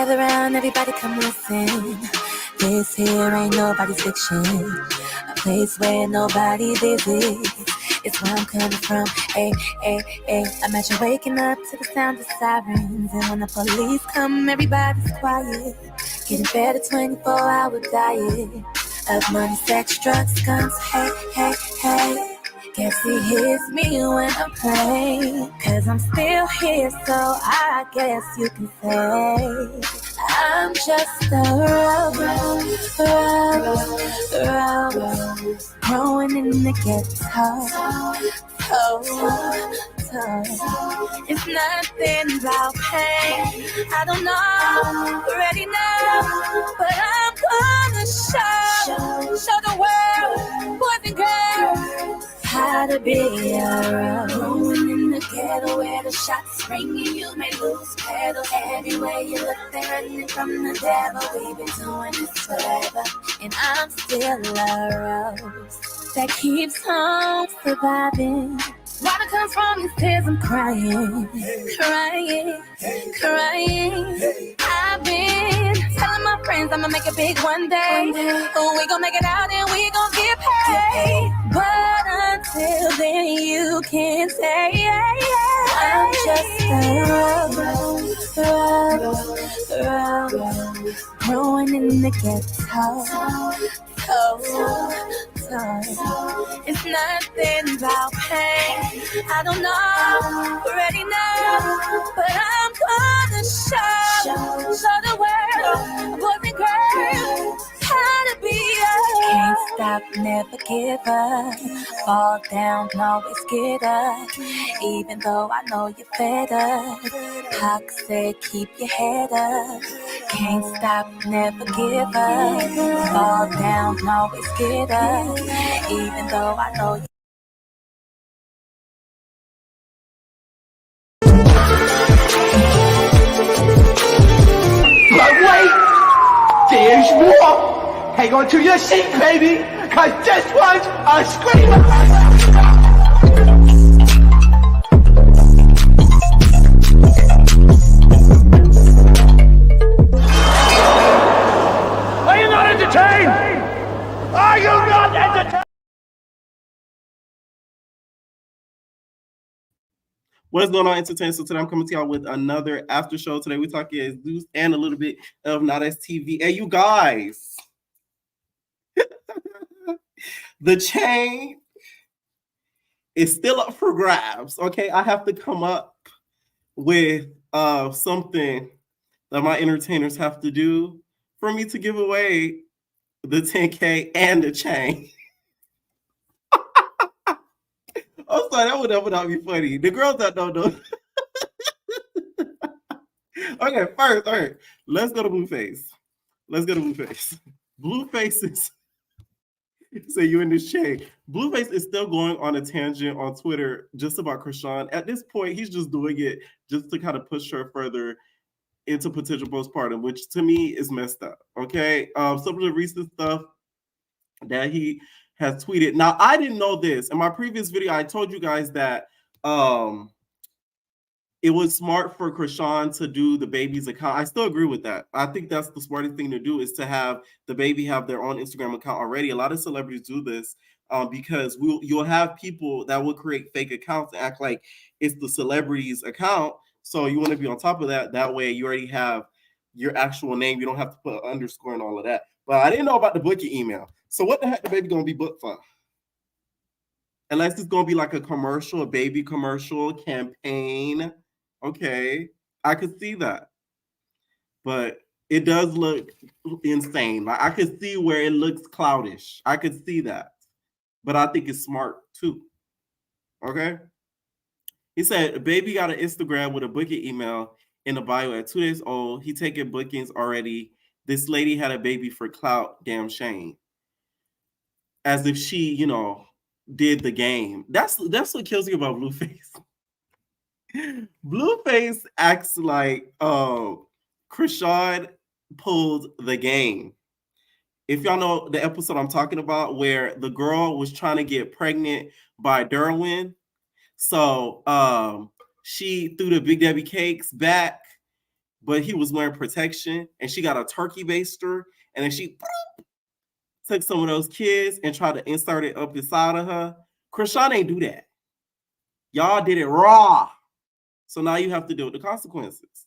Gather round, everybody come listen. This here ain't nobody's fiction. A place where nobody visits. It's where I'm coming from. Ay, ay, ay. Imagine waking up to the sound of sirens. And when the police come, everybody's quiet. Getting better 24-hour diet of money, sex, drugs, guns. Hey, hey, hey. Guess he hears me when I'm playing. Cause I'm still here, so I guess you can say I'm just a rose, growing in the ghetto. It's nothing about pain. I don't know, already know, but I'm gonna show the world, boys and girls, how to be a rose. Growing in the ghetto where the shots ringing, you may lose pedal. Everywhere you look, they're running from the devil. We've been doing this forever, and I'm still a rose that keeps on surviving. Water comes from these tears, I'm crying. I've been telling my friends I'ma make it big one day. Oh, we gon' make it out and we gon' get paid. But until then, you can't say I'm just a rose, growing in the ghetto. It's nothing about pain. I don't know, already know, but I'm gonna show the world, boys and girls, how to be a. Can't stop, never give up. Fall down, always get up. Even though I know you're fed up. Pac said keep your head up. Can't stop, never give up. Fall down, always get up. Even though I know you. But wait, there's more. Hang on to your seat, baby, cause this one's a screamer. Are you not entertained? Are you not entertained? What is going on, entertainment? So today I'm coming to y'all with another after show. Today we're talking Zeus and a little bit of Not As TV. Hey, you guys, the chain is still up for grabs. Okay, I have to come up with something that my entertainers have to do for me to give away the 10K and the chain. I'm sorry, that would not be funny. The girls that don't know. Okay, first, all right, let's go to Blueface. Blueface is say you in this chain. Blueface is still going on a tangent on Twitter just about Chrisean. At this point, he's just doing it just to kind of push her further into potential postpartum, which to me is messed up. Okay, some of the recent stuff that he has tweeted. Now, I didn't know this. In my previous video, I told you guys that it was smart for Chrisean to do the baby's account. I still agree with that. I think that's the smartest thing to do, is to have the baby have their own Instagram account already. A lot of celebrities do this because you'll have people that will create fake accounts and act like it's the celebrity's account. So you want to be on top of that. That way you already have your actual name. You don't have to put an underscore and all of that. But I didn't know about the booking email. So what the heck the baby going to be booked for? Unless it's going to be like a commercial, a baby commercial campaign. Okay, I could see that. But it does look insane. Like I could see where it looks cloudish. I could see that. But I think it's smart too. Okay? He said, baby got an Instagram with a booking email in the bio at 2 days old. He taking bookings already. This lady had a baby for clout. Damn shame. As if she, did the game. That's what kills me about Blueface. Blueface acts like Chrisean pulled the game. If y'all know the episode I'm talking about, where the girl was trying to get pregnant by Derwin, so she threw the Big Debbie cakes back, but he was wearing protection, and she got a turkey baster, and then she took some of those kids and tried to insert it up inside of her. Chrisean ain't do that. Y'all did it raw. So now you have to deal with the consequences,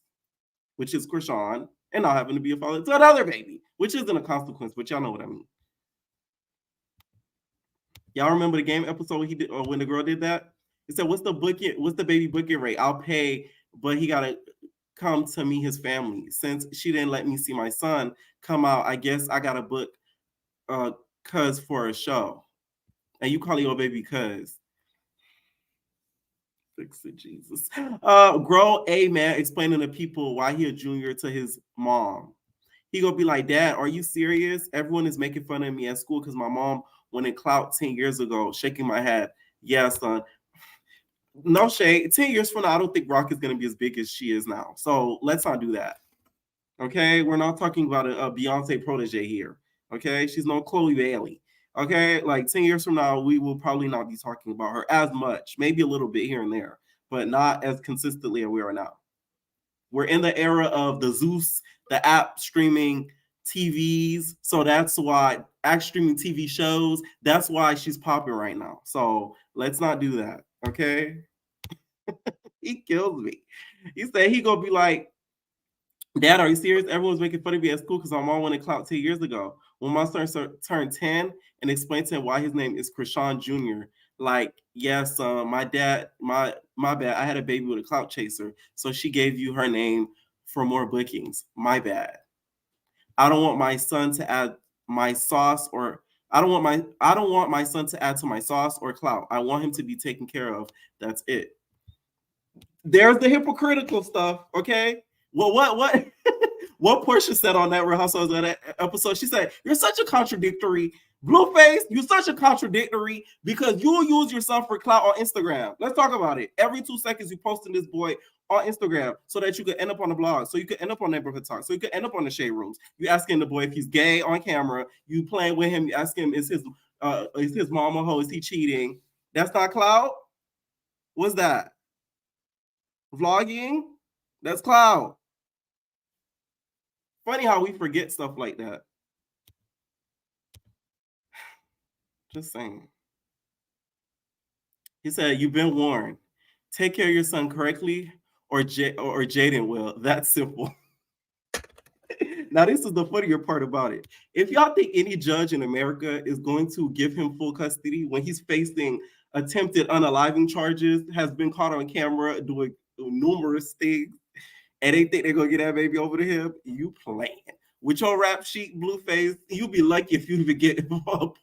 which is Chrisean and not having to be a father to another baby, which isn't a consequence, but y'all know what I mean. Y'all remember the game episode he did, or when the girl did that? He said, "What's the baby booking rate? I'll pay, but he gotta come to meet his family. Since she didn't let me see my son come out, I guess I gotta book cuz for a show." And you call your baby cuz. Fix it, Jesus. Grow a man explaining to people why he a junior to his mom. He gonna be like, "Dad, are you serious? Everyone is making fun of me at school because my mom went in clout 10 years ago," shaking my head. "Yeah, son. No shade. 10 years from now, I don't think Rock is gonna be as big as she is now. So let's not do that. Okay, we're not talking about a Beyonce protege here. Okay, she's no Chloe Bailey. Okay, like 10 years from now, we will probably not be talking about her as much, maybe a little bit here and there, but not as consistently as we are now. We're in the era of the Zeus, the app streaming TVs. So that's why app streaming TV shows, that's why she's popping right now. So let's not do that. Okay. He kills me. He said he gonna be like, "Dad, are you serious? Everyone's making fun of me at school because my mom went in clout 2 years ago." When my son turned 10 and explained to him why his name is Chrisean Jr., like, "Yes, my dad, my bad. I had a baby with a clout chaser, so she gave you her name for more bookings. My bad. I don't want my son to add my sauce or I don't want my son to add to my sauce or clout. I want him to be taken care of. That's it." There's the hypocritical stuff, okay? Well, what what Portia said on that Real Housewives of that episode? She said, "You're such a contradictory Blueface. You're such a contradictory because you will use yourself for clout on Instagram. Let's talk about it. Every 2 seconds, you posting this boy on Instagram so that you could end up on the blog, so you could end up on neighborhood talk, so you could end up on the shade rooms. You asking the boy if he's gay on camera. You playing with him. You ask him, is his mom a hoe? Is he cheating? That's not clout. What's that? Vlogging? That's clout. Funny how we forget stuff like that. Just saying. He said, "You've been warned. Take care of your son correctly, or Jaden will. That's simple." Now, this is the funnier part about it. If y'all think any judge in America is going to give him full custody when he's facing attempted unaliving charges, has been caught on camera doing numerous things, and they think they're gonna get that baby over to him, you playing. With your rap sheet, Blueface, you'd be lucky if you even get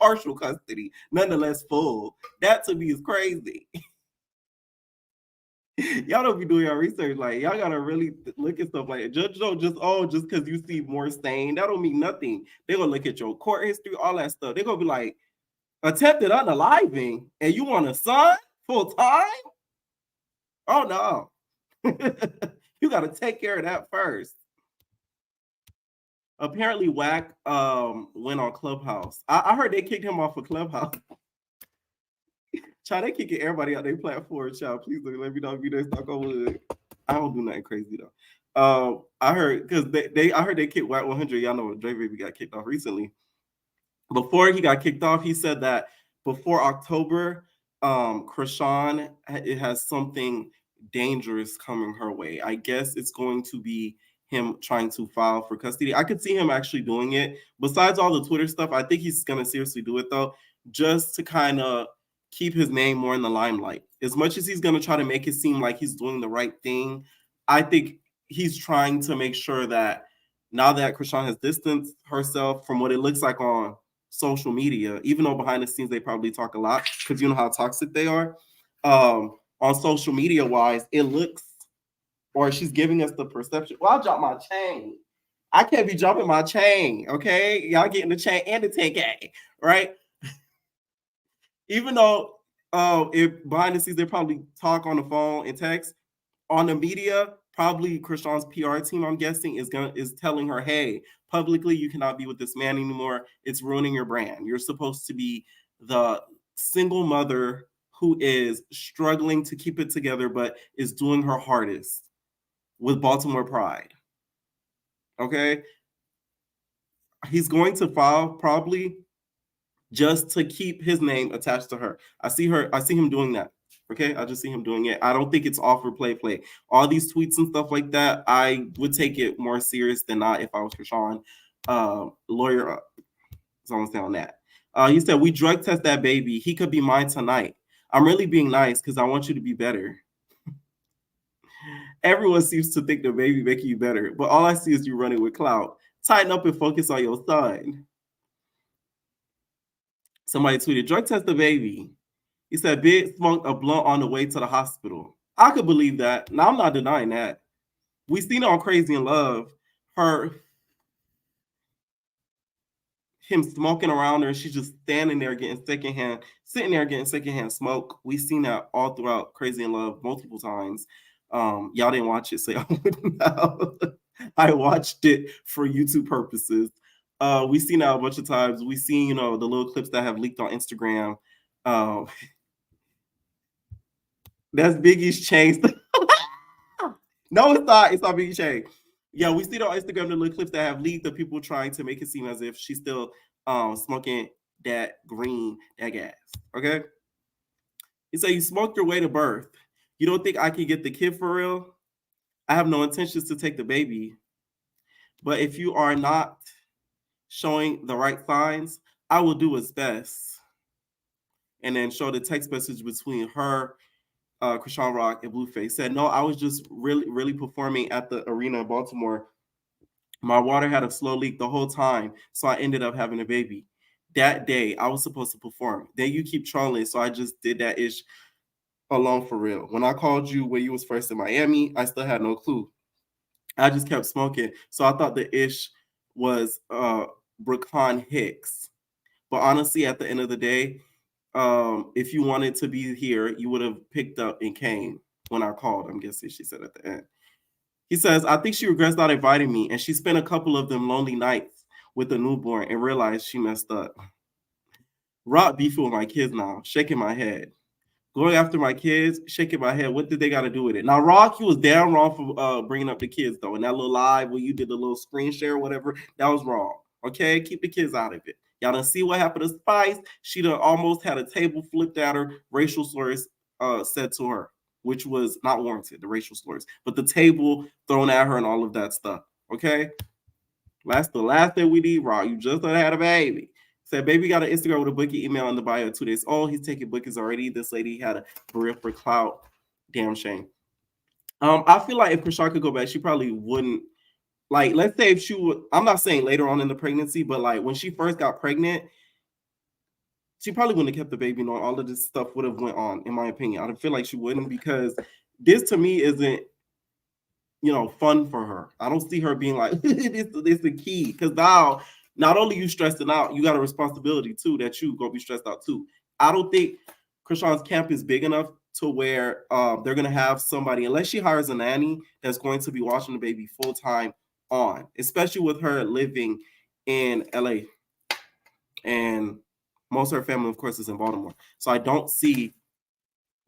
partial custody, nonetheless full. That to me is crazy. Y'all don't be doing your research. Like, y'all gotta really look at stuff like that. Judge don't just because you see more stain, that don't mean nothing. They're gonna look at your court history, all that stuff. They're gonna be like, attempted unaliving, and you want a son full time? Oh no. You gotta take care of that first. Apparently, Wack went on Clubhouse. I heard they kicked him off of Clubhouse. Child, they kicking everybody out their platform. Child, please let me know if you didn't stuck on wood. I don't do nothing crazy though. I heard because I heard they kicked Wack 100. Y'all know Dre Baby got kicked off recently. Before he got kicked off, he said that before October, Chrisean it has something dangerous coming her way. I guess it's going to be him trying to file for custody. I could see him actually doing it. Besides all the Twitter stuff, I think he's gonna seriously do it though, just to kind of keep his name more in the limelight. As much as he's gonna try to make it seem like he's doing the right thing, I think he's trying to make sure that now that Chrisean has distanced herself from what it looks like on social media, even though behind the scenes they probably talk a lot because you know how toxic they are. On social media wise, it looks, or she's giving us the perception. Well, I'll drop my chain. I can't be dropping my chain, okay? Y'all getting the chain and the 10K, right? Even though if behind the scenes they probably talk on the phone and text, on the media, probably Chrisean's PR team, I'm guessing, is telling her, "Hey, publicly you cannot be with this man anymore. It's ruining your brand. You're supposed to be the single mother who is struggling to keep it together, but is doing her hardest with Baltimore Pride." Okay, he's going to file probably just to keep his name attached to her. I see him doing that. Okay, I just see him doing it. I don't think it's all for play. All these tweets and stuff like that, I would take it more serious than not if I was Chrisean. Lawyer up. So I'm saying on that. He said, we drug test that baby. He could be mine tonight. I'm really being nice because I want you to be better. Everyone seems to think the baby making you better, but all I see is you running with clout. Tighten up and focus on your son. Somebody tweeted, drug test the baby. He said, Big smoked a blunt on the way to the hospital. I could believe that. Now, I'm not denying that. We seen it on Crazy in Love. Him smoking around her. She's just standing there sitting there getting secondhand smoke. We seen that all throughout Crazy in Love multiple times. Y'all didn't watch it, so y'all wouldn't know. I watched it for YouTube purposes. We seen that a bunch of times. We seen, the little clips that have leaked on Instagram. That's Biggie's chain. No, it's not. It's not Biggie's chain. Yeah, we see it on Instagram the little clips that have leaked of people trying to make it seem as if she's still smoking that gas. Okay. He said, you smoked your way to birth. You don't think I can get the kid for real? I have no intentions to take the baby. But if you are not showing the right signs, I will do what's best. And then show the text message between her, Chrisean Rock, and Blueface. Said, no, I was just really performing at the arena in Baltimore. My water had a slow leak the whole time, so I ended up having a baby. That day, I was supposed to perform. Then you keep trolling, so I just did that ish alone for real. When I called you when you was first in Miami, I still had no clue. I just kept smoking, so I thought the ish was Bracon Hicks. But honestly, at the end of the day, if you wanted to be here, you would have picked up and came when I called. I'm guessing she said at the end. He says, I think she regrets not inviting me, and she spent a couple of them lonely nights with a newborn and realized she messed up. Rock beefing with my kids now, shaking my head. Going after my kids, shaking my head. What did they got to do with it? Now, Rock, you was damn wrong for bringing up the kids, though. In that little live where you did the little screen share or whatever, that was wrong. Okay? Keep the kids out of it. Y'all done see what happened to Spice. She done almost had a table flipped at her, racial slurs said to her, which was not warranted, the racial slurs. But the table thrown at her and all of that stuff. Okay? That's the last thing we need, Rock. You just done had a baby. Said, baby got an Instagram with a bookie email in the bio 2 days. Oh, he's taking bookies already. This lady had a career for clout. Damn shame. I feel like if Chrisean could go back, she probably wouldn't. Like, let's say if she would, I'm not saying later on in the pregnancy, but like when she first got pregnant, she probably wouldn't have kept the baby. No, all of this stuff would have went on, in my opinion. I feel like she wouldn't, because this to me isn't, fun for her. I don't see her being like, this is the key. Because now, not only you stressing out, you got a responsibility too that you gonna be stressed out too. I don't think Chrisean's camp is big enough to where they're gonna have somebody, unless she hires a nanny, that's going to be watching the baby full time on, especially with her living in LA. And most of her family, of course, is in Baltimore. So I don't see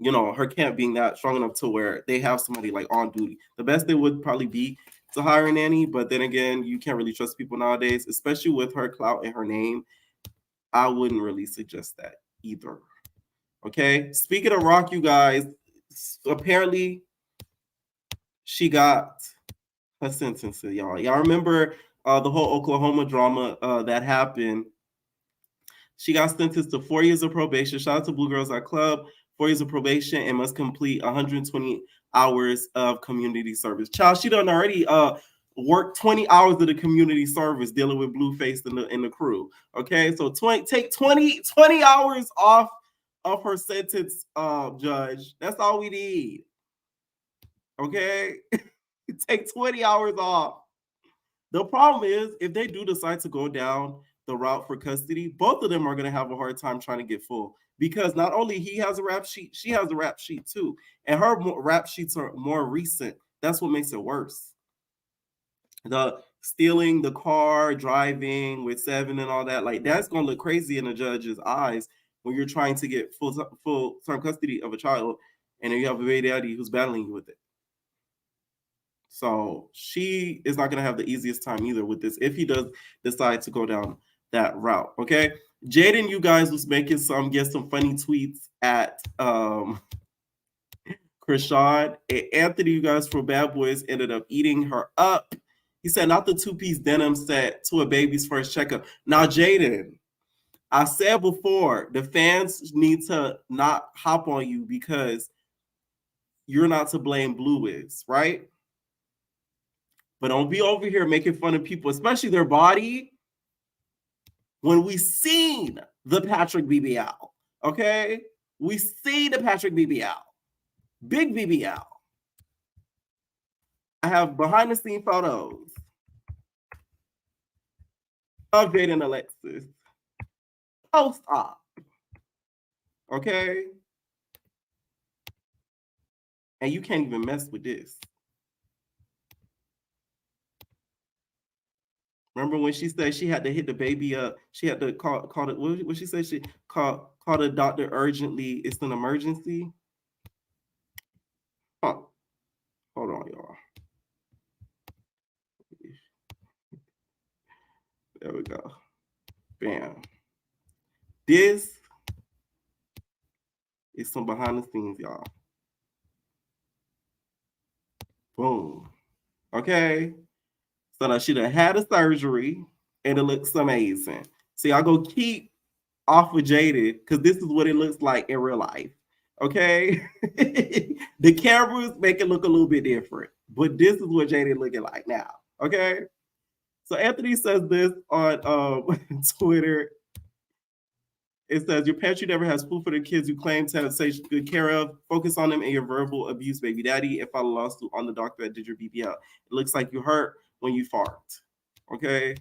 her camp being that strong enough to where they have somebody like on duty. The best thing would probably be to hire a nanny, but then again, you can't really trust people nowadays, especially with her clout and her name. I wouldn't really suggest that either. Okay. Speaking of Rock, you guys, apparently she got her sentence, y'all. Y'all remember the whole Oklahoma drama that happened? She got sentenced to 4 years of probation. Shout out to Blue Girls at Club. 4 years of probation and must complete 120 hours of community service. Child, she done already worked 20 hours of the community service dealing with Blueface and the crew. Okay, so take 20 hours off of her sentence, judge. That's all we need. Okay, take 20 hours off. The problem is, if they do decide to go down the route for custody, both of them are going to have a hard time trying to get full, because not only he has a rap sheet, she has a rap sheet too. And her rap sheets are more recent. That's what makes it worse. The stealing the car, driving with 7 and all that, like that's going to look crazy in the judge's eyes when you're trying to get full-term custody of a child and then you have a baby daddy who's battling you with it. So she is not going to have the easiest time either with this if he does decide to go down that route. Okay. Jaden, you guys was making some funny tweets at Chrisean. And Anthony, you guys from Bad Boys ended up eating her up. He said, not the two-piece denim set to a baby's first checkup. Now, Jaden, I said before, the fans need to not hop on you because you're not to blame. Blue is, right? But don't be over here making fun of people, especially their body, when we seen the Patrick BBL, okay? We seen the Patrick BBL. Big BBL. I have behind-the-scene photos of Jaden Alexis. Post-op. Okay? And you can't even mess with this. Remember when she said she had to hit the baby up? She had to call it. What she said? She call the doctor urgently. It's an emergency. Huh. Hold on, y'all. There we go. Bam. This is some behind the scenes, y'all. Boom. Okay. So that she done had a surgery and it looks amazing. See, I'll go keep off with Jaded because this is what it looks like in real life. Okay. The cameras make it look a little bit different, but this is what Jaded looking like now. Okay. So Anthony says this on Twitter. It says, your pantry never has food for the kids you claim to have taken good care of. Focus on them and your verbal abuse, baby daddy, and file a lawsuit on the doctor that did your BBL. It looks like you hurt when you fart. Okay?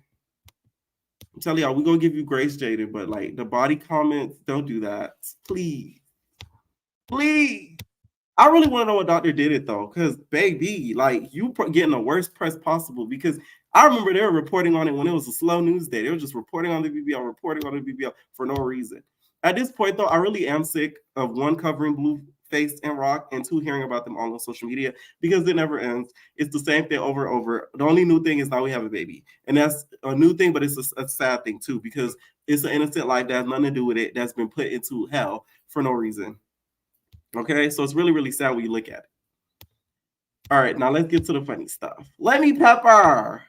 I'm telling y'all, we're going to give you grace, Jaden, but like the body comments, don't do that. Please. Please. I really want to know what doctor did it though, because baby, like you getting the worst press possible because I remember they were reporting on it when it was a slow news day. They were just reporting on the BBL for no reason. At this point though, I really am sick of one, covering Blueface and Rock, and two, hearing about them all on social media because it never ends. It's the same thing over and over. The only new thing is now we have a baby. And that's a new thing, but it's a sad thing too because it's an innocent life that has nothing to do with it that's been put into hell for no reason. Okay, so it's really, really sad when you look at it. All right, now let's get to the funny stuff. Lemmy Pepper.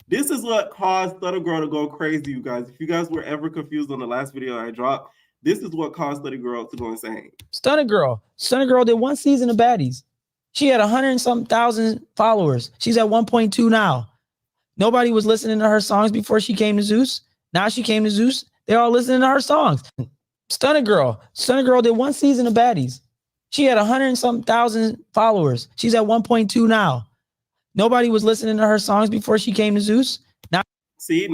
This is what caused Stunna Girl to go crazy, you guys. If you guys were ever confused on the last video I dropped, this is what caused Stunna Girl to go insane. Stunna Girl did one season of Baddies. She had 100-something thousand followers. She's at 1.2 now. Nobody was listening to her songs before she came to Zeus. Now she came to Zeus. They're all listening to her songs. Stunna Girl did one season of Baddies. She had 100-something thousand followers. She's at 1.2 now. Nobody was listening to her songs before she came to Zeus. Now, see,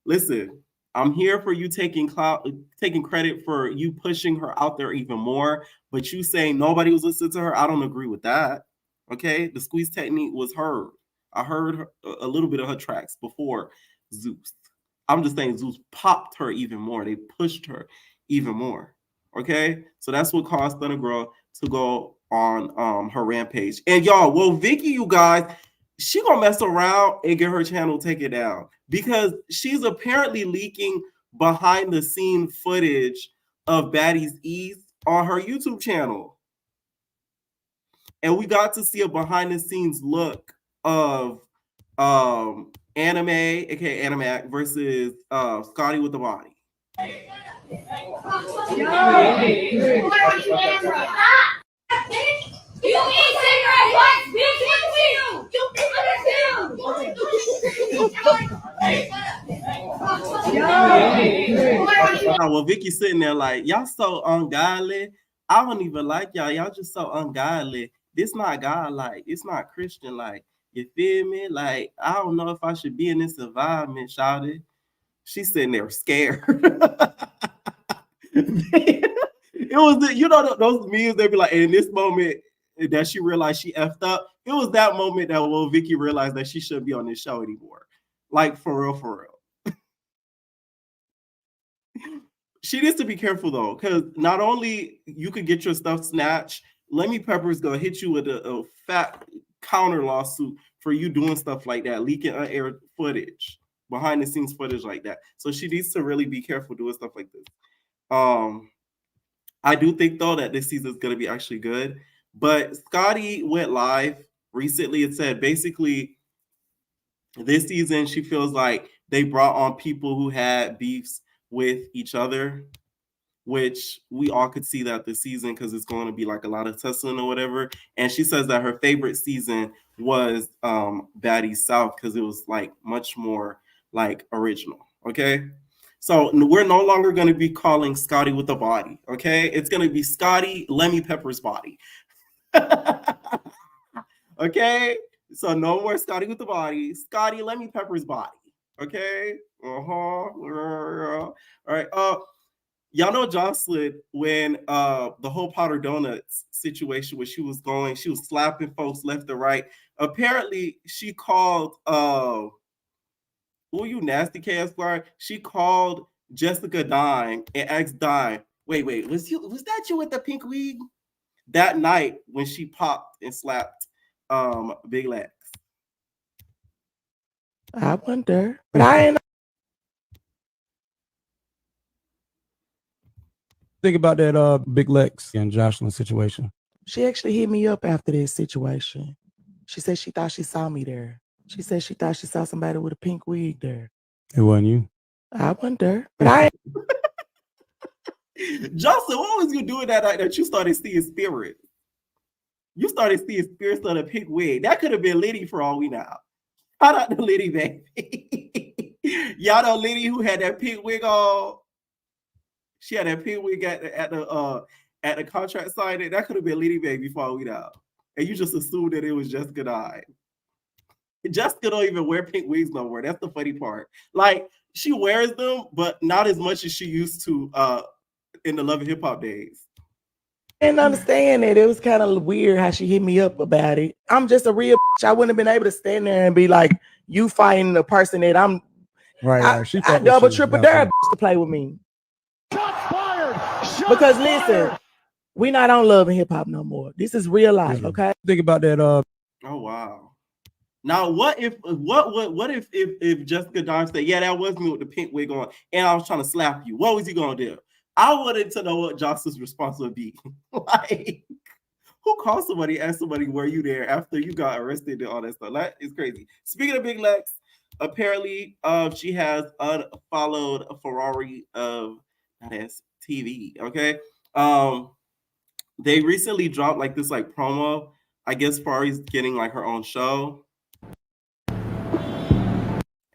listen. I'm here for you taking credit for you pushing her out there even more. But you saying nobody was listening to her, I don't agree with that. Okay, the squeeze technique was heard. I heard a little bit of her tracks before Zeus. I'm just saying Zeus popped her even more. They pushed her even more. Okay? So that's what caused Stunna Girl to go on her rampage. And y'all, well, Vicky, you guys, she gonna mess around and get her channel taken down because she's apparently leaking behind the scene footage of Baddies East on her YouTube channel. And we got to see a behind the scenes look of Anime, aka Animac, versus Scotty with the Body. Well, Vicky's sitting there like, y'all so ungodly. I don't even like y'all. Y'all just so ungodly. This not God-like. It's not Christian-like. You feel me? Like, I don't know if I should be in this environment, shawty. She's sitting there scared. It was, you know, those memes, they be like, in this moment that she realized she effed up, it was that moment that little Vicky realized that she shouldn't be on this show anymore. Like, for real. She needs to be careful, though, because not only you could get your stuff snatched Lemmy Pepper's gonna hit you with a fat counter lawsuit for you doing stuff like that, leaking unaired footage, behind the scenes footage like that. So she needs to really be careful doing stuff like this. I do think though that this season is gonna be actually good. But Scotty went live recently and said basically this season she feels like they brought on people who had beefs with each other, which we all could see that this season because it's going to be like a lot of tussling or whatever. And she says that her favorite season was Baddies South because it was like much more like original. Okay. So we're no longer going to be calling Scotty with a body. Okay. It's going to be Scotty Lemmy Pepper's body. Okay. So no more Scotty with the body. Scotty Lemmy Pepper's body. Okay. All right. Y'all know Jocelyn when the whole Powder Donuts situation where she was slapping folks left and right. Apparently, she called you nasty KS Squire. She called Jessica Dime and asked Dime, wait, was that you with the pink wig? That night when she popped and slapped Big Lex. I wonder, but I ain't. Think about that Big Lex and Jocelyn situation. She actually hit me up after this situation. She said she thought she saw me there. She said she thought she saw somebody with a pink wig there. It wasn't you. I wonder, but I ain't. Jocelyn, what was you doing that night that you started seeing spirits? You started seeing spirits on a pink wig. That could have been Liddy for all we know. Shout out to Liddy, baby. Y'all know Liddy who had that pink wig on. She had that pink wig at the contract signing. That could have been Liddy baby for all we know. And you just assumed that it was Jessica Dime. Jessica don't even wear pink wigs no more. That's the funny part. Like, she wears them, but not as much as she used to in the Love and Hip Hop days. I didn't understand it. It was kind of weird how she hit me up about it. I'm just a real bitch. I wouldn't have been able to stand there and be like, you fighting the person that I'm. Right. I double, triple dare to play with me. Because listen, we not on Love and Hip Hop no more. This is real life, okay? Think about that. Oh wow. Now what if Jessica Dime said, yeah, that was me with the pink wig on, and I was trying to slap you? What was he gonna do? I wanted to know what Jocelyn's response would be. Like, who called somebody, asked somebody, were you there after you got arrested and all that stuff? That is crazy. Speaking of Big Lex, apparently she has unfollowed a Ferrari of TV. Okay. They recently dropped like this like promo. I guess Ferrari's getting like her own show.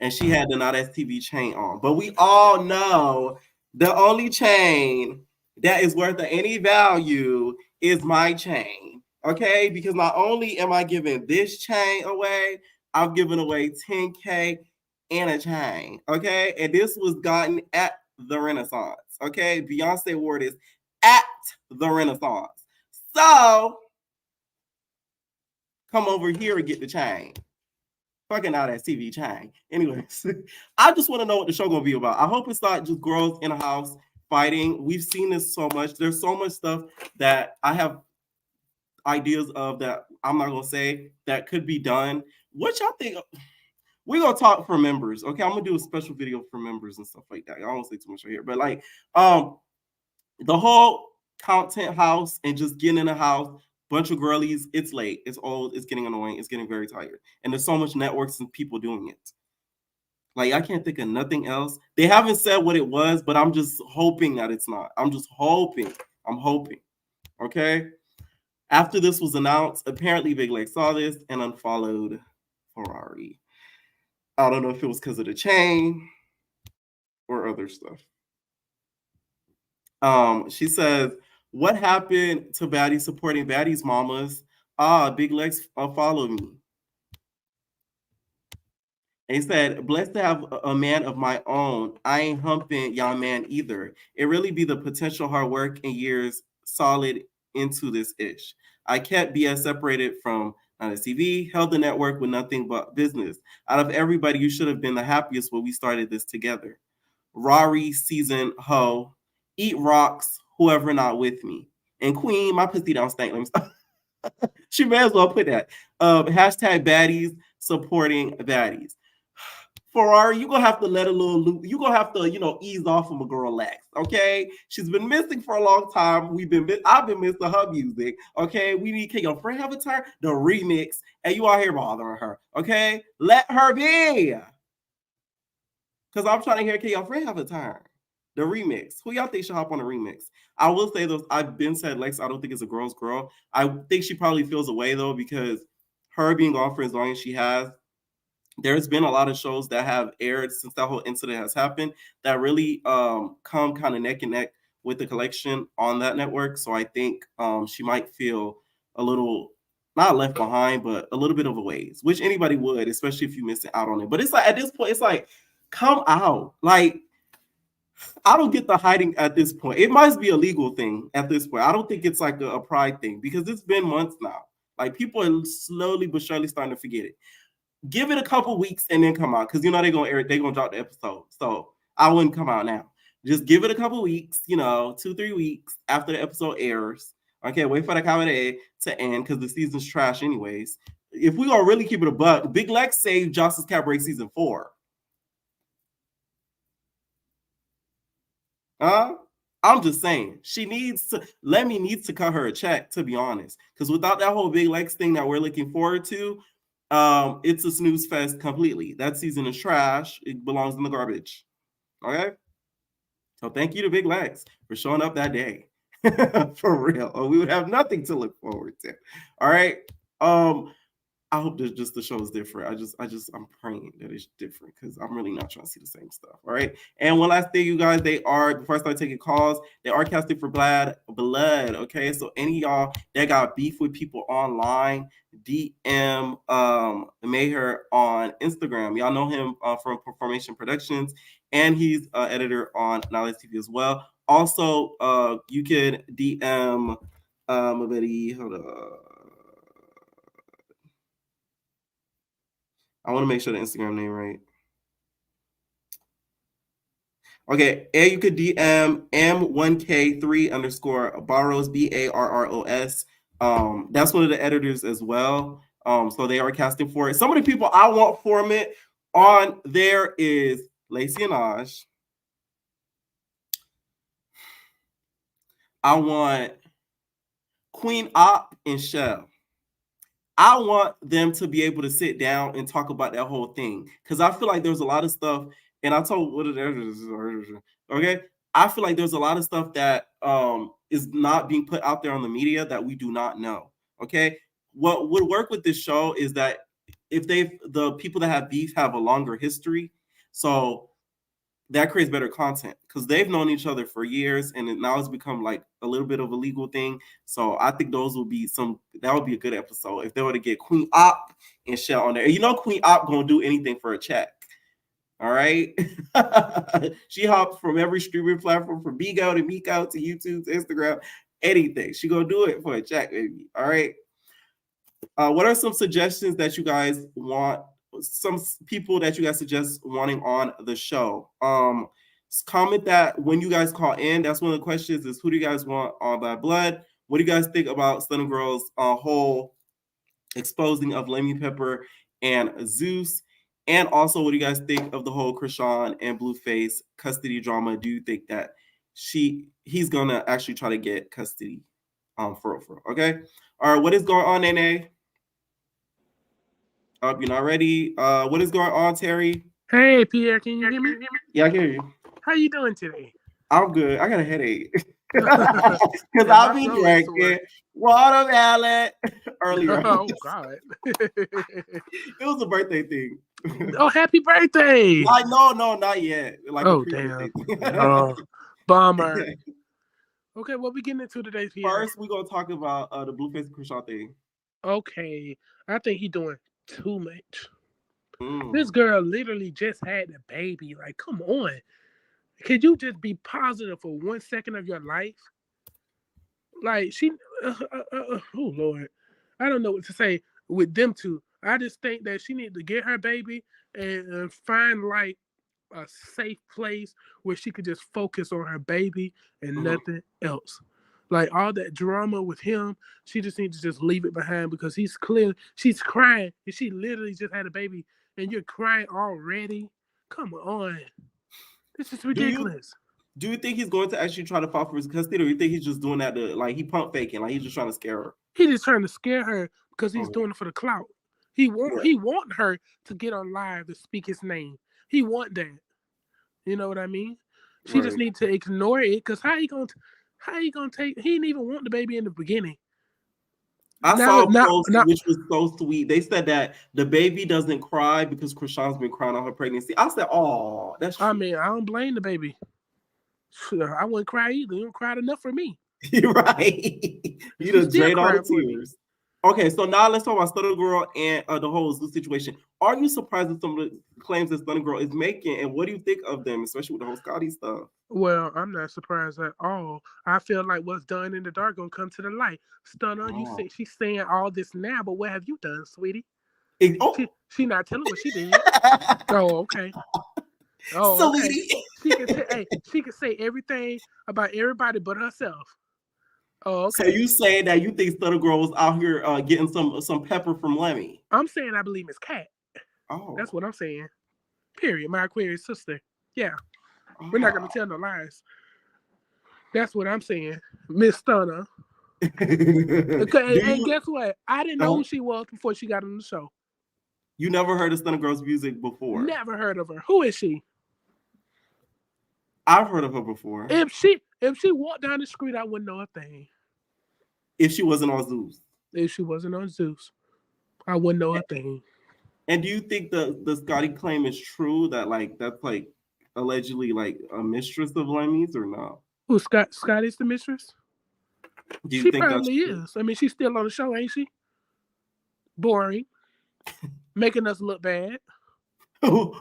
And she had the Not As TV chain on. But we all know the only chain that is worth any value is my chain. Okay? Because not only am I giving this chain away, I've given away 10K and a chain. Okay? And this was gotten at the Renaissance. Okay? Beyonce wore this at the Renaissance. So come over here and get the chain. Fucking Not As TV chain. Anyways, I just want to know what the show gonna be about. I hope it's not just girls in a house fighting. We've seen this so much. There's so much stuff that I have ideas of that I'm not gonna say that could be done. What y'all think? We're gonna talk for members. Okay, I'm gonna do a special video for members and stuff like that. I don't say too much right here, but like the whole content house and just getting in a house. Bunch of girlies, it's late, it's old, it's getting annoying, it's getting very tired. And there's so much networks and people doing it. Like, I can't think of nothing else. They haven't said what it was, but I'm just hoping that it's not. I'm just hoping. I'm hoping. Okay? After this was announced, apparently Big Lex saw this and unfollowed Ferrari. I don't know if it was because of the chain or other stuff. She says, what happened to Baddies supporting Baddies mamas? Big Lex unfollowed me. And he said, blessed to have a man of my own. I ain't humping y'all man either. It really be the potential hard work and years solid into this ish. I kept BS separated from Not As TV, held the network with nothing but business. Out of everybody, you should have been the happiest when we started this together. Rari, season, ho, eat rocks, whoever not with me. And Queen, my pussy don't stink. Let me stop. She may as well put that. Hashtag baddies supporting baddies. Ferrari, you're gonna have to let a little loop. You're gonna have to, ease off from a girl Lex. Okay, she's been missing for a long time. I've been missing her music. Okay, we need Can Your Friend Have a Turn? The remix, and you out here bothering her. Okay, let her be. Because I'm trying to hear Can Your Friend Have a Turn? The remix. Who y'all think should hop on the remix? I will say though, I've been said Lex, I don't think it's a girl's girl. I think she probably feels away though, because her being gone for as long as she has, there's been a lot of shows that have aired since that whole incident has happened that really come kind of neck and neck with the collection on that network. So I think she might feel a little not left behind, but a little bit of a ways, which anybody would, especially if you're missing out on it. But it's like at this point, it's like, come out. Like, I don't get the hiding at this point. It must be a legal thing at this point. I don't think it's like a pride thing, because it's been months now. Like, people are slowly but surely starting to forget it. Give it a couple weeks and then come out, because they're gonna drop the episode. So I wouldn't come out now. Just give it a couple weeks, 2-3 weeks after the episode airs. Okay, wait for the comedy to end, because the season's trash anyways. If we gonna really keep it a buck, Big Lex saved Jocelyn's Cabaret season 4. I'm just saying, Lemmy needs to cut her a check, to be honest, because without that whole Big Lex thing that we're looking forward to, it's a snooze fest completely. That season is trash. It belongs in the garbage. Okay. So thank you to Big Lex for showing up that day. For real. Or we would have nothing to look forward to. All right. I hope that just the show is different. I'm praying that it's different, because I'm really not trying to see the same stuff. All right. And one last thing, you guys, before I start taking calls, they are casting for blood. Okay. So any of y'all that got beef with people online, DM Maher on Instagram. Y'all know him from Performation Productions, and he's editor on Knowledge TV as well. Also, you can DM my buddy. Hold on. I want to make sure the Instagram name right. Okay, and you could DM M1K3_Barros, Barros. That's one of the editors as well. So they are casting for it. Some of the people I want for it on there is Lacey and Aj. I want Queen Op and Shell. I want them to be able to sit down and talk about that whole thing, because I feel like there's a lot of stuff, and I told what it is. Okay, I feel like there's a lot of stuff that is not being put out there on the media that we do not know. Okay, what would work with this show is that if the people that have beef have a longer history, so that creates better content, because they've known each other for years, and now it's become like a little bit of a legal thing. So I think that would be a good episode if they were to get Queen Op and Shell on there. And Queen Op gonna do anything for a check. All right. She hops from every streaming platform, from Bigo to Miko to YouTube to Instagram, anything. She gonna do it for a check, baby. All right. What are some suggestions that you guys want? Some people that you guys suggest wanting on the show? Comment that when you guys call in. That's one of the questions, is who do you guys want on Bad Blood? What do you guys think about Stunna Girl's whole exposing of Lemmy Pepper and Zeus? And also, what do you guys think of the whole Chrisean and Blueface custody drama? Do you think that he's gonna actually try to get custody for real? Okay. All right, what is going on, Nene? You're not ready. What is going on, Terry? Hey, Pierre, can you hear me? Yeah, I can hear you. How you doing today? I'm good. I got a headache. Because I'll be drinking watermelon earlier. Oh, God. It was a birthday thing. Oh, happy birthday. No, not yet. Like, oh, damn. Oh, bummer. Okay, what we getting into today, Pierre? First, we're going to talk about the Blueface and Chrisean thing. Okay. I think he's doing too much. This girl literally just had a baby. Like, come on. Could you just be positive for 1 second of your life? Like, oh, Lord. I don't know what to say with them two. I just think that she needs to get her baby and find, like, a safe place where she could just focus on her baby and nothing else. Like all that drama with him, she just needs to just leave it behind because she's crying and she literally just had a baby and you're crying already. Come on. This is ridiculous. Do you think he's going to actually try to file for his custody, or you think he's just doing that to he pump faking, like he's just trying to scare her? He's just trying to scare her because he's doing it for the clout. He want her to get on live to speak his name. He want that. You know what I mean? She just needs to ignore it because how he gonna take? He didn't even want the baby in the beginning. I saw a post which was so sweet. They said that the baby doesn't cry because Chrisean's been crying on her pregnancy. I said, "Oh, that's." True. I mean, I don't blame the baby. I wouldn't cry either. You don't cry enough for me. You're right. You just drained all the tears. Okay, so now let's talk about Stunna Girl and the whole Zeus situation. Are you surprised at some of the claims that Stunna Girl is making, and what do you think of them, especially with the whole Scotty stuff? Well, I'm not surprised at all. I feel like what's done in the dark gonna come to the light. Stunna, you say she's saying all this now, but what have you done, sweetie? She not telling what she did. Oh, okay. Oh, okay. She can say everything about everybody but herself. Oh, okay. So you saying that you think Stunna Girl was out here getting some pepper from Lemmy? I'm saying I believe Miss Cat. Oh, that's what I'm saying. Period. My Aquarius sister. Yeah, we're not gonna tell no lies. That's what I'm saying, Miss Stunna. Okay, and guess what? I didn't know who she was before she got on the show. You never heard of Stunna Girl's music before? Never heard of her. Who is she? I've heard of her before. If she walked down the street, I wouldn't know a thing. If she wasn't on Zeus. If she wasn't on Zeus, I wouldn't know a thing. And do you think the Scotty claim is true that that's allegedly a mistress of Lemmy's or not? Who Scotty's the mistress? Do you she think probably is. I mean, she's still on the show, ain't she? Boring, making us look bad.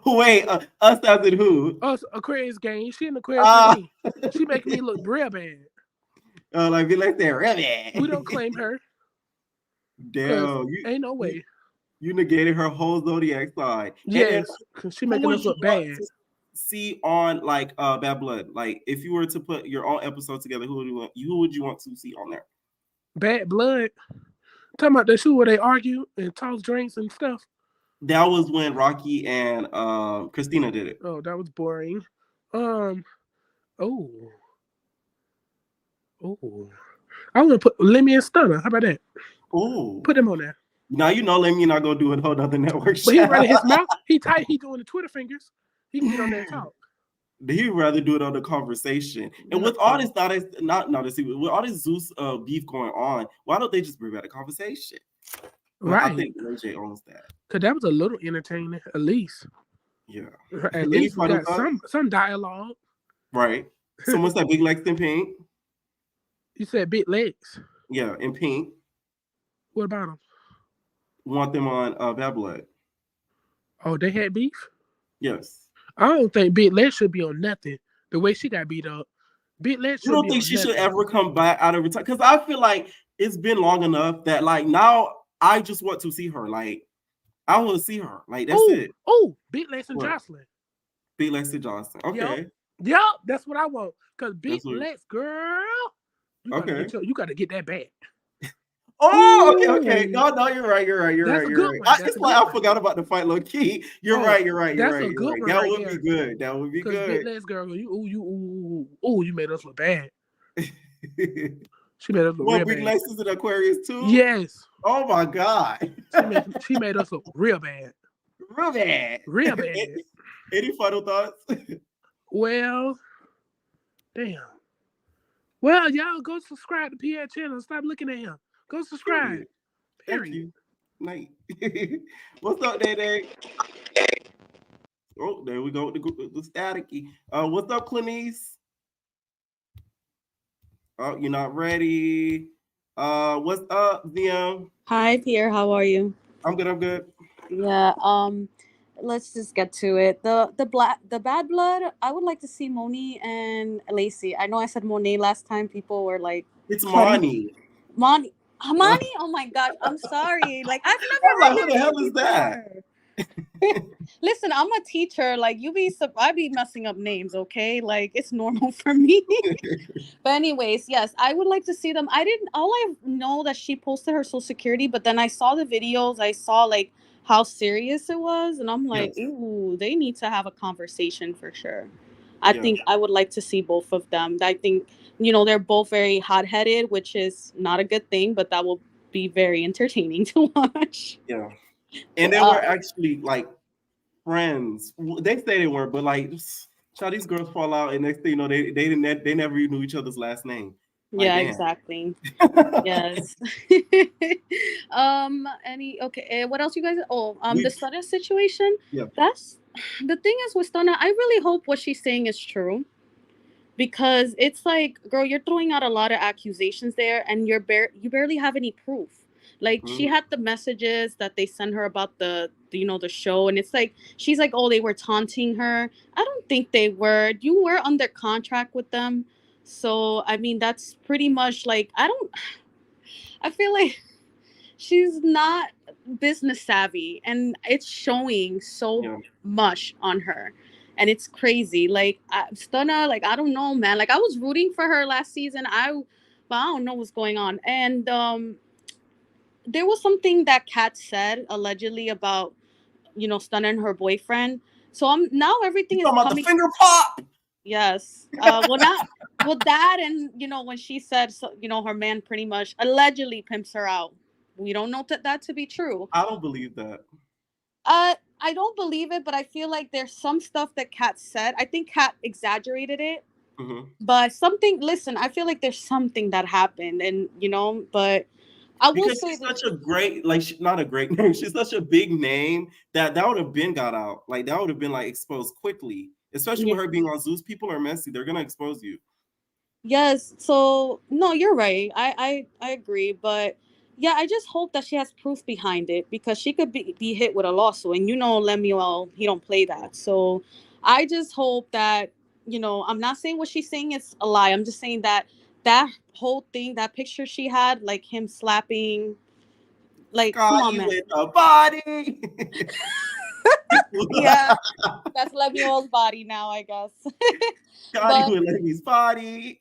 Wait, us as in who? Us, Aquarius gang. She in Aquarius with me. She making me look real bad. Like real bad. We don't claim her. Damn, ain't no way. You negated her whole zodiac side. Yes, because she making us look bad. See on Bad Blood. Like if you were to put your own episode together, who would you want to see on there? Bad Blood. Talking about that show where they argue and toss drinks and stuff. That was when Rocky and Christina did it. Oh, that was boring. I want to put Lemmy and Stunna. How about that? Oh, put them on there. Now you know Lemmy not gonna do a whole other network. But he running his mouth. He tight. He doing the Twitter fingers. He can get on there and talk. He'd rather do it on the conversation. And with all this, with all this Zeus beef going on, why don't they just bring back the conversation? Right. I think AJ owns that. Cause that was a little entertaining, at least. Yeah. At least we got some dialogue. Right. Someone said Big Lex in pink. You said Big Lex. Yeah, in pink. What about them? Want them on Bad Blood. Oh, they had beef? Yes. I don't think Big Lex should be on nothing. The way she got beat up. Big Lex should be on nothing. You don't think she should ever come back out of retirement? Because I feel like it's been long enough that now I just want to see her. I want to see her. That's it. Oh, Big Lex and Jocelyn. Big Lex and Jocelyn. Okay. Yep, that's what I want. Because Big Lex, girl, you got to get that back. Oh, okay. No, you're right. I forgot about the fight low key. You're right. That would be good. That would be good. Big Lex, girl, you made us look bad. She made us look real bad. Big Lex is in Aquarius too? Yes. Oh my God. She made us look real bad. Real bad. Any final thoughts? Well, damn. Well, y'all go subscribe to Pierre channel. Stop looking at him. Go subscribe. Period. Night. What's up, Day? Oh, there we go. The staticky. What's up, Clinice? Oh, you're not ready. What's up, VM? Hi, Pierre. How are you? I'm good. Yeah. Let's just get to it. The Bad Blood. I would like to see Moni and Lacey. I know I said Monet last time. People were like, it's Moni. Moni. Oh my gosh. I'm sorry. I've never. Who the hell is that? Listen, I'm a teacher. Like I be messing up names, okay? Like it's normal for me. But anyways, yes, I would like to see them. All I know that she posted her social security, but then I saw the videos. I saw like how serious it was, and I'm like, Yes. ooh, they need to have a conversation for sure. I Yeah. think I would like to see both of them. I think, they're both very hot-headed, which is not a good thing, but that will be very entertaining to watch. Yeah. And they were actually like friends. They say they weren't, but like, how these girls fall out, and next thing you know, they never even knew each other's last name. Like, Yeah, damn. exactly. Yes. What else you guys? The Stunna situation. Yeah. That's the thing is with Stunna. I really hope what she's saying is true, because it's like, girl, you're throwing out a lot of accusations there, and you barely have any proof. Like she had the messages that they sent her about the show, and it's like she's like, oh, they were taunting her. I don't think they were. You were under contract with them, so I mean that's pretty much like I feel like she's not business savvy, and it's showing so much on her, and it's crazy. Like Stunna, like I don't know, man. Like I was rooting for her last season. But I don't know what's going on. And there was something that Kat said allegedly about Stunna and her boyfriend. So now everything is talking about coming. the finger pop. Yes. That, and when she said, so, her man pretty much allegedly pimps her out. We don't know that to be true. I don't believe that. I don't believe it, but I feel like there's some stuff that Kat said. I think Kat exaggerated it. But listen, I feel like there's something that happened, and but I will say she's such a great, not a great name. She's such a big name that would have been got out. Like that would have been like exposed quickly, especially with her being on Zeus. People are messy. They're gonna expose you. Yes. So no, you're right. I agree, but yeah, I just hope that she has proof behind it, because she could be hit with a lawsuit, and Lemuel, he don't play that. So I just hope that I'm not saying what she's saying is a lie. I'm just saying that whole thing, that picture she had, like him slapping, like come on, man. With a body. Yeah, that's Lemuel's body now, I guess. Scotty with Levy's body.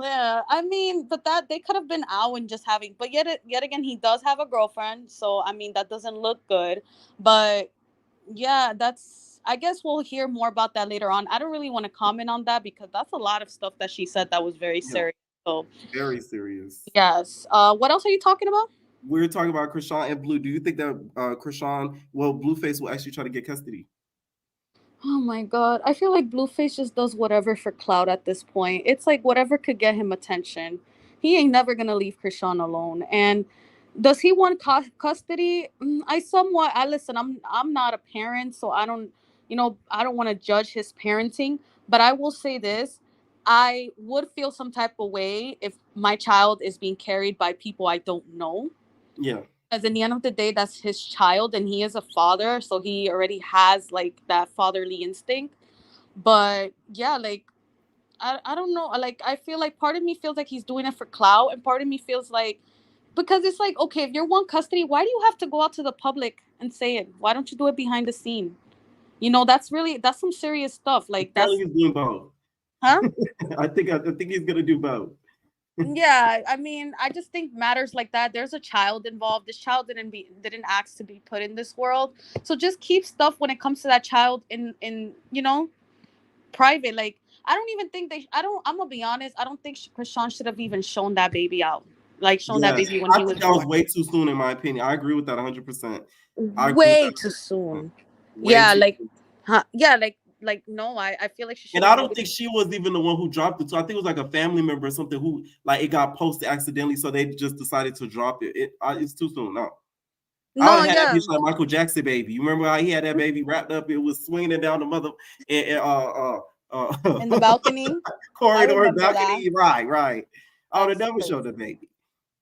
Yeah, I mean, but that they could have been out and just having, but yet again, he does have a girlfriend, so I mean that doesn't look good. But yeah, I guess we'll hear more about that later on. I don't really want to comment on that, because that's a lot of stuff that she said that was very serious. So very serious. Yes. What else are you talking about? We're talking about Chrisean and Blue. Do you think that Blueface will actually try to get custody? Oh my God. I feel like Blueface just does whatever for clout at this point. It's like whatever could get him attention. He ain't never going to leave Chrisean alone. And does he want custody? Listen, I'm not a parent, so I don't want to judge his parenting, but I will say this. I would feel some type of way if my child is being carried by people I don't know. Yeah. Because in the end of the day, that's his child, and he is a father, so he already has like that fatherly instinct. But yeah, like I don't know. Like I feel like part of me feels like he's doing it for clout, and part of me feels like, because it's like, okay, if you're one custody, why do you have to go out to the public and say it? Why don't you do it behind the scene? That's some serious stuff. Like he's doing both. Huh? I think he's gonna do both. Yeah, I mean, I just think matters like that. There's a child involved. This child didn't ask to be put in this world. So just keep stuff when it comes to that child in private. Like I don't even think I'm gonna be honest. I don't think Chrisean should have even shown that baby out. Like shown that baby when he was born. That was way too soon, in my opinion. I agree with that 100%. Way too soon. Yeah, like, huh? Yeah, like no, I feel like she should. And I don't think she was even the one who dropped it. So I think it was like a family member or something who, like, it got posted accidentally, so they just decided to drop it. It's too soon. No. I would have had that bitch like Michael Jackson baby. You remember how he had that baby wrapped up? It was swinging down the mother in the balcony, corridor balcony. Right. I would have never showed the baby.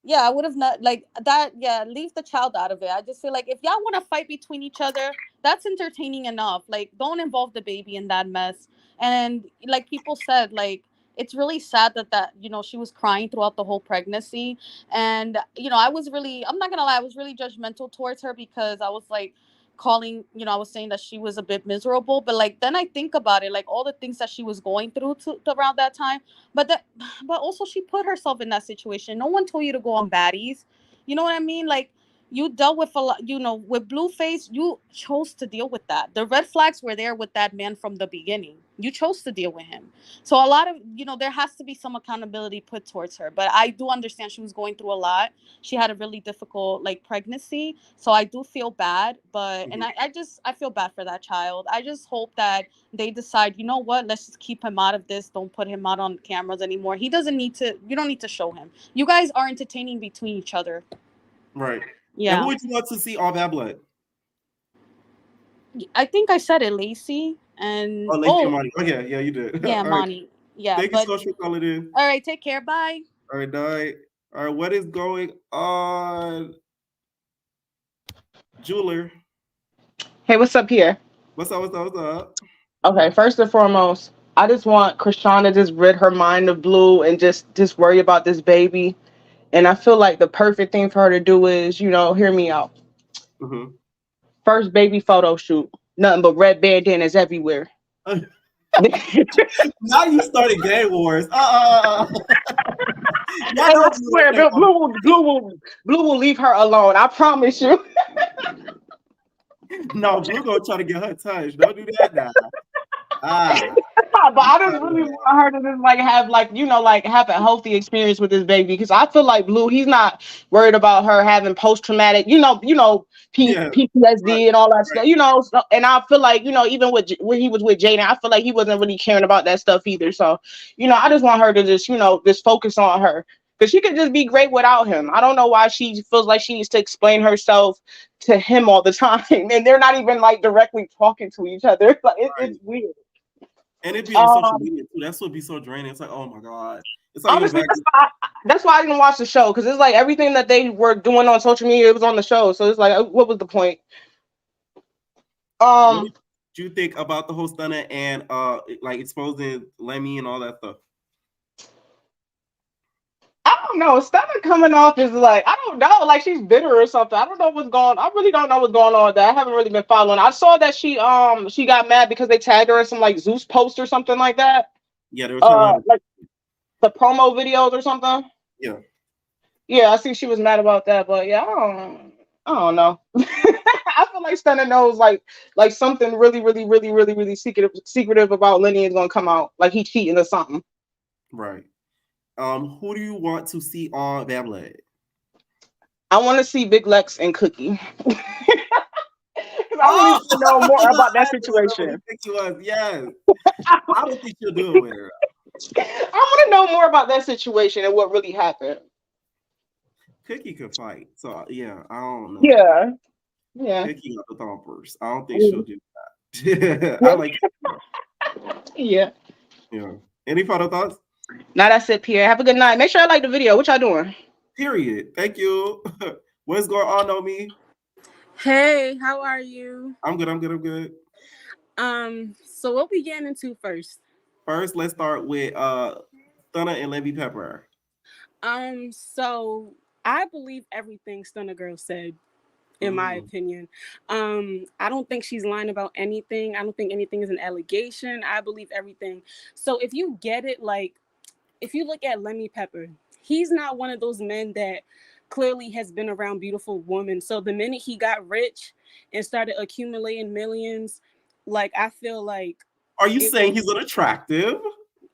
Yeah, I would have not like that. Yeah, leave the child out of it. I just feel like if y'all want to fight between each other, that's entertaining enough. Like, don't involve the baby in that mess. And like people said, like it's really sad that she was crying throughout the whole pregnancy. And I'm not gonna lie, I was really judgmental towards her, because I was like, calling, I was saying that she was a bit miserable, but like then I think about it, like all the things that she was going through to around that time, but also she put herself in that situation. No one told you to go on baddies. You know what I mean? Like you dealt with a lot, with Blueface, you chose to deal with that. The red flags were there with that man from the beginning. You chose to deal with him. So a lot of, there has to be some accountability put towards her. But I do understand she was going through a lot. She had a really difficult pregnancy. So I do feel bad, but and I feel bad for that child. I just hope that they decide, you know what, let's just keep him out of this. Don't put him out on cameras anymore. You don't need to show him. You guys are entertaining between each other. Right. Yeah. And who would you want to see all that blood? I think I said it, Lacey. And Lacey and Monty. Oh yeah, you did. Yeah, All Monty. Right. Yeah. Thank you so much for calling in. All right, take care. Bye. All right, night. All right, what is going on? Jeweler. Hey, what's up here? What's up? Okay, first and foremost, I just want Chrisean to just rid her mind of Blue and just worry about this baby. And I feel like the perfect thing for her to do is, hear me out. Mm-hmm. First baby photo shoot. Nothing but red bandanas everywhere. Now you started gang wars. I swear, Blue will leave her alone. I promise you. No, Blue gonna try to get her touched. Don't do that now. But I just really want her to just have a healthy experience with this baby, because I feel like Blue, he's not worried about her having post-traumatic, PTSD and all that stuff, and I feel like, even when he was with Jaden, I feel like he wasn't really caring about that stuff either. So, I just want her to just focus on her, because she could just be great without him. I don't know why she feels like she needs to explain herself to him all the time, and they're not even directly talking to each other. It's weird. And it'd be on social media too. That's what be so draining. It's like, oh my god. It's like honestly, that's why I didn't watch the show, because it's like everything that they were doing on social media, it was on the show. So it's like, what was the point? What did you think about the whole Stunna and exposing Lemmy and all that stuff? I don't know. Stunna coming off is I don't know, she's bitter or something. I don't know what's going on. I really don't know what's going on with that. I haven't really been following. I saw that she got mad because they tagged her in some Zeus post or something like that. Yeah, they were telling her the promo videos or something. Yeah, I see she was mad about that, but yeah, I don't know. I feel like Stunna knows like something really, really, really, really, really secretive about Lenny is gonna come out, like he cheating or something. Right. Who do you want to see on Bad Blood? I want to see Big Lex and Cookie. Because I need to know more about that situation. Yes. I don't think she'll do it with her. I want to know more about that situation and what really happened. Cookie could fight, so yeah, I don't know. Yeah. Cookie got the thumpers. I don't think she'll do that. I like Yeah. Any final thoughts? Now that's it, Pierre. Have a good night. Make sure I like the video. What y'all doing? Period. Thank you. What's going on, Nomi? Hey, how are you? I'm good. So what we getting into first? First, let's start with Stunna and Levy Pepper. So I believe everything Stunna Girl said, in my opinion. I don't think she's lying about anything. I don't think anything is an allegation. I believe everything. So if you get it, if you look at Lemmy Pepper, he's not one of those men that clearly has been around beautiful women. So the minute he got rich and started accumulating millions, I feel like... Are you saying he's unattractive?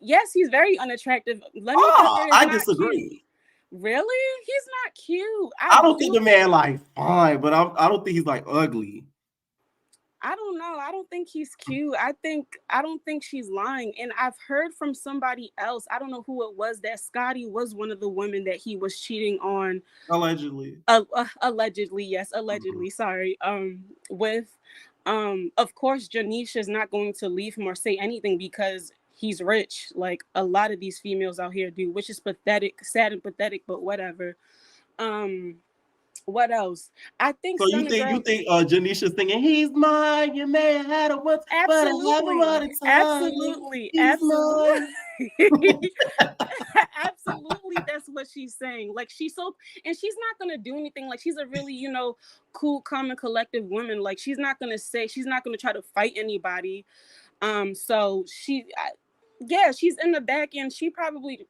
Yes, he's very unattractive. Lemmy Pepper is I not disagree. Cute. Really? He's not cute. I don't think the man fine, but I don't think he's ugly. I don't know. I don't think he's cute. I don't think she's lying. And I've heard from somebody else, I don't know who it was, that Scotty was one of the women that he was cheating on. Allegedly. Allegedly, yes. Allegedly. Sorry. With, of course, Janisha's not going to leave him or say anything because he's rich, like a lot of these females out here do, which is pathetic, sad and pathetic, but whatever. What else? I think so. You think Janisha's thinking he's mine? You may have had him once, but I have him all the time. Absolutely. Absolutely, that's what she's saying. Like she's not gonna do anything. Like she's a really, cool, calm, and collective woman. Like she's not gonna try to fight anybody. So she's in the back end. She probably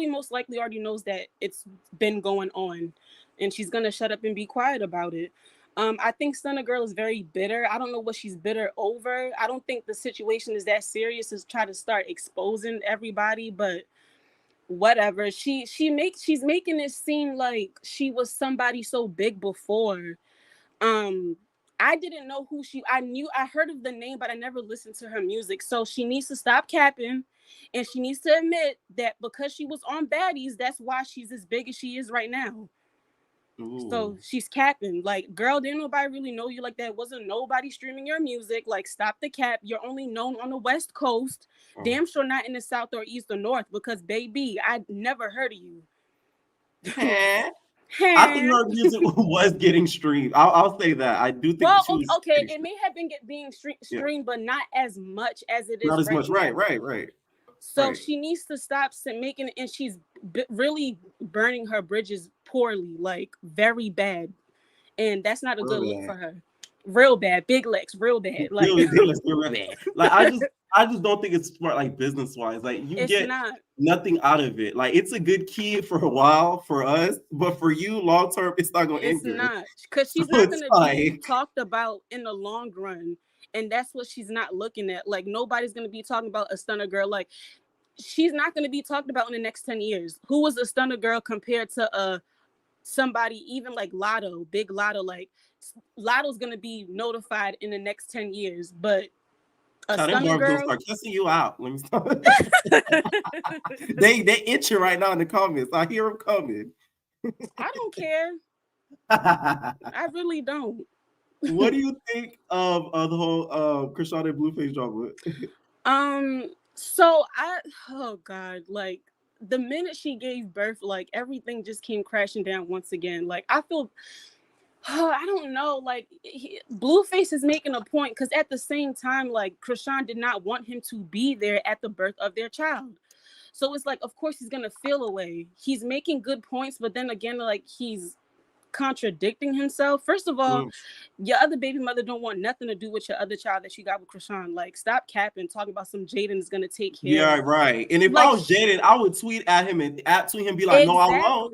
most likely already knows that it's been going on, and she's gonna shut up and be quiet about it. I think Stunna Girl is very bitter. I don't know what she's bitter over. I don't think the situation is that serious to try to start exposing everybody, but whatever. She's making it seem like she was somebody so big before. I didn't know I heard of the name, but I never listened to her music. So she needs to stop capping, and she needs to admit that because she was on Baddies, that's why she's as big as she is right now. Ooh. So she's capping. Like, girl, didn't nobody really know you like that. Wasn't nobody streaming your music. Like, stop the cap. You're only known on the West Coast. Oh. Damn sure not in the South or East or North, because baby, I never heard of you. I think her music was getting streamed. I'll say that. I do think. Well, okay, it may have been being streamed, but not as much as it is. Not as much, right. So she needs to stop making it, and she's really burning her bridges poorly, like very bad, and that's not a good look for her. Real bad, Big Lex, real bad. Like real bad. Like I just don't think it's smart, like business wise. Like you get nothing out of it. Like it's a good key for a while for us, but for you, long term, it's not going to end. It's not, because she's not going to be talked about in the long run. And that's what she's not looking at. Like, nobody's going to be talking about a Stunna Girl. Like, she's not going to be talked about in the next 10 years. Who was a Stunna Girl compared to somebody even like Lotto, Big Lotto? Like, Lotto's going to be notified in the next 10 years. But a Stunna Girl... start cussing you out. Let me start. they itching right now in the comments. I hear them coming. I don't care. I really don't. What do you think of the whole Chrisean and Blueface drama? So oh God, like the minute she gave birth, like everything just came crashing down once again. Like I feel, I don't know, like Blueface is making a point, because at the same time, like Chrisean did not want him to be there at the birth of their child. So it's like, of course he's gonna feel away. He's making good points, but then again, like he's contradicting himself. First of all, your other baby mother don't want nothing to do with your other child that you got with Chrisean. Like, stop capping, talking about some Jaden is gonna take care. Yeah, right. And if I was Jaden, I would tweet at him and tweet him, be like, "No, I won't."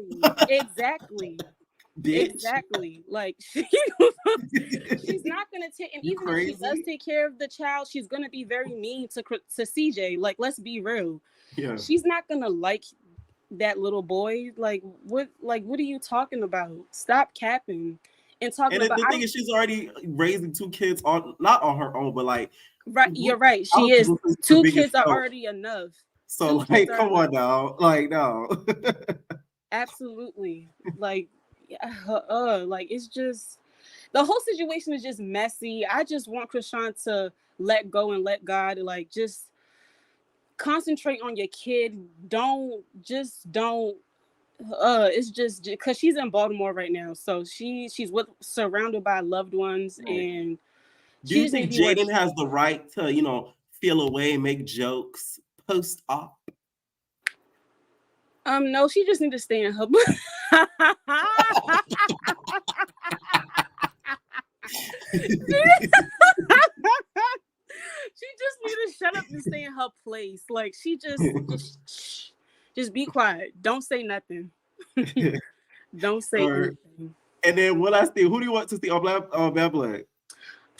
Exactly. Bitch. Exactly. Like she's not gonna take. And even if she does take care of the child, she's gonna be very mean to CJ. Like, let's be real. Yeah. She's not gonna like that little boy. Like what are you talking about? Stop capping and talking about. And the thing is, she's already raising 2 kids not on her own, but like you're right, she is. 2 kids are already enough. So like, come on now, like no. Absolutely. Like like it's just, the whole situation is just messy. I just want Chrisean to let go and let God, like, just concentrate on your kid. Don't it's just because she's in Baltimore right now, so she's surrounded by loved ones. Right. And do you think Jaden has the right to feel away, make jokes post-op? No, she just need to stay in her she just need to shut up and stay in her place. Like, she just be quiet. Don't say nothing. Don't say anything. And then what I see, who do you want to see on Bad Blood?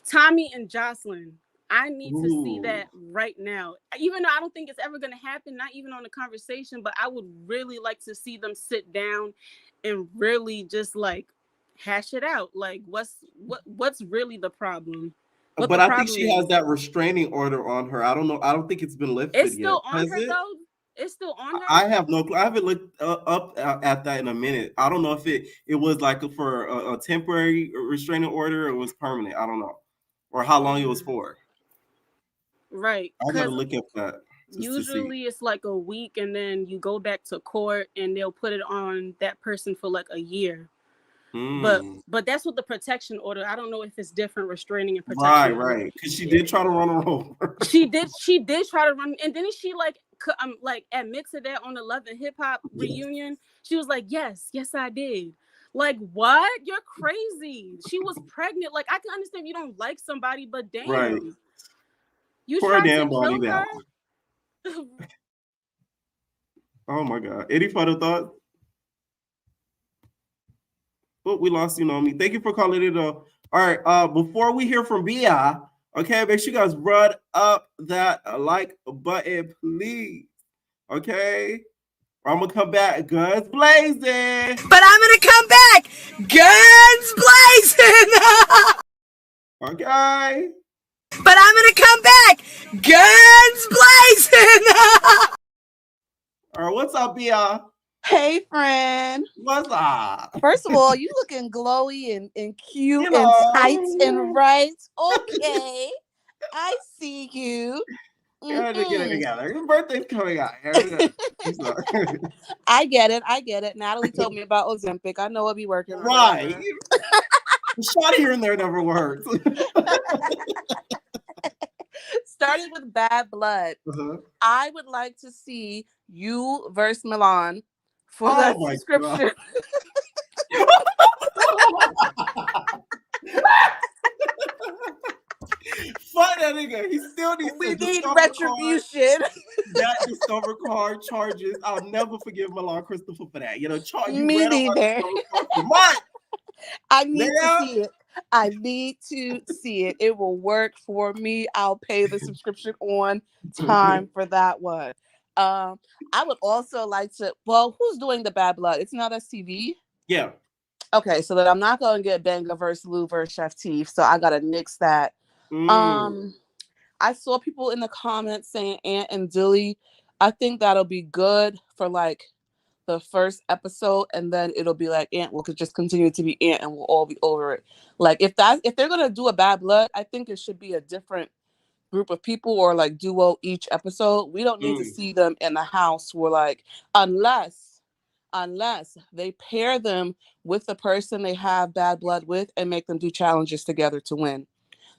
Tommy and Jocelyn. I need to see that right now. Even though I don't think it's ever going to happen, not even on the conversation, but I would really like to see them sit down and really just like hash it out. Like, what's really the problem? But I think she has that restraining order on her. I don't know. I don't think it's been lifted yet. It's still on her though. It's still on her. I have no clue. I haven't looked up at that in a minute. I don't know if it was like for a temporary restraining order or it was permanent. I don't know, or how long it was for. Right. I gotta look at that. Usually it's like a week, and then you go back to court, and they'll put it on that person for like a year. But that's with the protection order. I don't know if it's different restraining and protection. Right. Because she did try to run her over. She did try to run, and then she like like admit to that on the Love and Hip Hop reunion? She was like, yes, I did. Like, what? You're crazy. She was pregnant. Like, I can understand if you don't like somebody, but damn. Right. You Poor tried damn to body kill now. her? Oh my God. Any final thoughts? Oh, we lost you, Naomi. Thank you for calling it though. All right. Before we hear from Bia, okay, make sure you guys run up that like button, please. Okay. I'm gonna come back, guns blazing. But I'm gonna come back, guns blazing. Okay. But I'm gonna come back, guns blazing. All right, what's up, Bia? Hey, friend. What's up? First of all, you looking glowy and cute You and know. tight and right. Okay, I see you. Get it Mm-mm. together. Your birthday's coming out. I get it. Natalie told me about Ozempic. I know I'll be working. Right. A shot here and there never works. Starting with Bad Blood. I would like to see you versus Milan for that subscription. Fuck that nigga. He still needs We need retribution. That Discover card charges. I'll never forgive Milan Christopher for that. You know, Me neither. I need to see it. I need to see it. It will work for me. I'll pay the subscription on time for that one. I would also like to. Well, who's doing the Bad Blood? It's not STV. Yeah. Okay, so then I'm not going to get Benga versus Lou versus Chef Teef. So I gotta nix that. I saw people in the comments saying Ant and Dilly. I think that'll be good for like the first episode, and then it'll be like Ant will just continue to be Ant, and we'll all be over it. Like if they're gonna do a Bad Blood, I think it should be a different group of people or like duo each episode. We don't need to see them in the house. We're like unless they pair them with the person they have Bad Blood with and make them do challenges together to win.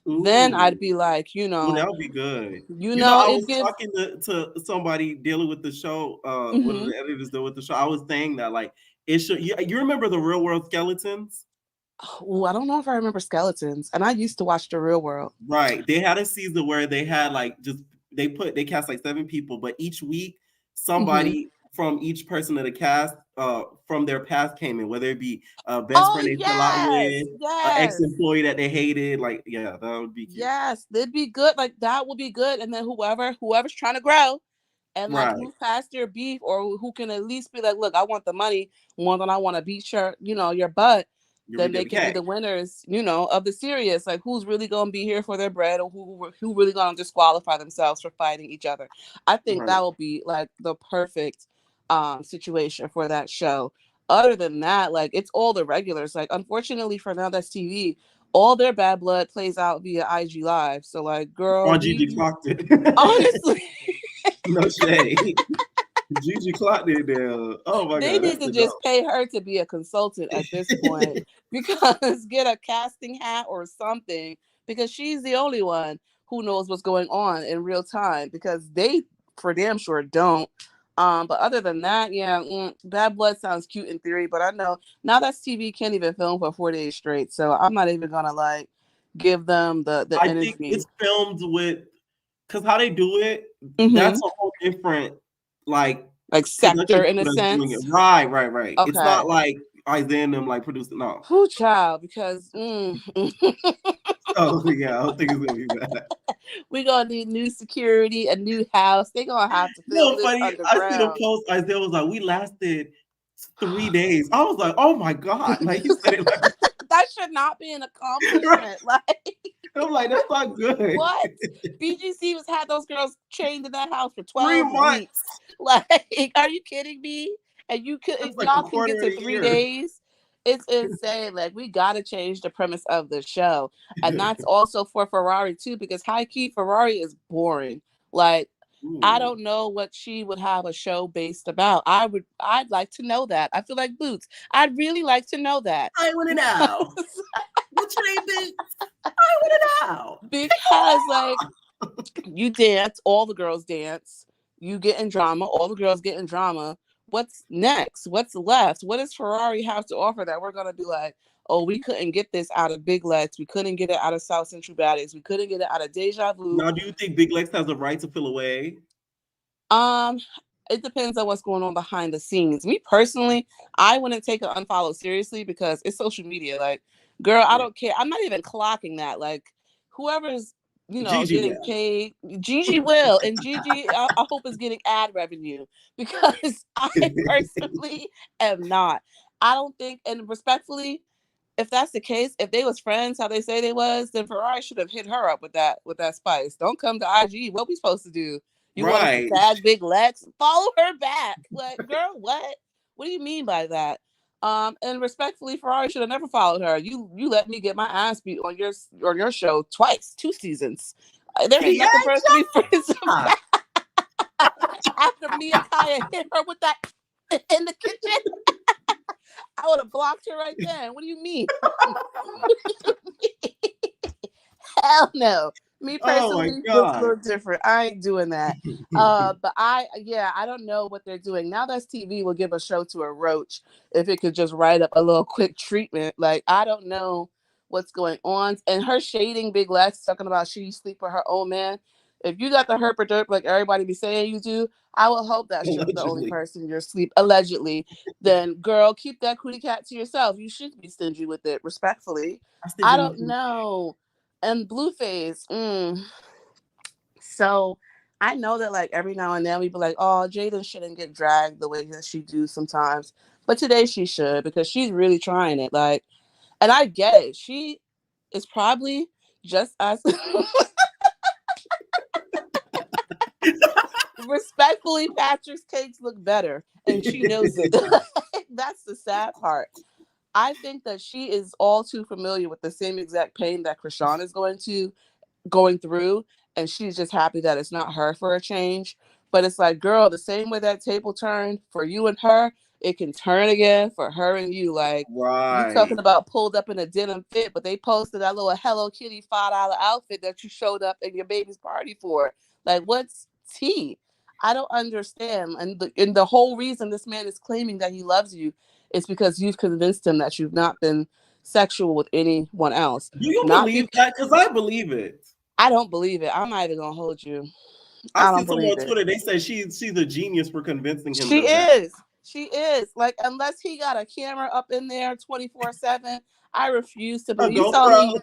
Then I'd be like, you know, that would be good. You know, I was talking to somebody dealing with the show, one of the editors deal with the show. I was saying that like it should. You remember the Real World Skeletons? Oh, I don't know if I remember Skeletons, and I used to watch The Real World. Right, they had a season where they had like they cast like 7 people, but each week somebody from each person of the cast from their past came in, whether it be a best friend they fell out with, an ex-employee that they hated. Like, yeah, that would be cute. Yes, that'd be good. Like that would be good. And then whoever's trying to grow and like move past their beef, or who can at least be like, look, I want the money more than I want to beat your butt. Then they can be the winners, of the series. Like who's really gonna be here for their bread, or who really gonna disqualify themselves for fighting each other. I think that will be like the perfect situation for that show. Other than that, like it's all the regulars. Like unfortunately for Now That's TV, all their Bad Blood plays out via IG Live. So like, girl, on Gigi clocked it. Honestly, no shade. Gigi clocked it there. Oh my god, they need to just pay her to be a consultant at this point, because get a casting hat or something, because she's the only one who knows what's going on in real time, because they for damn sure don't. But other than that, Bad Blood sounds cute in theory, but I know Now That's TV can't even film for 4 days straight, so I'm not even gonna like give them the energy. I think it's filmed with, because how they do it, that's a whole different like sector in a sense. Right. Okay. It's not like Isaiah and them like producing. No. Who child? Because oh yeah, I don't think it's gonna be bad. We're gonna need new security, a new house. They're gonna have to film this funny. underground. I see the post. Isaiah was like, "We lasted 3 days." I was like, "Oh my god!" Like he said it like that should not be an accomplishment. Like I'm like, that's not good. What? BGC was had those girls chained in that house for 12 weeks. Like, are you kidding me? And you could y'all can get to 3 days. It's insane. Like, we gotta change the premise of the show. And that's also for Ferrari too, because high key Ferrari is boring. Like, I don't know what she would have a show based about. I'd like to know that. I feel like Boots. I'd really like to know that. I want to know. What's your name, Boots? I want to know. Because like you dance, all the girls dance. You get in drama. All the girls get in drama. What's next? What's left? What does Ferrari have to offer that we're gonna be like, oh, we couldn't get this out of Big Lex. We couldn't get it out of South Central Baddies. We couldn't get it out of Deja Vu. Now, do you think Big Lex has a right to feel away? It depends on what's going on behind the scenes. Me personally, I wouldn't take an unfollow seriously because it's social media. Like, girl, I don't care. I'm not even clocking that. Like, whoever's Gigi getting will. paid, Gigi will, and Gigi, I hope is getting ad revenue because I personally am not. I don't think, and respectfully, if that's the case, if they was friends, how they say they was, then Ferrari should have hit her up with that spice. Don't come to IG. What we supposed to do? You want us to tag Big Lex? Follow her back. Like, girl, what? What do you mean by that? And respectfully, Ferrari should have never followed her. You let me get my ass beat on your show twice, 2 seasons. There ain't nothing for us to be friends about. After me and Kaya hit her with that in the kitchen, I would have blocked her right then. What do you mean? Hell no. Me personally, it's a little different. I ain't doing that. But I don't know what they're doing. Now That's TV will give a show to a roach if it could just write up a little quick treatment. Like, I don't know what's going on. And her shading Big Lex, talking about she sleep with her own man. If you got the herp like everybody be saying you do, I will hope that's just the only person you're sleep allegedly. Then, girl, keep that cootie cat to yourself. You should be stingy with it, respectfully. I don't know. And Blueface, so I know that like every now and then we be like, oh, Jada shouldn't get dragged the way that she do sometimes, but today she should because she's really trying it. Like, and I get it. She is probably just as respectfully, Patrick's cakes look better, and she knows it. That's the sad part. I think that she is all too familiar with the same exact pain that Chrisean is going through, and she's just happy that it's not her for a change. But it's like, girl, the same way that table turned for you and her, it can turn again for her and you. Like, you talking about pulled up in a denim fit, but they posted that little Hello Kitty $5 outfit that you showed up in your baby's party for. Like, what's tea? I don't understand. And the whole reason this man is claiming that he loves you is because you've convinced him that you've not been sexual with anyone else. Do you believe that? Because I believe it. I don't believe it. I'm not even gonna hold you. I don't believe it. On Twitter, they say she's a genius for convincing him. She is. Like, unless he got a camera up in there 24/7, I refuse to believe. You tell me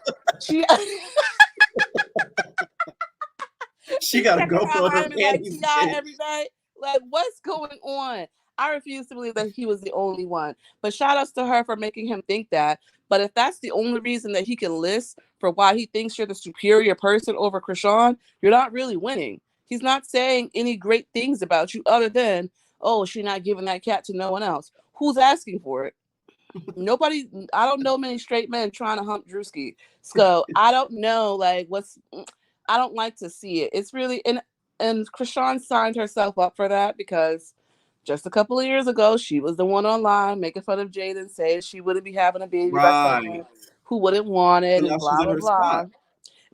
she got a GoPro her panties every night. Like, what's going on? I refuse to believe that he was the only one. But shout outs to her for making him think that. But if that's the only reason that he can list for why he thinks you're the superior person over Chrisean, you're not really winning. He's not saying any great things about you other than, oh, she's not giving that cat to no one else. Who's asking for it? Nobody. I don't know many straight men trying to hump Drewski. So I don't know, like, I don't like to see it. It's really, and Chrisean signed herself up for that because just a couple of years ago, she was the one online making fun of Jaden, saying she wouldn't be having a baby by someone who wouldn't want it, and blah, blah, blah.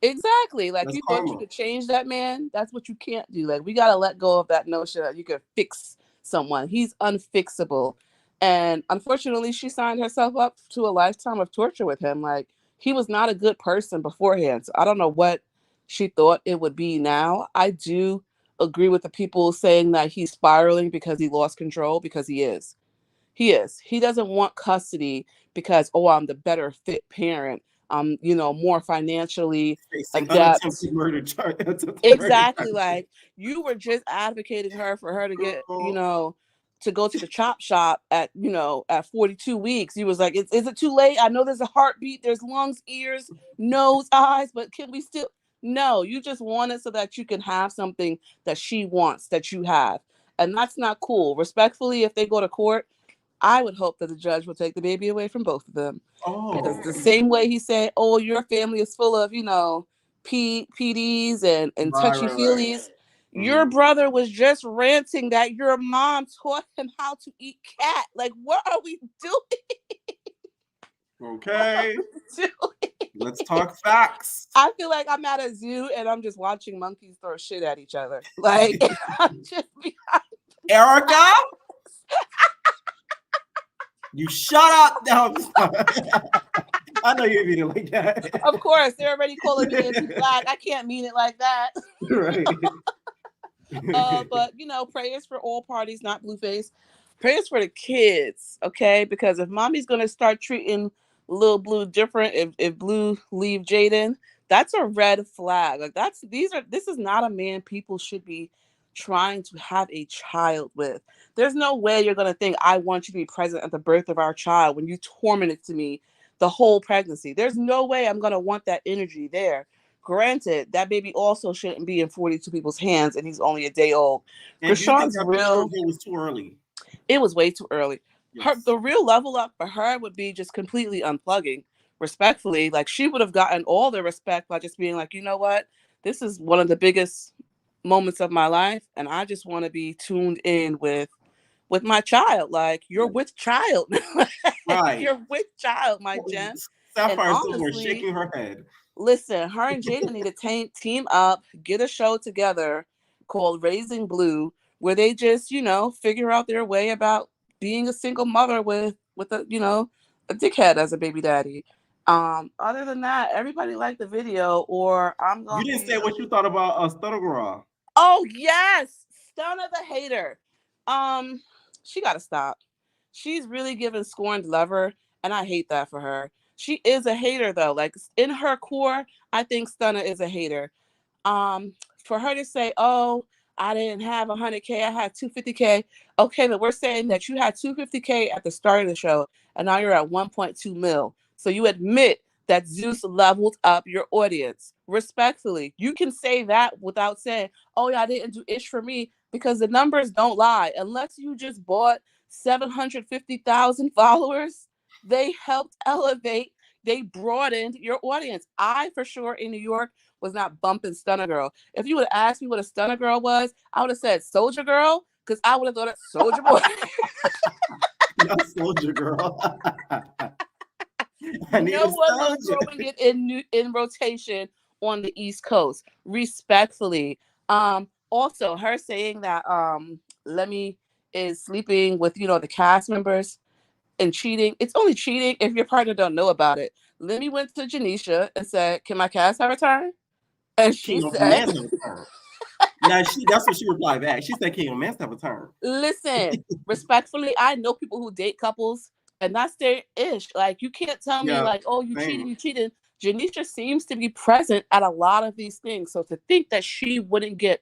Exactly. Like, you thought you could change that man? That's what you can't do. Like, we got to let go of that notion that you could fix someone. He's unfixable. And unfortunately, she signed herself up to a lifetime of torture with him. Like, he was not a good person beforehand. So I don't know what she thought it would be now. I do agree with the people saying that he's spiraling because he lost control, because he is. He doesn't want custody because, oh, I'm the better fit parent. I'm, more financially adept. Exactly. Like, you were just advocating for her to get, to go to the chop shop at 42 weeks. You was like, is it too late? I know there's a heartbeat, there's lungs, ears, nose, eyes, but can we still? No, you just want it so that you can have something that she wants that you have. And that's not cool. Respectfully, if they go to court, I would hope that the judge will take the baby away from both of them. Because the same way he said, oh, your family is full of, PDs and touchy-feelies. Your brother was just ranting that your mom taught him how to eat cat. Like, what are we doing? Okay. Let's talk facts. I feel like I'm at a zoo and I'm just watching monkeys throw shit at each other. Like, I'm just behind. Erica, you shut up now. I know you mean it like that. Of course, they're already calling me anti-Black. I can't mean it like that. Right. But you know, prayers for all parties, not Blueface. Prayers for the kids, okay? Because if mommy's gonna start treating Lil Blue different, if Blue leave Jaden, that's a red flag. Like this is not a man people should be trying to have a child with. There's no way you're gonna think I want you to be present at the birth of our child when you tormented to me the whole pregnancy. There's no way I'm gonna want that energy there. Granted, that baby also shouldn't be in 42 people's hands, and he's only a day old. And do you think Krishan's that real. picture was too early? It was way too early. Yes. The real level up for her would be just completely unplugging, respectfully. Like she would have gotten all the respect by just being like, you know what, this is one of the biggest moments of my life, and I just want to be tuned in with my child. Like you're with child, Right? You're with child, my gem. Sapphire somewhere shaking her head. Listen, her and Jaden need to team up, get a show together called Raising Blue, where they just, you know, figure out their way about being a single mother with a, you know, a dickhead as a baby daddy. Other than that, everybody liked the video, or I'm going. You didn't say what you thought about Stunna Girl. Oh yes, Stunna the hater. She gotta stop. She's really giving scorned lover, and I hate that for her. She is a hater though. Like in her core, I think Stunna is a hater. For her to say, "Oh, I didn't have 100K, I had 250K." Okay, but we're saying that you had 250K at the start of the show, and now you're at 1.2 mil. So you admit that Zeus leveled up your audience. Respectfully, you can say that without saying, "Oh yeah, I didn't do ish for me," because the numbers don't lie. Unless you just bought 750,000 followers, they helped elevate, they broadened your audience. I, for sure, in New York, was not bumping Stunna Girl. If you would have asked me what a Stunna Girl was, I would have said Soldier Girl, because I would have thought it Soldier Boy. Not Soldier Girl. No one was throwing it in rotation on the East Coast, respectfully. Also, her saying that Lemmy is sleeping with, you know, the cast members and cheating. It's only cheating if your partner don't know about it. Lemmy went to Janisha and said, "Can my cast have a turn?" And she said, now that's what she replied back. She said, "Can your man have a turn?" Listen, respectfully, I know people who date couples and that's their ish. Like you can't tell me like, "Oh, you cheated." Janisha seems to be present at a lot of these things. So to think that she wouldn't get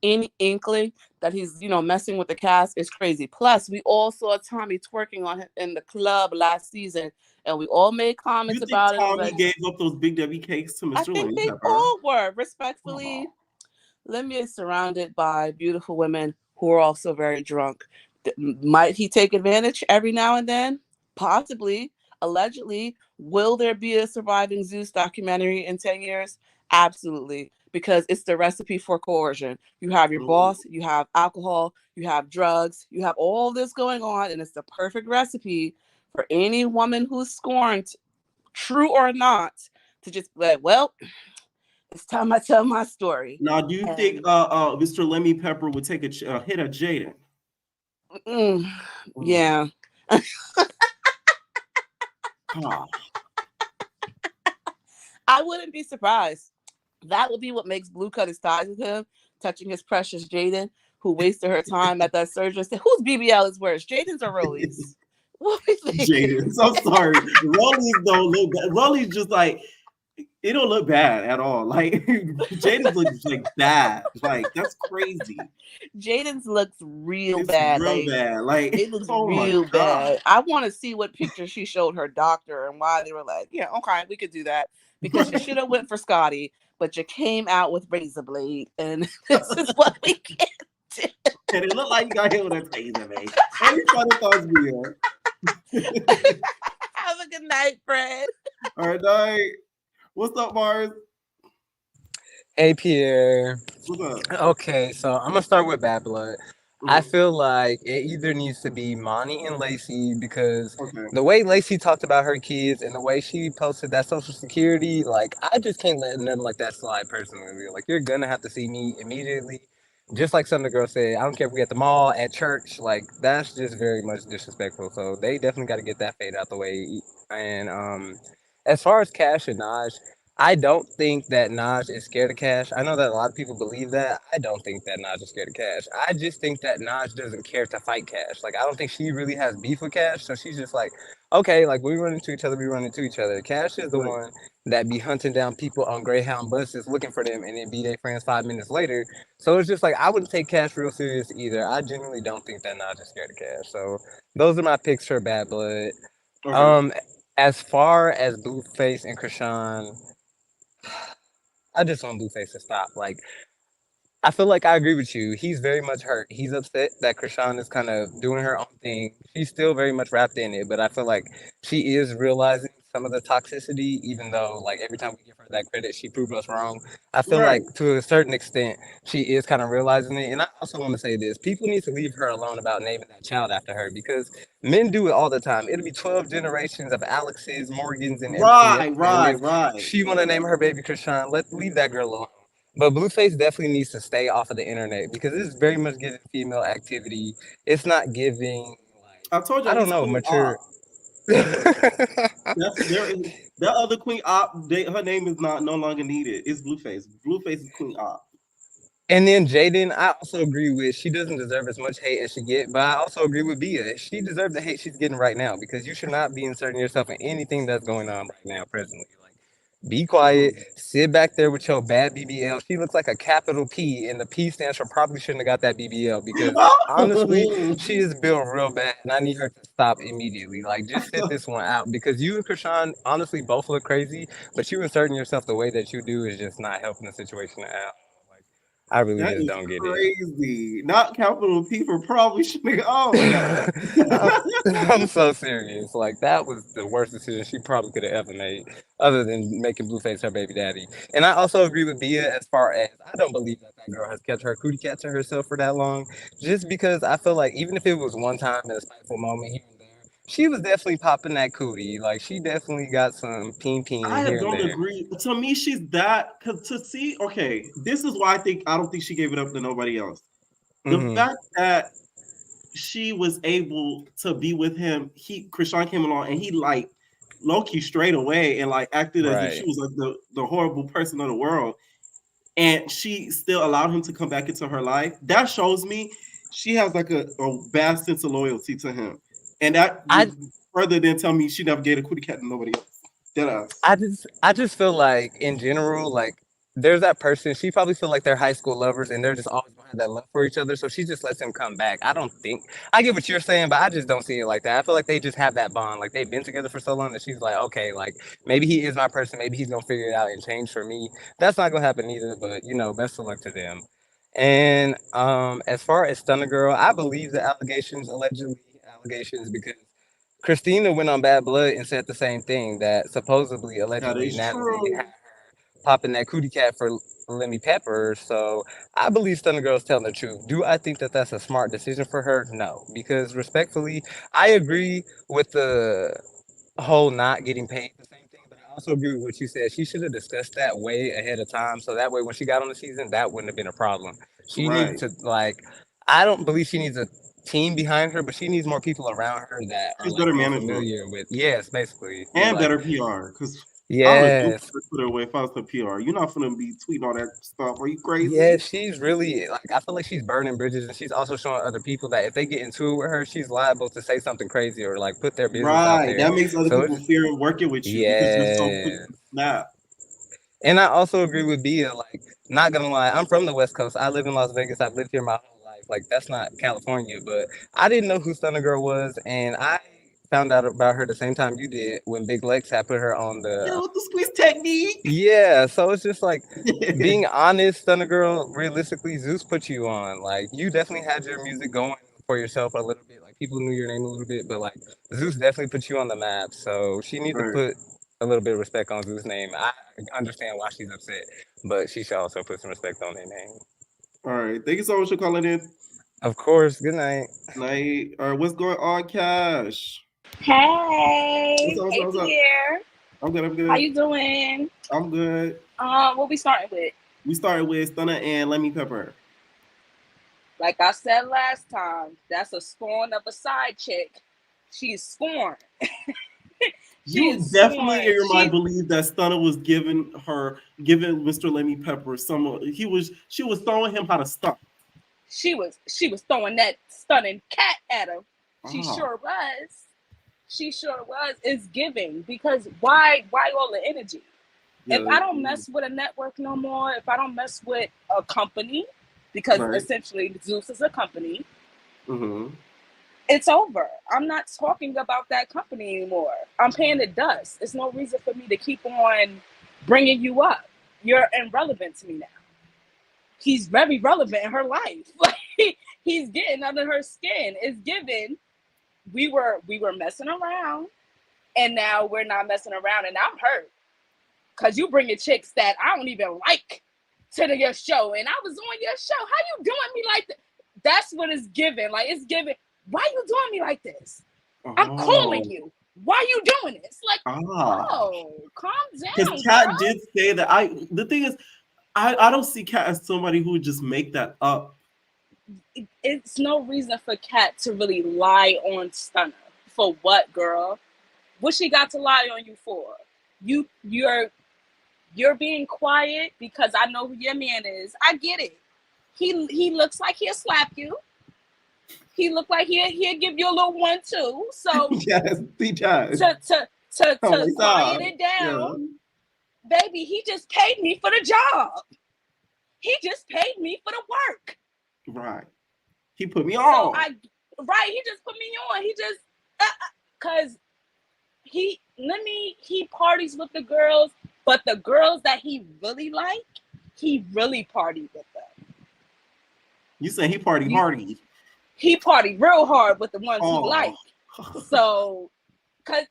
any inkling that he's, you know, messing with the cast is crazy. Plus, we all saw Tommy twerking on him in the club last season, and we all made comments about it. Tommy gave up those Big W cakes to Mr. I think they all were. Respectfully, Lemmy is surrounded by beautiful women who are also very drunk. Might he take advantage every now and then? Possibly. Allegedly. Will there be a surviving Zeus documentary in 10 years? Absolutely. Because it's the recipe for coercion. You have your boss, you have alcohol, you have drugs, you have all this going on, and it's the perfect recipe for any woman who's scorned, true or not, to just be like, well, it's time I tell my story. Now, do you think Mr. Lemmy Pepper would take a hit at Jaden? Yeah. I wouldn't be surprised. That would be what makes Blue cut his ties with him, touching his precious Jaden, who wasted her time at that surgery. Whose BBL is worse, Jaden's or Rolly's? Jaden's. I'm sorry. Rolly's don't look bad. Rolly's just like, it don't look bad at all. Like Jaden's looks like bad. Like that's crazy. Jaden's looks real bad. Real bad. Like it looks real bad. I want to see what picture she showed her doctor and why they were like, yeah, okay, we could do that. Because you should have went for Scotty, but you came out with razor blade, and this is what we get. And it looked like you got hit with a taser, man. Any funny thoughts be here? Have a good night, Fred. All right, night. What's up, Mars? Hey, Pierre. What's up? Okay, so I'm gonna start with Bad Blood. I feel like it either needs to be Monty and Lacey because Okay. the way Lacey talked about her kids and the way she posted that social security, like I just can't let nothing like that slide personally. Like you're gonna have to see me immediately. Just like some of the girls said, I don't care if we at the mall, at church, like that's just very much disrespectful. So they definitely got to get that fade out the way. And as far as Cash and Naj, I don't think that Naj is scared of Cash. I know that a lot of people believe that. I don't think that Naj is scared of Cash. I just think that Naj doesn't care to fight Cash. Like I don't think she really has beef with Cash. So she's just like, okay, like we run into each other, we run into each other. Cash is the Right. one that be hunting down people on Greyhound buses looking for them and then be their friends 5 minutes later. So it's just like I wouldn't take Cash real serious either. I genuinely don't think that Naj is scared of Cash. So those are my picks for Bad Blood. Okay. Um, as far as Blueface and Krishan, I just want Blueface to stop. Like I feel like I agree with you. He's very much hurt. He's upset that Krishan is kind of doing her own thing. She's still very much wrapped in it, but I feel like she is realizing some of the toxicity, even though like every time we give her that credit, she proved us wrong. I feel Right. like to a certain extent, she is kind of realizing it. And I also want to say this: people need to leave her alone about naming that child after her because men do it all the time. It'll be 12 generations of Alexes, Morgans, and everything else. Right. And Right. if Right. she want to name her baby Krishan, let leave that girl alone. But Blueface definitely needs to stay off of the internet because it's very much giving female activity. It's not giving like I told I y'all don't he's know Queen Op. mature. That's there. That other Queen Op. Her name is not no longer needed. It's Blueface. Blueface is Queen Op. And then Jaden, I also agree with she doesn't deserve as much hate as she get, but I also agree with Bia. She deserves the hate she's getting right now because you should not be inserting yourself in anything that's going on right now presently. Like be quiet, Mhm. sit back there with your bad BBL. She looks like a capital P, and the P stands for probably shouldn't have got that BBL because honestly, she is built real bad, and I need her to stop immediately. Like, just sit this one out because you and Krishan honestly both look crazy, but you inserting yourself the way that you do is just not helping the situation out. Like, I really That just is don't get it. crazy. Not capital P for probably should. Oh my god. I'm, I'm so serious. Like that was the worst decision she probably could have ever made, other than making Blueface her baby daddy. And I also agree with Bia as far as I don't believe that that girl has kept her cootie cat to herself for that long, just because I feel like even if it was one time in a spiteful moment here and there, she was definitely popping that cootie. Like she definitely got some peen I here and don't there. agree. To me, she's that because to see. Okay, this is why I don't think she gave it up to nobody else. The Hmm. fact that she was able to be with him, Krishan came along and he like Loki straight away and like acted as if she Right. was like the horrible person of the world, and she still allowed him to come back into her life. That shows me she has like a vast sense of loyalty to him, and that I would further than tell me she never gave a cootie cat to nobody else. Dead ass. I just feel like in general, like there's that person, she probably feel like they're high school lovers and they're just always gonna have that love for each other. So she just lets him come back. I don't think I get what you're saying, but I just don't see it like that. I feel like they just have that bond. Like they've been together for so long that she's like, okay, like maybe he is my person, maybe he's gonna figure it out and change for me. That's not gonna happen either, but best of luck to them. And as far as Stunner Girl, I believe the allegations, allegedly allegations, because Christina went on Bad Blood and said the same thing that supposedly, That allegedly, is Natalie had true. her popping that cootie cat for Lemmy Pepper. So I believe Stunner Girl's telling the truth. Do I think that that's a smart decision for her? No, because respectfully, I agree with the whole not getting paid the same thing, but I also agree with what you said. She should have discussed that way ahead of time, so that way when she got on the season, that wouldn't have been a problem. She needs Right. to like, I don't believe she needs a team behind her, but she needs more people around her that are Just like better more management familiar with. Yes, basically, and like better PR. Because I would have duped yes, her Twitter away if I was the PR. You're not gonna be tweeting all that stuff. Are you yeah, crazy? she's really like I feel like she's burning bridges, and she's also showing other people that if they get into it with her, she's liable to say something crazy or like put their business out Right. there. That makes other So people it's fear working with you because you're so quick yeah. to snap. And I also agree with Bia. Like, not gonna lie, I'm from the West Coast. I live in Las Vegas. I've lived here my whole life. Like, that's not California, but I didn't know who Stunner Girl was, and I found out about her the same time you did when Big Lex had put her on the. Yeah, with the squeeze technique. Yeah, so it's just like being honest, Stunner Girl. Realistically, Zeus put you on. Like, you definitely had your music going for yourself a little bit. Like, people knew your name a little bit, but like Zeus definitely put you on the map. So she needs to Right. put a little bit of respect on Zeus' name. I understand why she's upset, but she should also put some respect on their name. All right. Thank you so much for calling in. Of course. Good night. Night. All right, what's going on, Cash? Hey, What's up? dear. I'm good. I'm good. How you doing? I'm good. What we starting with? We started with Stunna and Lemmy Pepper. Like I said last time, that's a scorn of a side chick. She's scorned. You definitely in your mind believe that Stunna was giving Mr. Lemmy Pepper she was throwing him how to stunt. She was throwing that stunning cat at him. She sure was. She sure was. It's giving, because why all the energy? Yeah, if I don't mess with a network no more, if I don't mess with a company, because essentially Zeus is a company, it's over. I'm not talking about that company anymore. I'm paying the dust. There's no reason for me to keep on bringing you up. You're irrelevant to me now. He's very relevant in her life. He's getting under her skin. It's given. We were messing around, and now we're not messing around, and I'm hurt because you bringing chicks that I don't even like to your show, and I was on your show. How you doing me like that? That's what it's given. Like, it's given. Why you doing me like this? I'm calling you. Why you doing this? Like, oh, calm down. Because Kat did say that. The thing is, I don't see Kat as somebody who would just make that up. It's no reason for Kat to really lie on Stunna. For what, girl? What she got to lie on you for? You're being quiet because I know who your man is. I get it. He looks like he'll slap you. He look like he'll give you a little 1-2. So yes, he does. To quiet it down, baby. He just paid me for the job. He just paid me for the work. Right. He put me on. He just put me on. He just cause he parties with the girls, but the girls that he really like, he really partied with them. You saying he partied hardy? He partied real hard with the ones he liked. So, cause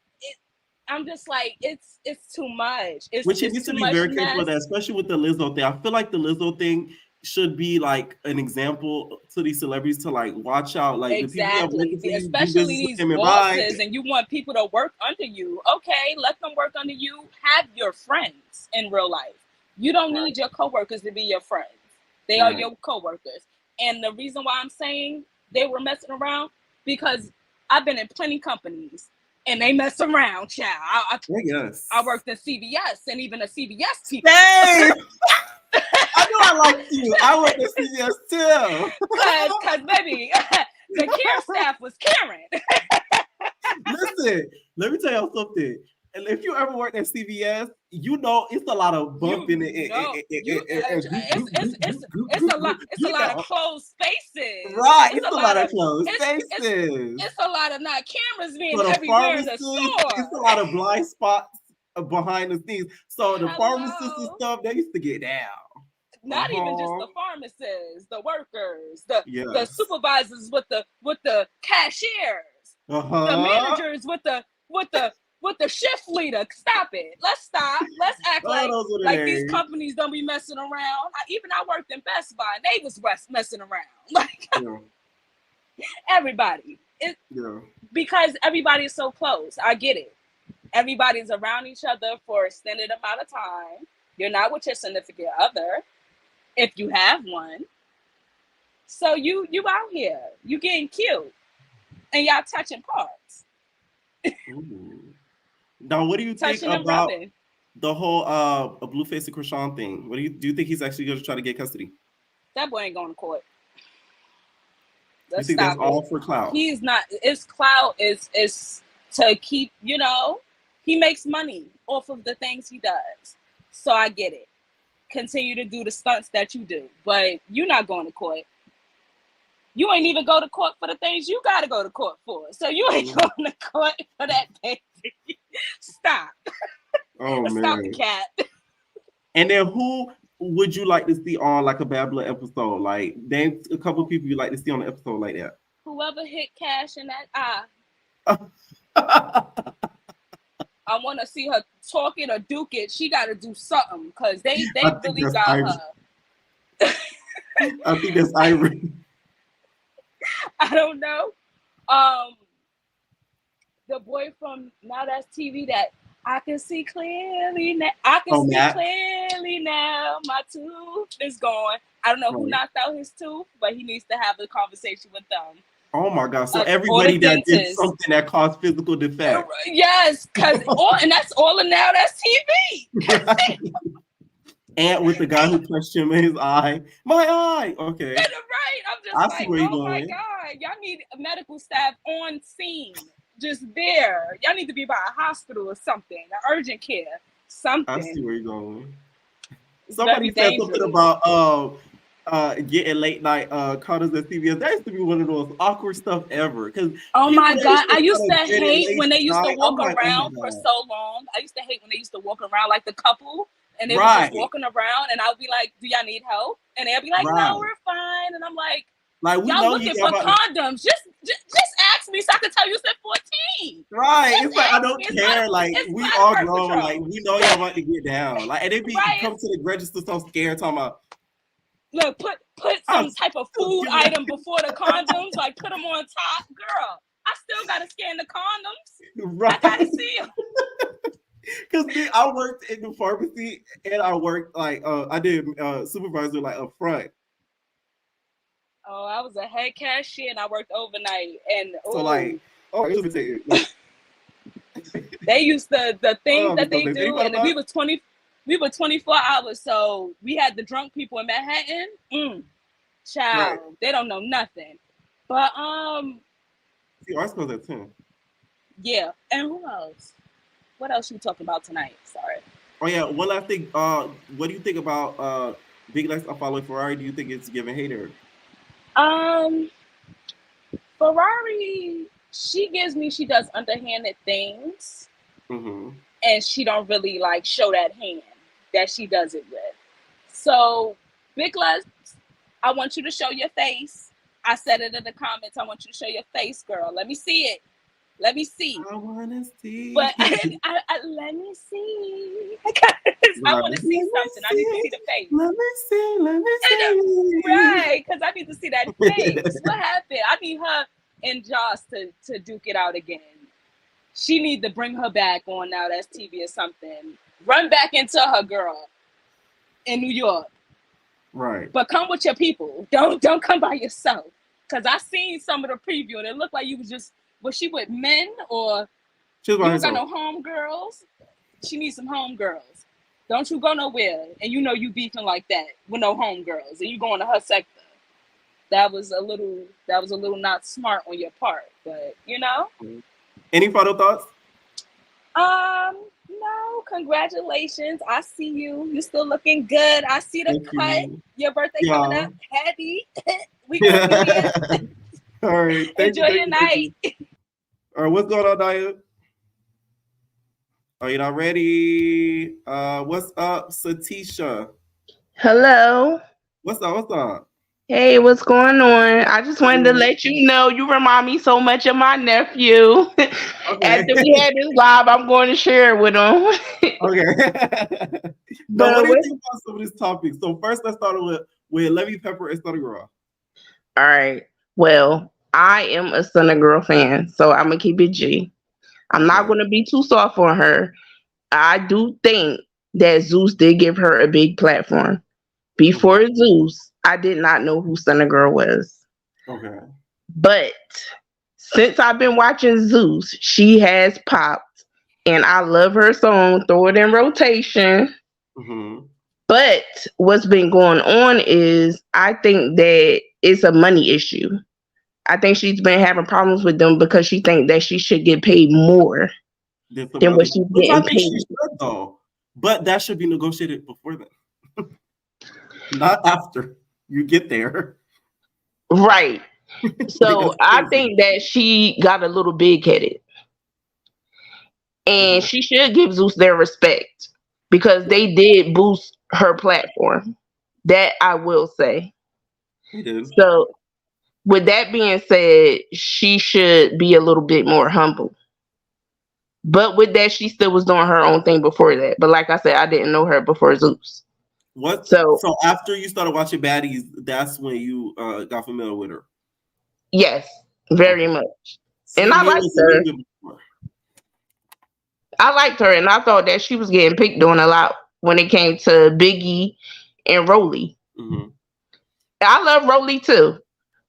I'm just like, it's too much. Which he needs to be very careful with that, especially with the Lizzo thing. I feel like the Lizzo thing should be like an example to these celebrities to like watch out. Like exactly, especially these bosses, and you want people to work under you. Okay, let them work under you. Have your friends in real life. You don't need your coworkers to be your friends. They are your coworkers. And the reason why I'm saying they were messing around, because I've been in plenty companies and they mess around, child. I worked in CVS, and even the CVS people. Hey! I know I like you. I worked at CVS too. Because baby, the care staff was caring. Listen, let me tell y'all something. And if you ever worked at CVS, you know it's a lot of bumping. It's a lot of closed spaces. Right, it's a lot of closed spaces. It's a lot of not cameras being everywhere in the store. It's a lot of blind spots behind the scenes. So the pharmacists and stuff, they used to get down. Not even just the pharmacists, the workers, the supervisors with the cashiers, the managers with the shift leader. Stop it. Let's stop. Let's act like these companies don't be messing around. I worked in Best Buy, and they was messing around. Like everybody. Because everybody is so close. I get it. Everybody's around each other for an extended amount of time. You're not with your significant other, if you have one. So you out here. You getting cute. And y'all touching parts. Now, what do you think about the whole Blueface and Chrisean thing? What do you think he's actually going to try to get custody? That boy ain't going to court. You think that's all for clout? He's not. His clout is to keep, he makes money off of the things he does. So I get it. Continue to do the stunts that you do, but you're not going to court. You ain't even go to court for the things you got to go to court for. So you ain't going to court for that thing. Stop. Oh, man. Stop the cat. And then who would you like to see on like a Bad Blood episode? Like, name a couple of people you like to see on an episode like that. Whoever hit Cash in that eye. I want to see her talk it or duke it. She got to do something because they really got her. I think that's Irene. I don't know. The boy from Now That's TV that I can see clearly now. I can see Matt. clearly now. My tooth is gone. I don't know who knocked out his tooth, but he needs to have a conversation with them. Oh my God! So everybody that did something that caused physical defect. Yes, because and that's all of Now That's TV. Right. And with the guy who punched him in his eye. My eye. Okay. Right. I'm just like, oh my God, y'all need medical staff on scene. Just there. Y'all need to be by a hospital or something. Urgent care. Something. I see where you're going. Somebody said something about getting late night callers at CBS. That used to be one of those awkward stuff ever. Oh my God. I used to hate when they used to walk around for so long. I used to hate when they used to walk around like the couple. And they were just walking around, and I would be like, "Do y'all need help?" And they'd be like, "No, we're fine." And I'm like we y'all looking for condoms? Just ask me so I can tell you said 14. Right? It's like I don't care. Like we all grown. Like we know y'all about to get down. Like and they be come to the register so scared, talking about. Look, put some type of food item before the condoms. Like put them on top, girl. I still gotta scan the condoms. Right. I gotta see them. Because I worked in the pharmacy and I worked like I did supervisor like up front. Oh, I was a head cashier and I worked overnight and so like they used the things that they do and we were 24 hours, so we had the drunk people in Manhattan. Child, they don't know nothing. But see, ours goes at 10. Yeah, and who else? What else you talking about tonight? Sorry. Oh yeah, one last thing. What do you think about Big Lex following Ferrari? Do you think it's giving hater? Ferrari, she does underhanded things, and she don't really like show that hand that she does it with. So Big Lex, I want you to show your face. I said it in the comments. I want you to show your face, girl. Let me see it. Let me see. I want to see. But let me see. I want to see something. I need to see the face. Let me see. Right, because I need to see that face. What happened? I need her and Joss to duke it out again. She need to bring her back on Now That's TV or something. Run back into her, girl, in New York. Right. But come with your people. Don't come by yourself. Because I seen some of the preview and it looked like you was she with men or you don't got no homegirls? She needs some homegirls. Don't you go nowhere and you know you beefing like that with no homegirls and you going to her sector. That was a little not smart on your part, but you know. Any final thoughts? No, congratulations. I see you. You're still looking good. I see the cut. Your birthday coming up. Happy. We gonna do it. All right. Enjoy your night. All right, what's going on, Naya? Are you not ready? What's up, Satisha? Hello. What's up? Hey, what's going on? I just wanted to let you know you remind me so much of my nephew. Okay. After we had this live, I'm going to share it with him. Okay. Now, what do you think about some of these topics? So first, let's start with Levy Pepper and Stunna Girl. All right. Well, I am a Stunna Girl fan, so I'm gonna keep it G. I'm not gonna be too soft on her. I do think that Zeus did give her a big platform. Before Zeus, I did not know who Stunna Girl was. Okay. But since I've been watching Zeus, she has popped, and I love her song, Throw It in Rotation. But what's been going on is I think that it's a money issue. I think she's been having problems with them because she thinks that she should get paid more than what she's getting paid. She should, though. But that should be negotiated before then. Not after you get there. Right. So I think that she got a little big-headed. And she should give Zeus their respect because they did boost her platform. That I will say. He did. So with that being said, she should be a little bit more humble. But with that, she still was doing her own thing before that. But like I said, I didn't know her before Zeus. What? So after you started watching Baddies, that's when you got familiar with her? Yes, very much. See, and I me, it liked was a her. little bit before. I liked her, and I thought that she was getting picked on a lot when it came to Biggie and Rolly. Mm-hmm. I love Rolly too,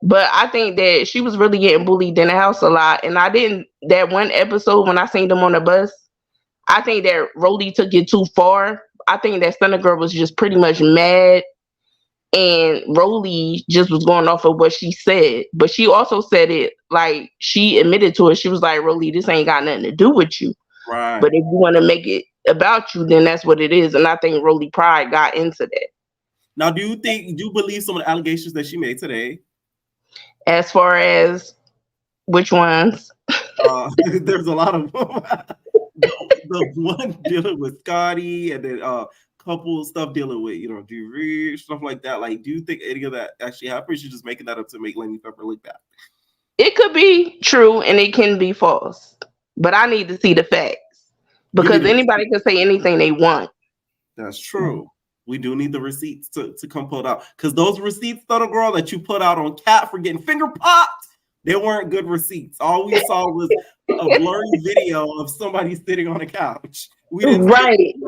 but I think that she was really getting bullied in the house a lot. And I didn't, that one episode when I seen them on the bus, I think that Rolly took it too far. I think that Stunna Girl was just pretty much mad, and Rolly just was going off of what she said. But she also said it like she admitted to it. She was like, Rolly, this ain't got nothing to do with you. Right. But if you want to make it about you, then that's what it is. And I think Rolly Pride got into that. Now, do you believe some of the allegations that she made today? As far as which ones? There's a lot of them. the one dealing with Scotty, and then couple stuff dealing with, Drew, stuff like that. Like, do you think any of that actually happened? Or she's just making that up to make Lenny Pepper look bad? It could be true and it can be false, but I need to see the facts, because anybody can say anything they want. That's true. We do need the receipts to come pulled out, because those receipts, Stunna Girl, that you put out on Cat for getting finger popped, they weren't good receipts. All we saw was a blurry video of somebody sitting on a couch. We didn't see any.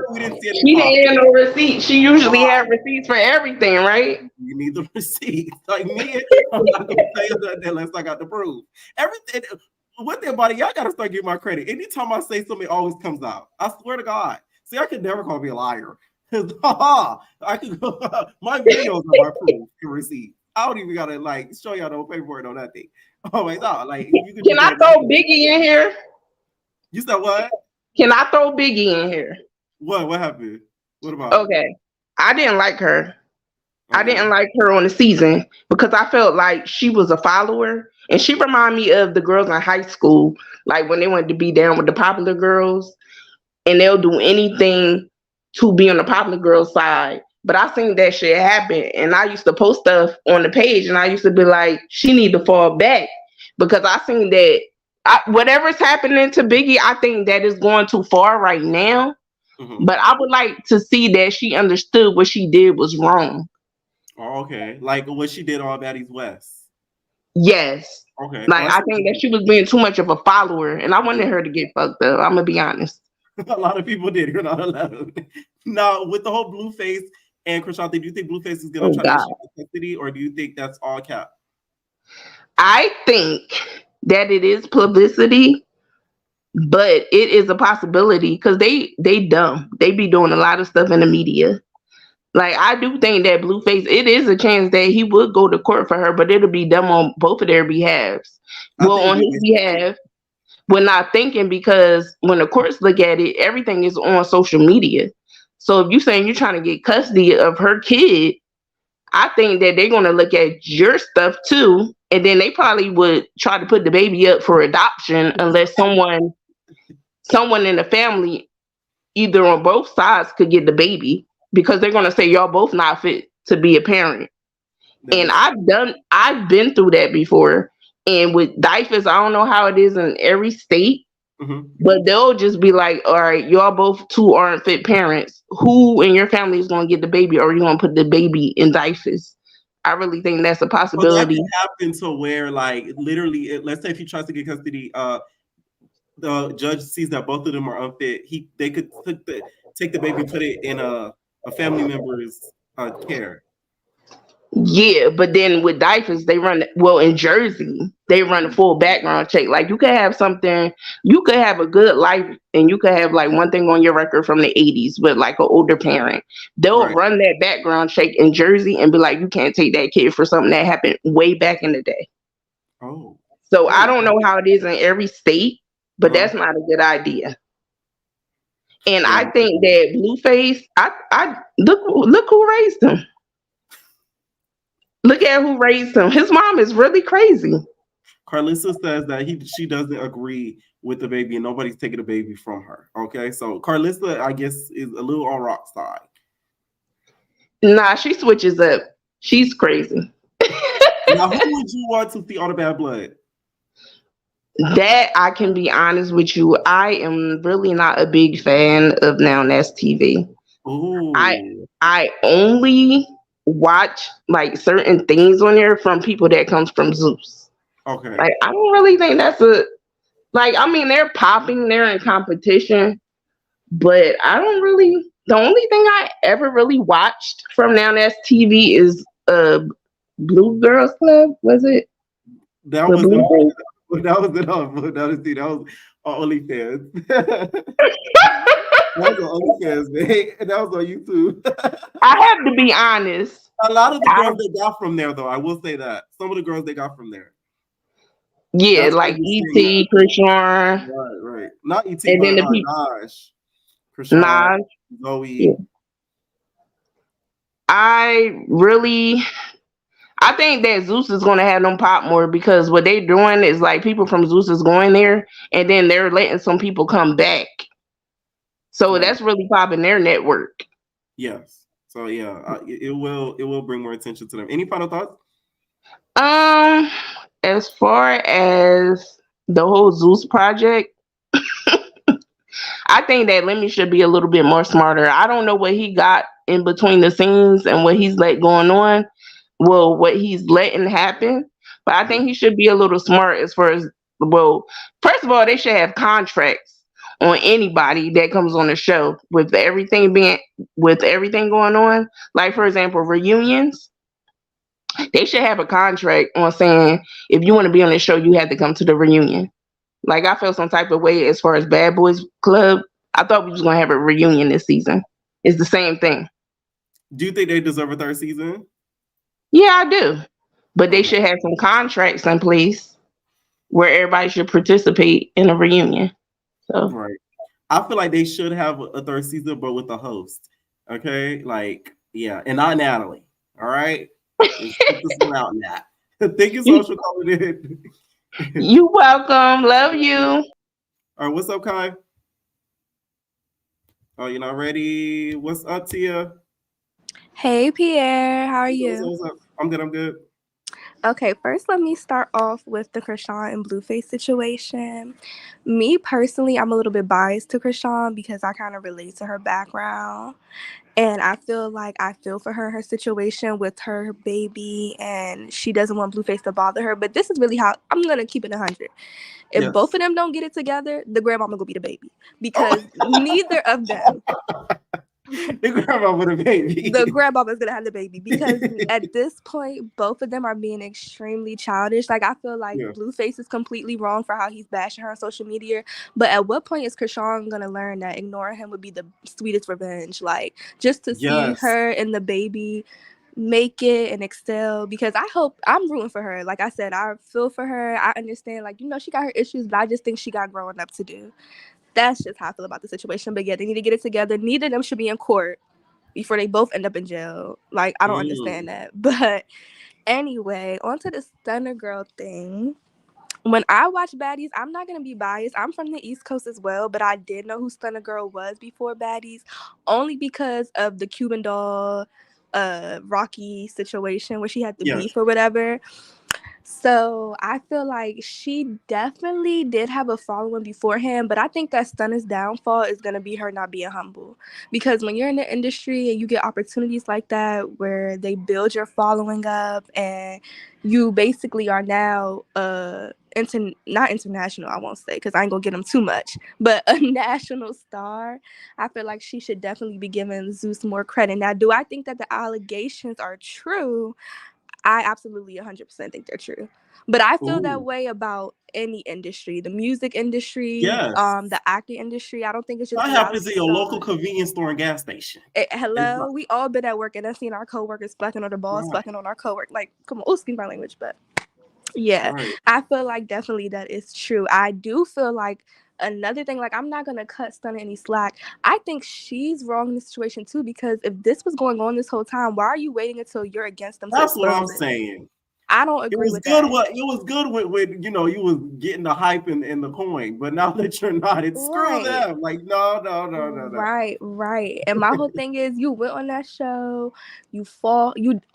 She didn't have no receipts. She usually had receipts for everything, right? You need the receipts. Like me, I'm not gonna tell you that unless I got the proof. Everything with that body, y'all gotta start giving my credit. Anytime I say something, it always comes out. I swear to God. See, I could never call me a liar. I could go. My videos are my proof and receipt. I don't even gotta show y'all no paperwork on that thing. Oh my God! Can I throw Biggie in here? You said what? Can I throw Biggie in here? What happened? What about? Okay, I didn't like her. Okay. I didn't like her on the season because I felt like she was a follower, and she reminded me of the girls in high school, like when they wanted to be down with the popular girls, and they'll do anything to be on the popular girls' side. But I seen that shit happen, and I used to post stuff on the page, and I used to be like, she need to fall back, because I seen that whatever's happening to Biggie, I think that is going too far right now. Mm-hmm. But I would like to see that she understood what she did was wrong. Oh, okay. Like what she did on Baddies West. Yes. Okay. Like I think that she was being too much of a follower, and I wanted her to get fucked up. I'm gonna be honest. A lot of people did. You're not alone. Now, with the whole Blueface and Chrisean, do you think Blueface is gonna try to get custody, or do you think that's all cap? I think that it is publicity, but it is a possibility because they dumb. They be doing a lot of stuff in the media. Like, I do think that Blueface, it is a chance that he would go to court for her, but it'll be dumb on both of their behalves. Well, on his behalf, we're not thinking, because when the courts look at it, everything is on social media. So if you're saying you're trying to get custody of her kid, I think that they're going to look at your stuff too. And then they probably would try to put the baby up for adoption unless someone in the family, either on both sides, could get the baby, because they're going to say y'all both not fit to be a parent. And I've been through that before. And with DIFAs, I don't know how it is in every state, but they'll just be like, all right, y'all both two aren't fit parents. Who in your family is going to get the baby, or are you going to put the baby in DIFAs? I really think that's a possibility. Well, that can happen to where, like, literally, let's say if he tries to get custody, the judge sees that both of them are unfit. They could take the baby and put it in a family member's care. Yeah, but then with DIFAs, they run, in Jersey, they run a full background check. Like, you could have a good life, and you could have like one thing on your record from the 80s with like an older parent. They'll run that background check in Jersey and be like, you can't take that kid for something that happened way back in the day. Oh. So I don't know how it is in every state, but that's not a good idea. And I think that Blueface, I look who raised him. Look at who raised him. His mom is really crazy. Carlissa says that she doesn't agree with the baby, and nobody's taking the baby from her. Okay, so Carlissa, I guess, is a little on Rock's side. Nah, she switches up. She's crazy. Now, who would you want to see on the Bad Blood? That, I can be honest with you, I am really not a big fan of Now That's TV. Ooh. I only watch like certain things on there from people that comes from Zeus. Okay. Like, I don't really think that's a like. I mean, they're popping, they're in competition, but I don't really. The only thing I ever really watched from Now That's TV is Blue Girls Club. Was it? That The was Blue Girls? that was it on OnlyFans. That was on OnlyFans, man. And that was on YouTube. I have to be honest. A lot of the girls they got from there, though, I will say that. Some of the girls they got from there. Yeah, That's like what you're E.T., Chrisean, right. Not E.T., and then but the people. Naj, Chrisean, Nah, Zoe. yeah. I think that Zeus is gonna have them pop more because what they doing is like people from Zeus is going there and then they're letting some people come back. So Right. that's really popping their network. Yes. So yeah, it will bring more attention to them. Any final thoughts? As far as the whole Zeus project, I think that Lemmy should be a little bit more smarter. I don't know what he got in between the scenes and what he's let going on. Well, what he's letting happen. But I think he should be a little smart as far as first of all, they should have contracts on anybody that comes on the show with everything going on. Like for example, reunions. They should have a contract on saying if you want to be on the show, you have to come to the reunion. Like I felt some type of way as far as Bad Boys Club. I thought we was gonna have a reunion this season. It's the same thing. Do you think they deserve a third season? Yeah, I do. But they should have some contracts in place where everybody should participate in a reunion. So Right. I feel like they should have a third season, but with a host. Okay, like yeah, and not Natalie. All right, let's put this one out now. Thank you so much for calling in. You welcome. Love you. All right, what's up, Kai? Oh, you're not ready. What's up, Tia? Hey Pierre, how are you? What's up? I'm good. I'm good. Okay, first let me start off with the Chrisean and Blueface situation. Me personally, I'm a little bit biased to Chrisean because I kind of relate to her background. And I feel like I feel for her situation with her baby, and she doesn't want Blueface to bother her. But this is really how I'm going to keep it 100. If both of them don't get it together, the grandmama gonna be the baby because neither of them. The grandma with a baby. The grandmama's gonna have the baby because at this point, both of them are being extremely childish. Like I feel like Blueface is completely wrong for how he's bashing her on social media. But at what point is Chrisean gonna learn that ignoring him would be the sweetest revenge? Like just to see her and the baby make it and excel, because I'm rooting for her. Like I said, I feel for her. I understand, like, she got her issues, but I just think she got growing up to do. That's just how I feel about the situation. But yeah, they need to get it together. Neither of them should be in court before they both end up in jail. Like, I don't understand that. But anyway, on to the Stunna Girl thing. When I watch Baddies, I'm not going to be biased. I'm from the East Coast as well, but I did know who Stunna Girl was before Baddies, only because of the Cuban doll Rocky situation where she had the beef or whatever. So I feel like she definitely did have a following beforehand, but I think that Stunna's downfall is going to be her not being humble. Because when you're in the industry and you get opportunities like that where they build your following up and you basically are now not international, I won't say because I ain't going to get them too much, but a national star, I feel like she should definitely be giving Zeus more credit. Now, do I think that the allegations are true? I absolutely 100% think they're true. But I feel that way about any industry, the music industry, the acting industry. I don't think it's just what happens in your local convenience store and gas station. Hello, we all been at work and I've seen our coworkers fucking on the boss, fucking on our coworker. Like, come on, excuse my language, but yeah, I feel like definitely that is true. I do feel like another thing, like, I'm not gonna cut Stunna any slack. I think she's wrong in this situation too, because if this was going on this whole time, why are you waiting until you're against them? That's what I'm saying. I don't agree with that. It was good with you was getting the hype and the coin, but now that you're not, it's screw them. Like no. Right. And my whole thing is, you went on that show, you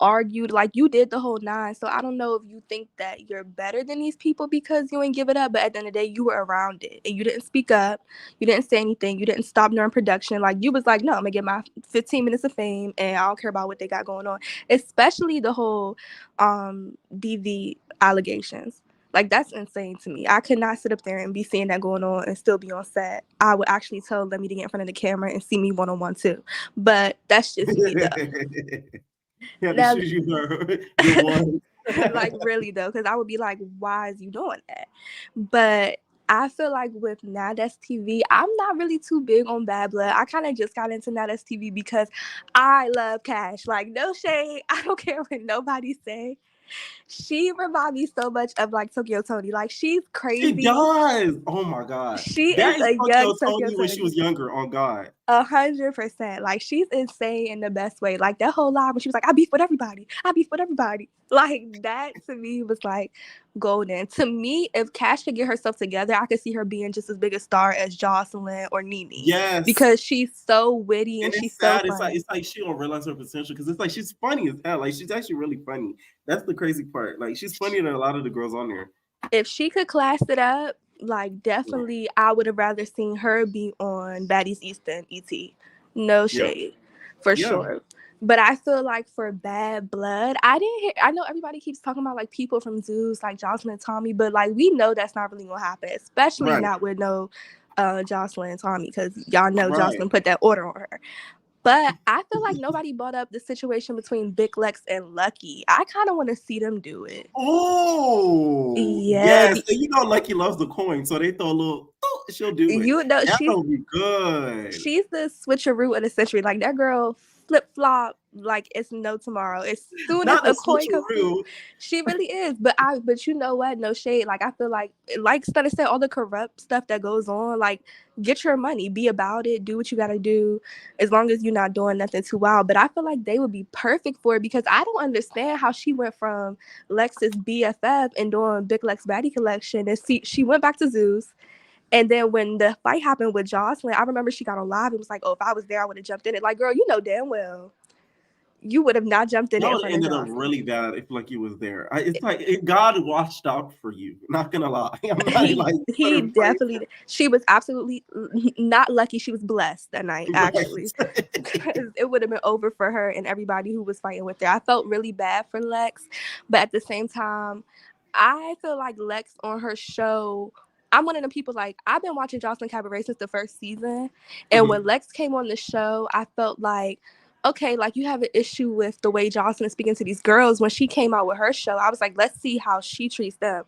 argued, like you did the whole nine. So I don't know if you think that you're better than these people because you ain't give it up, but at the end of the day, you were around it and you didn't speak up, you didn't say anything, you didn't stop during production. Like you was like, no, I'm gonna get my 15 minutes of fame and I don't care about what they got going on, especially the whole DV allegations. Like, that's insane to me. I could not sit up there and be seeing that going on and still be on set. I would actually tell Lemmy to get in front of the camera and see me one-on-one too. But that's just me, though. You have to shoot your one. Like, really, though, because I would be like, why is you doing that? But I feel like with Now That's TV, I'm not really too big on Bad Blood. I kind of just got into Now That's TV because I love Cash. Like, no shade. I don't care what nobody say. She reminds me so much of like Tokyo Toni. Like, she's crazy. She does. Oh my God. She is a young Tokyo Toni when she was younger. On God. 100%. Like, she's insane in the best way. Like, that whole line when she was like, I beef with everybody. I beef with everybody. Like, that to me was like golden. To me, if Cash could get herself together, I could see her being just as big a star as Jocelyn or Nene. Yes. Because she's so witty and she's sad. so funny. It's like she don't realize her potential because it's like she's funny as hell. Like, she's actually really funny. That's the crazy part. Like, she's funnier than a lot of the girls on there. If she could class it up, like, definitely, I would have rather seen her be on Baddies East than ET. No shade, for sure. But I feel like for Bad Blood, I know everybody keeps talking about like people from Zeus, like Jocelyn and Tommy, but like we know that's not really gonna happen, especially not with no Jocelyn and Tommy, because y'all know Jocelyn put that order on her. But I feel like nobody brought up the situation between Big Lex and Lucky. I kind of want to see them do it. Oh, yes. And you know, Lucky loves the coin, so they throw a little. She'll do it. You know, that'll be good. She's the switcheroo of the century. Like, that girl flip flop like it's no tomorrow. As soon as a coin comes through, she really is. But you know what? No shade. Like, I feel like Stunna said, all the corrupt stuff that goes on, like, get your money, be about it, do what you gotta do, as long as you're not doing nothing too wild. But I feel like they would be perfect for it, because I don't understand how she went from Lex's BFF and doing Big Lex Baddie Collection, and she went back to Zeus. And then when the fight happened with Jocelyn, I remember she got on live and was like, oh, if I was there, I would have jumped in it. Like, girl, you know damn well you would have not jumped in it. That ended up really bad if Lucky was there. It's like God watched out for you. Not gonna lie. He definitely did. She was absolutely not lucky. She was blessed that night, actually. Because it would have been over for her and everybody who was fighting with her. I felt really bad for Lex, but at the same time, I feel like Lex on her show, I'm one of the people, like, I've been watching Jocelyn Cabaret since the first season. And when Lex came on the show, I felt like, okay, like, you have an issue with the way Jocelyn is speaking to these girls. When she came out with her show, I was like, let's see how she treats them.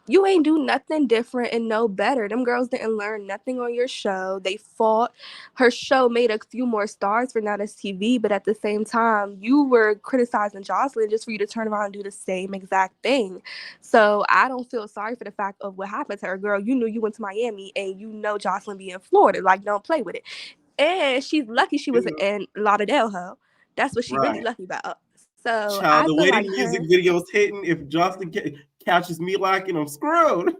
You ain't do nothing different and no better. Them girls didn't learn nothing on your show. They fought. Her show made a few more stars for Now That's TV, but at the same time, you were criticizing Jocelyn just for you to turn around and do the same exact thing. So I don't feel sorry for the fact of what happened to her. Girl, you knew you went to Miami and you know Jocelyn be in Florida. Like, don't play with it. And she's lucky she was in Lauderdale, ho. That's what she really lucky about. So child, the way the music videos hitting, if Jocelyn catches me lacking, I'm screwed.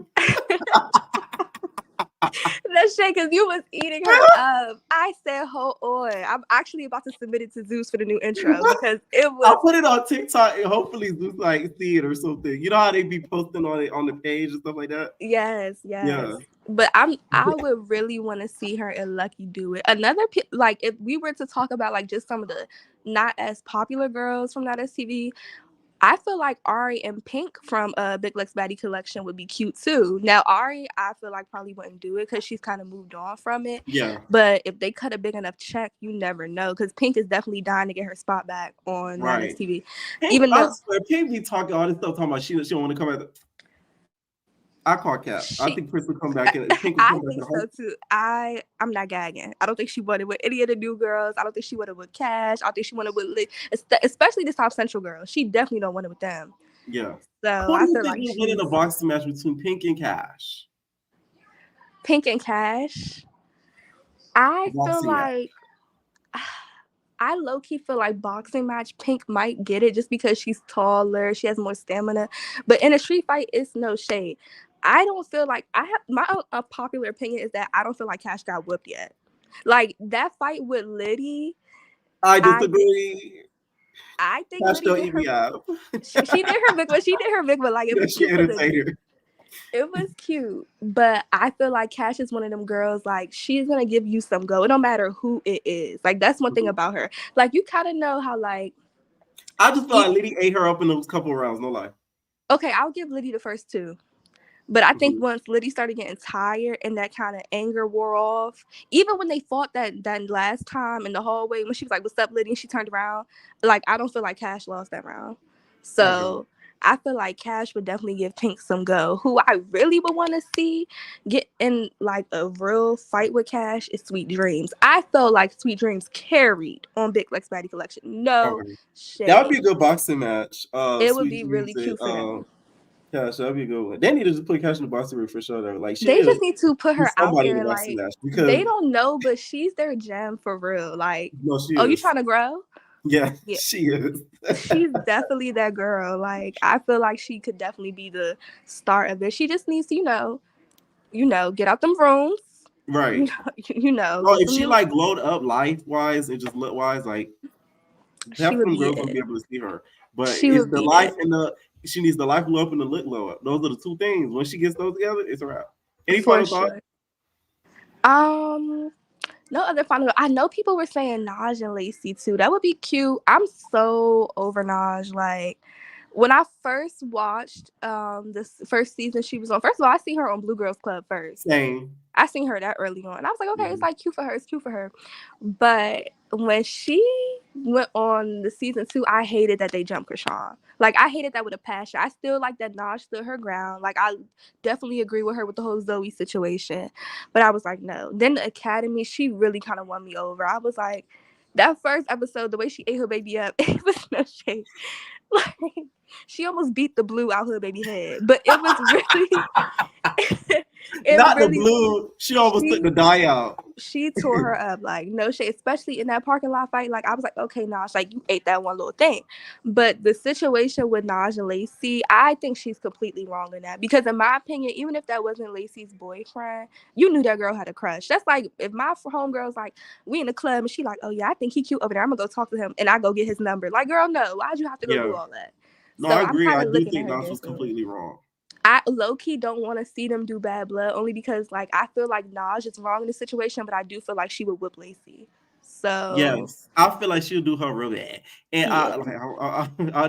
That's shit, because you was eating her up. I said, hold on. I'm actually about to submit it to Zeus for the new intro, because it was. I'll put it on TikTok and hopefully Zeus like see it or something. You know how they be posting on it on the page and stuff like that? Yes. Yeah. But I would really want to see her and Lucky do it. Another, like, if we were to talk about like just some of the not as popular girls from Not As TV, I feel like Ari and Pink from Big Lex Baddie Collection would be cute too. Now, Ari, I feel like probably wouldn't do it because she's kind of moved on from it. Yeah. But if they cut a big enough check, you never know, because Pink is definitely dying to get her spot back on Not As TV. Even though Pink be talking all this stuff, talking about she don't want to come back. I call cap. I think Chris will come back in. I think so too. I'm not gagging. I don't think she wanted with any of the new girls. I don't think she wanted with Cash. I don't think she wanted with especially the South Central girls. She definitely don't want it with them. Yeah. So who I do you feel think like will win in a boxing match between Pink and Cash? Pink and Cash. I feel like I low-key feel like boxing match, Pink might get it just because she's taller, she has more stamina. But in a street fight, it's no shade. I don't feel like my unpopular opinion is that I don't feel like Cash got whooped yet. Like, that fight with Liddy, I disagree. I think Cash Liddy did her. She did her big one. She did her big one. Like, it was cute. It was cute, but I feel like Cash is one of them girls, like, she's gonna give you some go. It don't matter who it is. Like, that's one thing about her. Like, you kind of know how, like, I just feel like Liddy ate her up in those couple rounds, no lie. Okay, I'll give Liddy the first two. But I think once Liddy started getting tired and that kind of anger wore off, even when they fought that last time in the hallway, when she was like, "What's up, Liddy?" and she turned around, like, I don't feel like Cash lost that round. So I feel like Cash would definitely give Pink some go. Who I really would want to see get in like a real fight with Cash is Sweet Dreams. I felt like Sweet Dreams carried on Big Lex Baddie Collection. No shade. That would be a good boxing match. It would be really cute for them. Cash, that'd be a good one. They need to just put Cash in the boxing ring for sure. Though, like they just need to put her out there. In the like match because they don't know, but she's their gem for real. Like, no, she oh, is. you trying to grow? Yeah, she is. She's definitely that girl. Like, I feel like she could definitely be the star of it. She just needs to, get out them rooms. Right. Well, if she like glowed up life wise and just look wise, like definitely girls will be able to see her. But it's the life and she needs the life glow up and the look glow up. Those are the two things. When she gets those together, it's a wrap. Any final thoughts? No other final. I know people were saying Naj and Lacey too. That would be cute. I'm so over Naj. Like, when I first watched this first season she was on, first of all, I seen her on Blue Girls Club first. Same. I seen her that early on. And I was like, okay, it's like cute for her. It's cute for her. But when she went on the season 2, I hated that they jumped Chrisean. Like, I hated that with a passion. I still like that Naj stood her ground. Like, I definitely agree with her with the whole Zoe situation. But I was like, no. Then the Academy, she really kind of won me over. I was like, that first episode, the way she ate her baby up, it was no shade. Like, she almost beat the blue out her baby head. But it was really... Not really, the blue. She almost took the dye out. She tore her up, like, no shade, especially in that parking lot fight. Like, I was like, okay, Naj, like, you ate that one little thing. But the situation with Naj and Lacey, I think she's completely wrong in that. Because in my opinion, even if that wasn't Lacey's boyfriend, you knew that girl had a crush. That's like, if my homegirl's like, we in the club, and she like, oh yeah, I think he cute over there, I'm gonna go talk to him, and I go get his number. Like, girl, no, why'd you have to go do all that? No, so I agree. I do think Naj was completely wrong. I low-key don't want to see them do bad blood, only because, like, I feel like Naj is wrong in this situation, but I do feel like she would whip Lacey. So yes, I feel like she'll do her real bad, and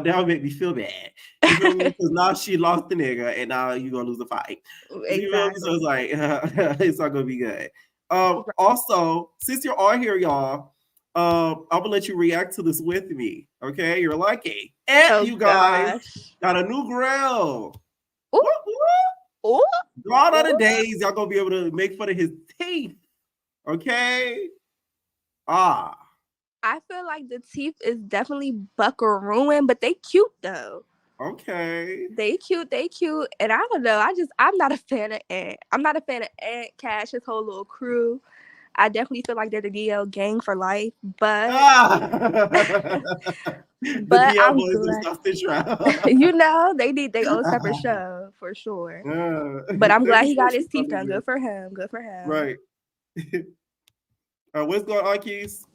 that'll make me feel bad. You feel me? Because now she lost the nigga, and now you gonna lose the fight. Exactly. You know? So it's like it's not gonna be good. Also, since you're all here, y'all, I'm gonna let you react to this with me. Okay, you're lucky, and you guys got a new grill. Gone are the days y'all gonna be able to make fun of his teeth. Okay. I feel like the teeth is definitely buckarooing, but they cute though. Okay. They cute, and I don't know. I'm not a fan of Ant. I'm not a fan of Ant, Cash, his whole little crew. I definitely feel like they're the DL gang for life, but but I'm glad. You know, they need their own separate show for sure. But I'm glad he got his teeth done. Good for him. Good for him. Right. What's going on, Keys?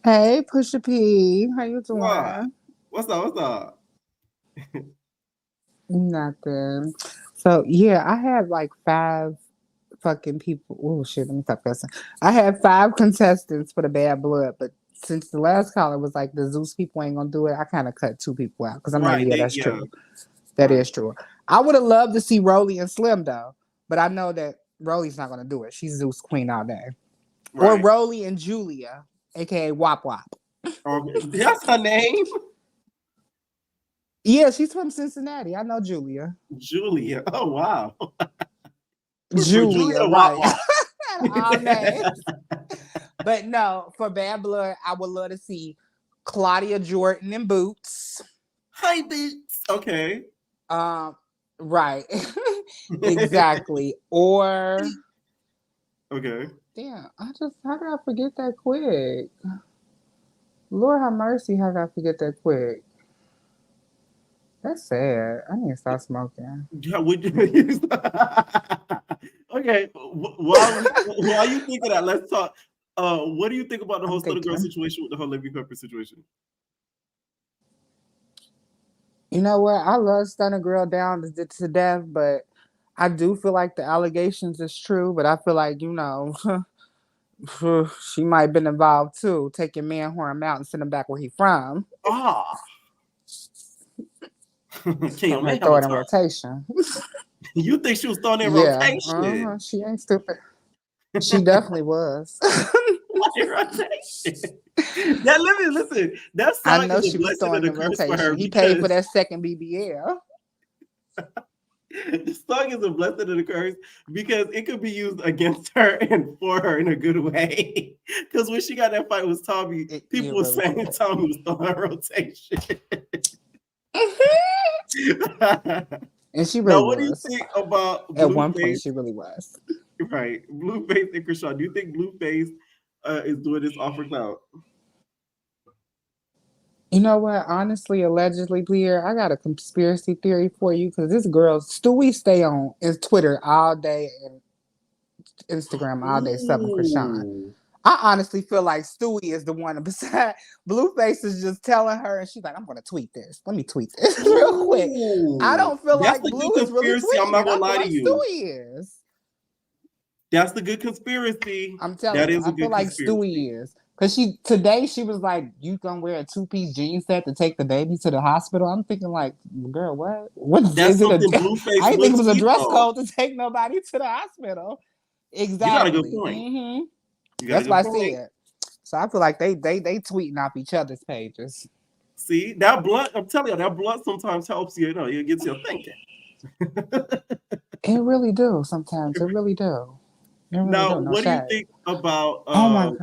Hey, Pusha P. How you doing? What's up? Nothing. So, yeah, I had like 5 fucking people. Oh, shit, let me stop cussing. I had 5 contestants for the bad blood, but since the last caller was like the Zeus people ain't gonna do it, I kind of cut 2 people out because I'm like, yeah, that's true. That is true. I would have loved to see Rolly and Slim though, but I know that Rolly's not gonna do it. She's Zeus queen all day. Right. Or Rolly and Julia, aka Wop Wop. That's her name. Yeah, she's from Cincinnati. I know Julia. Julia. Oh wow. Julia, right? All names. But no, for bad blood, I would love to see Claudia Jordan and Boots. Hi, Boots. Okay. Right. Exactly. Or okay. Damn, how did I forget that quick? Lord have mercy, how did I forget that quick? That's sad. I need to stop smoking. Yeah, would you? Okay. While you think of that, let's talk. What do you think about the whole Stunna Girl situation with the whole Livy Pepper situation? You know what? I love Stunna Girl down to death, but I do feel like the allegations is true. But I feel like, you know, she might have been involved too, taking Man Horn out and sending him back where he from. Can From her throwing in rotation. You think she was throwing in Yeah, rotation? she ain't stupid. She definitely was. Rotation. Listen. That I song know is a she was blessing throwing and a in curse for her rotation. He because paid for that second BBL. the song is a blessing and a curse because it could be used against her and for her in a good way. Because when she got that fight with Tommy, people were saying Tommy was throwing her rotation. And she really now, was. what do you think about At one Blueface? point, she really was. Right, Blueface and Chrisean. Do you think Blueface is doing this off for clout? You know what? Honestly, allegedly, Blair, I got a conspiracy theory for you because this girl, Stewie, stay on is Twitter all day and Instagram all day subbing Chrisean. I honestly feel like Stewie is the one beside Blueface is just telling her, and she's like, "I'm going to tweet this. Let me tweet this real quick." I don't feel That's like the Blue good is really conspiracy. tweeting. I'm not I gonna feel lie like to you. Stewie is. That's the good conspiracy. I'm telling you, I feel like Stewie is. Because today she was like, "You gonna wear a 2-piece jean set to take the baby to the hospital?" I'm thinking like, girl, what? That's something Blueface I didn't think it was a tweet, dress though. code to take nobody to the hospital. Exactly. You got a good point. Mm-hmm. You got That's a good why I point. said. So I feel like they tweeting off each other's pages. See, that blunt, I'm telling you, that blunt sometimes helps you, it gets you thinking. It really do sometimes. It really do. It really Now, do. No what do you shade. think about Oh my God.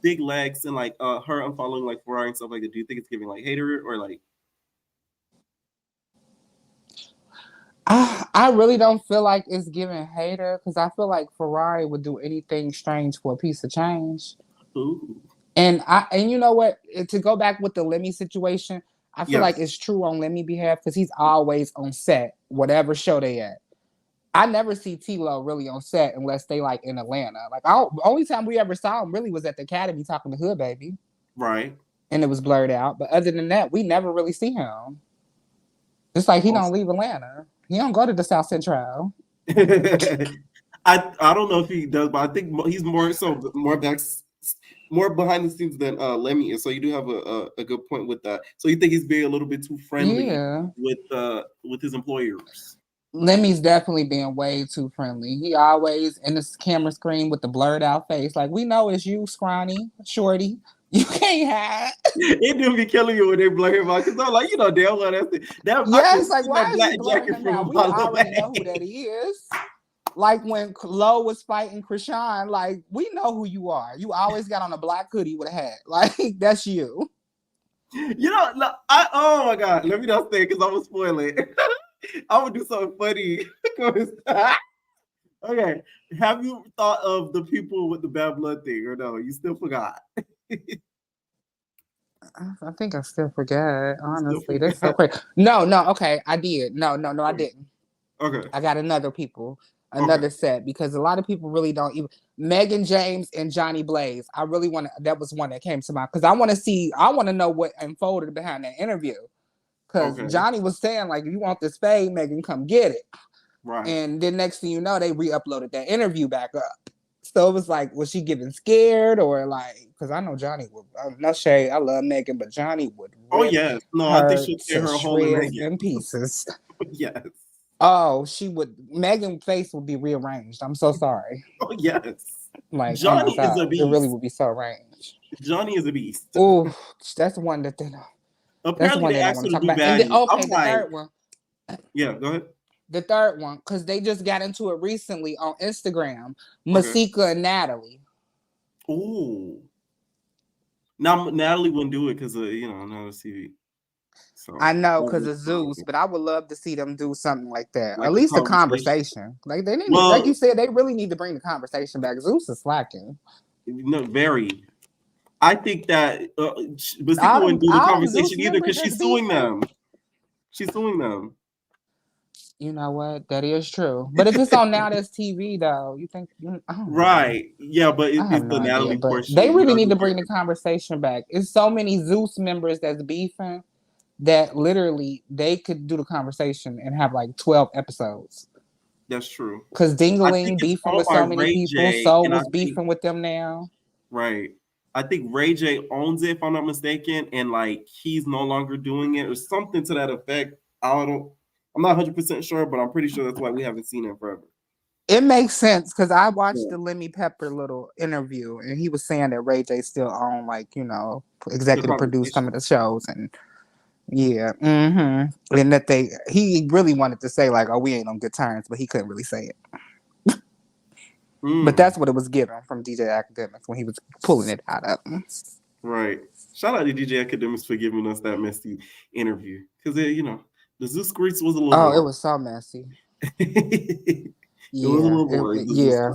Big Lex and like her unfollowing like Ferrari and stuff like that? Do you think it's giving like hater or like? I really don't feel like it's giving hater because I feel like Ferrari would do anything strange for a piece of change. Ooh. And you know what? To go back with the Lemmy situation, I feel like it's true on Lemmy behalf because he's always on set, whatever show they at. I never see T-Lo really on set unless they like in Atlanta. Like only time we ever saw him really was at the Academy talking to Hood Baby. Right. And it was blurred out. But other than that, we never really see him. It's like he don't leave Atlanta. He don't go to the South Central. I don't know if he does, but I think he's more behind the scenes than Lemmy is. So you do have a good point with that. So you think he's being a little bit too friendly with his employers? Lemmy's definitely being way too friendly. He always in the camera screen with the blurred out face. Like, we know it's you, scrawny, shorty. You can't hide. It do be killing you when they blur him out because I'm like, damn well that's it. Yes, like why is he blurring him out? We already know who that is. Like when Lo was fighting Chrisean, like we know who you are. You always got on a black hoodie with a hat. Like that's you. Oh my God, let me not say because I'm gonna spoil it. I'm gonna do something funny. Okay, have you thought of the people with the bad blood thing or no? You still forgot? I think I still forgot. Honestly, that's so crazy. No, okay, I did. No, I didn't. Okay, I got another set because a lot of people really don't even. Megan James and Johnny Blaze. I really want to. That was one that came to mind because I want to know what unfolded behind that interview. Because Johnny was saying like, if you want this fade, Megan, come get it. Right. And then next thing you know, they re-uploaded that interview back up. So it was like, was she getting scared or like? Because I know Johnny would. No shade, I love Megan, but Johnny would. I think she'll tear her whole in Megan in pieces. Yes. Oh, she would. Megan's face would be rearranged. I'm so sorry. Oh yes. Like Johnny is a beast. It really would be so arranged. Johnny is a beast. Oh, that's the one that they know. Apparently they asked her to do baddies. And then, the third one. Yeah, go ahead. The third one, because they just got into it recently on Instagram. Masika and Natalie. Ooh. Now Natalie wouldn't do it because of another TV. So I know because of Zeus, but I would love to see them do something like that. Like at least a conversation. Like they need, like you said, they really need to bring the conversation back. Zeus is slacking. No, very. I think that Masika wouldn't do the conversation either because she's suing them. She's suing them. You know what? That is true. But if it's on Now That's TV, though, you think... Right. Yeah, but it's the Natalie portion. They really need to bring the conversation back. It's so many Zeus members that's beefing that literally they could do the conversation and have like 12 episodes. That's true. Because Dingaling beefing with so many people. Soul was beefing with them now. Right. I think Ray J owns it, if I'm not mistaken, and like he's no longer doing it or something to that effect. I'm not 100% sure, but I'm pretty sure that's why we haven't seen it forever. It makes sense because I watched the Lemmy Pepper little interview, and he was saying that Ray J still owned, like, you know, executive produced some of the shows, and and that he really wanted to say like, oh, we ain't on good terms, but he couldn't really say it. But that's what it was given from DJ Academics when he was pulling it out of him. Right. Shout out to DJ Academics for giving us that messy interview because you know the Zeus Grease was a little. Oh, it was so messy. It was a little boring.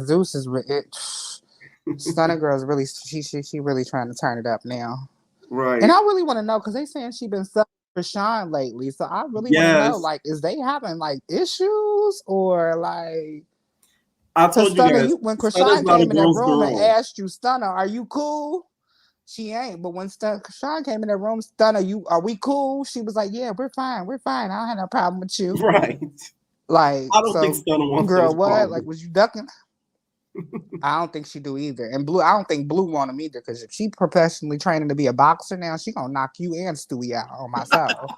Zeus is Stunna Girl is really she really trying to turn it up now. Right. And I really want to know because they saying she been sucking Chrisean lately. So I really want to know, like, is they having like issues or like? I told you guys when Chrisean came in that room and asked you, Stunna, are you cool? She ain't. But when Chrisean came in that room, Stunna, are we cool? She was like, yeah, we're fine. We're fine. I don't have no problem with you. Right. Like, I don't think Stunna wants girl, what? Problems. Like, was you ducking? I don't think she do either. And I don't think Blue want him either because if she professionally training to be a boxer now, she gonna knock you and Stewie out on my soul.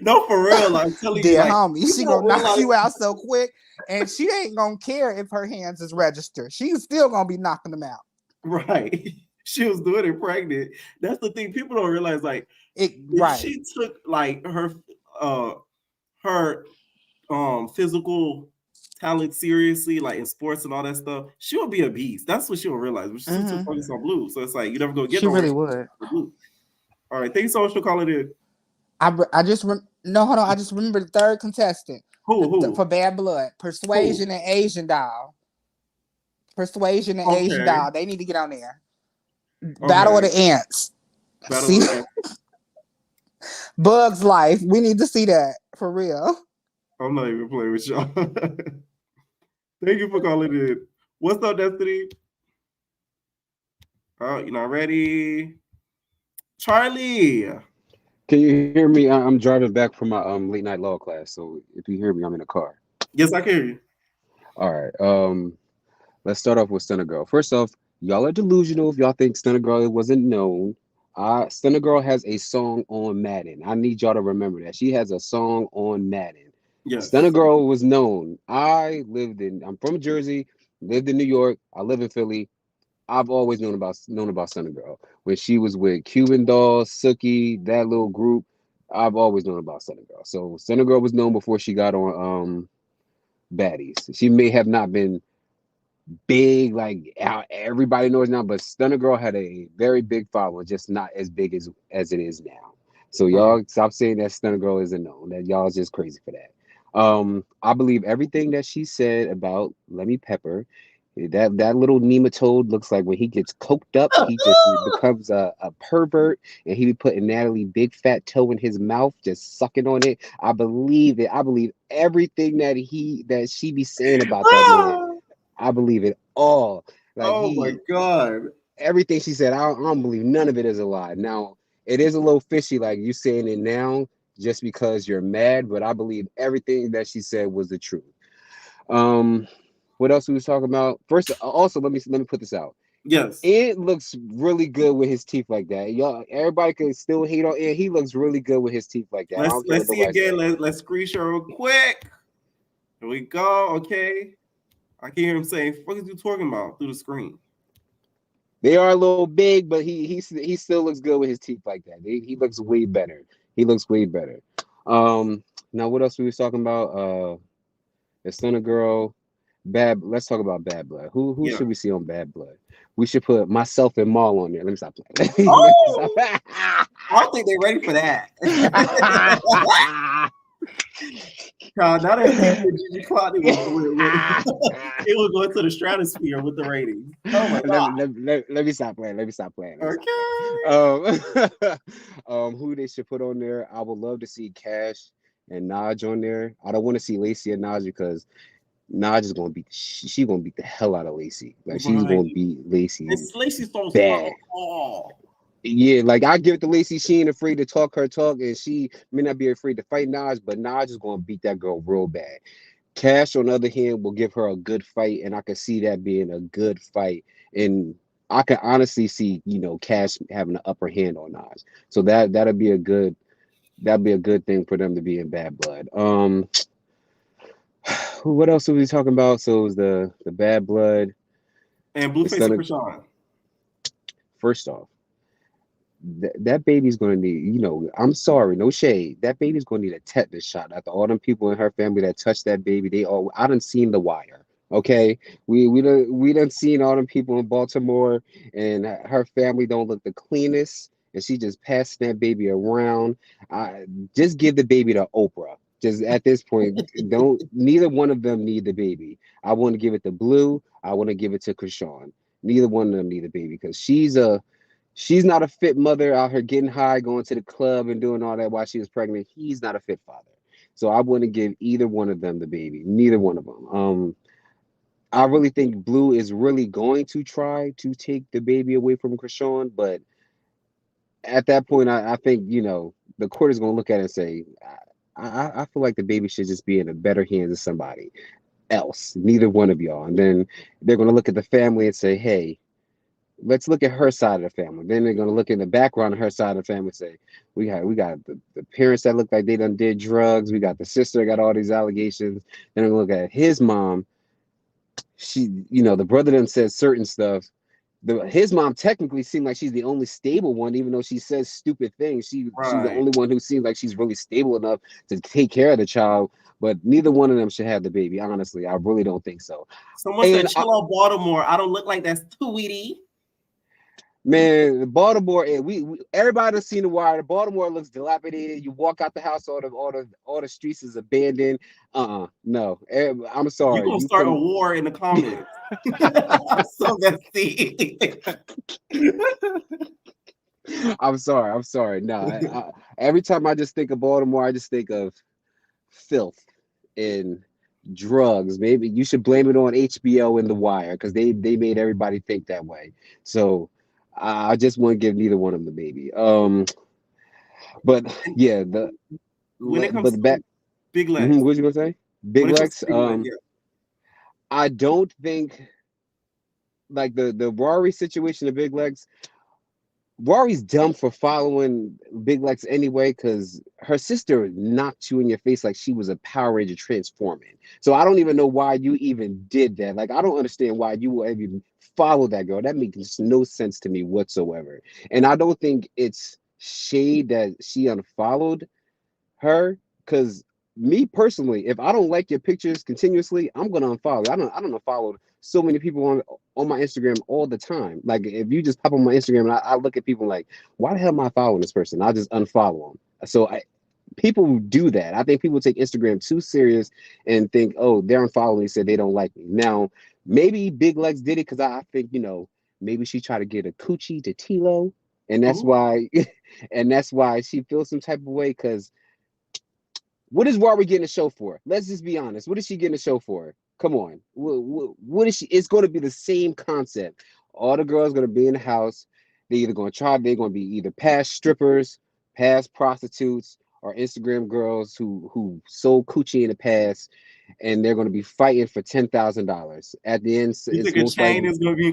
No, for real. I'm telling you, like, homie, she gonna knock you out so quick, and she ain't gonna care if her hands is registered. She's still gonna be knocking them out. Right. She was doing it pregnant. That's the thing. People don't realize, like, if she took like her physical talent seriously, like in sports and all that stuff, she would be a beast. That's what she will realize. But she's too focused on Blue. So it's like you never go get. She really would. Blue. All right, thanks so much for calling in. I just no, hold on. I just remember the third contestant. Who? For Bad Blood, Persuasion and Asian Doll. Persuasion and Asian Doll. They need to get on there. Battle of the Ants. Bug's Life. We need to see that for real. I'm not even playing with y'all. Thank you for calling in. What's up, Destiny? Oh, you're not ready. Charlie. Can you hear me? I'm driving back from my late night law class. So if you hear me, I'm in a car. Yes, I can hear you. All right. Let's start off with Stunna Girl. First off, y'all are delusional if y'all think Stunna Girl wasn't known. Stunna Girl has a song on Madden. I need y'all to remember that. She has a song on Madden. Yes. Stunna Girl was known. I'm from Jersey, lived in New York. I live in Philly. I've always known about Stunna Girl. When she was with Cuban Doll, Sookie, that little group, I've always known about Stunna Girl. So Stunna Girl was known before she got on Baddies. She may have not been big like everybody knows now, but Stunna Girl had a very big following, just not as big as it is now. So y'all stop saying that Stunna Girl isn't known. That y'all is just crazy for that. I believe everything that she said about Lemmy Pepper. That little nematode looks like when he gets coked up, he just becomes a pervert, and he be putting Natalie big fat toe in his mouth, just sucking on it. I believe it. I believe everything that she be saying about that man. I believe it all. Like my God. Everything she said, I don't believe none of it is a lie. Now, it is a little fishy, like you saying it now just because you're mad, but I believe everything that she said was the truth. What else we was talking about? First, also let me put this out. Yes, it looks really good with his teeth like that. Y'all, everybody can still hate on it. He looks really good with his teeth like that. Let's see again. Let's screenshot real quick. Here we go. Okay, I can hear him saying, "What is you talking about?" through the screen. They are a little big, but he still looks good with his teeth like that. He looks way better. He looks way better. Now what else we was talking about? The Stunna Girl. Let's talk about Bad Blood. Who should we see on Bad Blood? We should put myself and Maul on there. Let me stop playing. I don't think they're ready for that. God, now that Gigi Cloud it will go into the stratosphere with the ratings. Oh my God. Let me stop playing. Okay. Who they should put on there? I would love to see Cash and Naj on there. I don't want to see Lacey and Naj because Naj is gonna beat the hell out of Lacey. Like she's gonna beat Lacey. Lacey's so bad. Yeah, like I give it to Lacey. She ain't afraid to talk her talk, and she may not be afraid to fight Naj, but Naj is gonna beat that girl real bad. Cash, on the other hand, will give her a good fight, and I can see that being a good fight. And I can honestly see, Cash having an upper hand on Naj. So that'll be a good That'd be a good thing for them to be in bad blood. What else were we talking about? So it was the bad blood and Blueface and Chrisean. First off, that baby's going to need, I'm sorry, no shade. That baby's going to need a tetanus shot. After all them people in her family that touched that baby, I done seen The Wire. Okay, we done seen all them people in Baltimore, and her family don't look the cleanest, and she just passing that baby around. Just give the baby to Oprah. Just at this point, neither one of them need the baby. I want to give it to Blue. I want to give it to Chrisean. Neither one of them need the baby because she's not a fit mother out here getting high, going to the club and doing all that while she was pregnant. He's not a fit father. So I wouldn't give either one of them the baby. Neither one of them. I really think Blue is really going to try to take the baby away from Chrisean, but at that point, I think, the court is going to look at it and say, I feel like the baby should just be in a better hands of somebody else, neither one of y'all. And then they're going to look at the family and say, hey, let's look at her side of the family. Then they're going to look in the background of her side of the family and say, we got the parents that look like they done did drugs. We got the sister that got all these allegations. Then they're going to look at his mom. She, the brother done said certain stuff. His mom technically seemed like she's the only stable one, even though she says stupid things. She's the only one who seems like she's really stable enough to take care of the child. But neither one of them should have the baby. Honestly, I really don't think so. Someone said, "Chill out, Baltimore. I don't look like that, sweetie." Man, Baltimore, everybody has seen The Wire. Baltimore looks dilapidated. You walk out the house, all the streets is abandoned. No, I'm sorry. You're gonna start a war in the comments. So let's see. I'm sorry. No, every time I just think of Baltimore, I just think of filth and drugs. Maybe you should blame it on HBO and The Wire because they made everybody think that way. So I just want to give neither one of them the baby. But yeah, when it comes to Big Lex, what you gonna say? Big Lex. I don't think like the Rory situation of Big Lex. Rory's dumb for following Big Lex anyway, because her sister knocked you in your face like she was a Power Ranger transforming. So I don't even know why you even did that. Like, I don't understand why you will even follow that girl. That makes no sense to me whatsoever. And I don't think it's shade that she unfollowed her, because me personally, if I don't like your pictures continuously, I'm gonna unfollow. I don't unfollow so many people on my Instagram all the time. Like, if you just pop on my Instagram and I look at people like, why the hell am I following this person? I just unfollow them. So people do that. I think people take Instagram too serious and think, oh, they're unfollowing me, said they don't like me. Now, maybe Big Lex did it because I think, maybe she tried to get a coochie to Tilo, and that's why she feels some type of way. Because what is Rory getting a show for? Let's just be honest. What is she getting a show for? Come on. What is she? It's going to be the same concept. All the girls going to be in the house. They're going to be either past strippers, past prostitutes, or Instagram girls who sold coochie in the past, and they're going to be fighting for $10,000. At the end, you think a chain is going to be,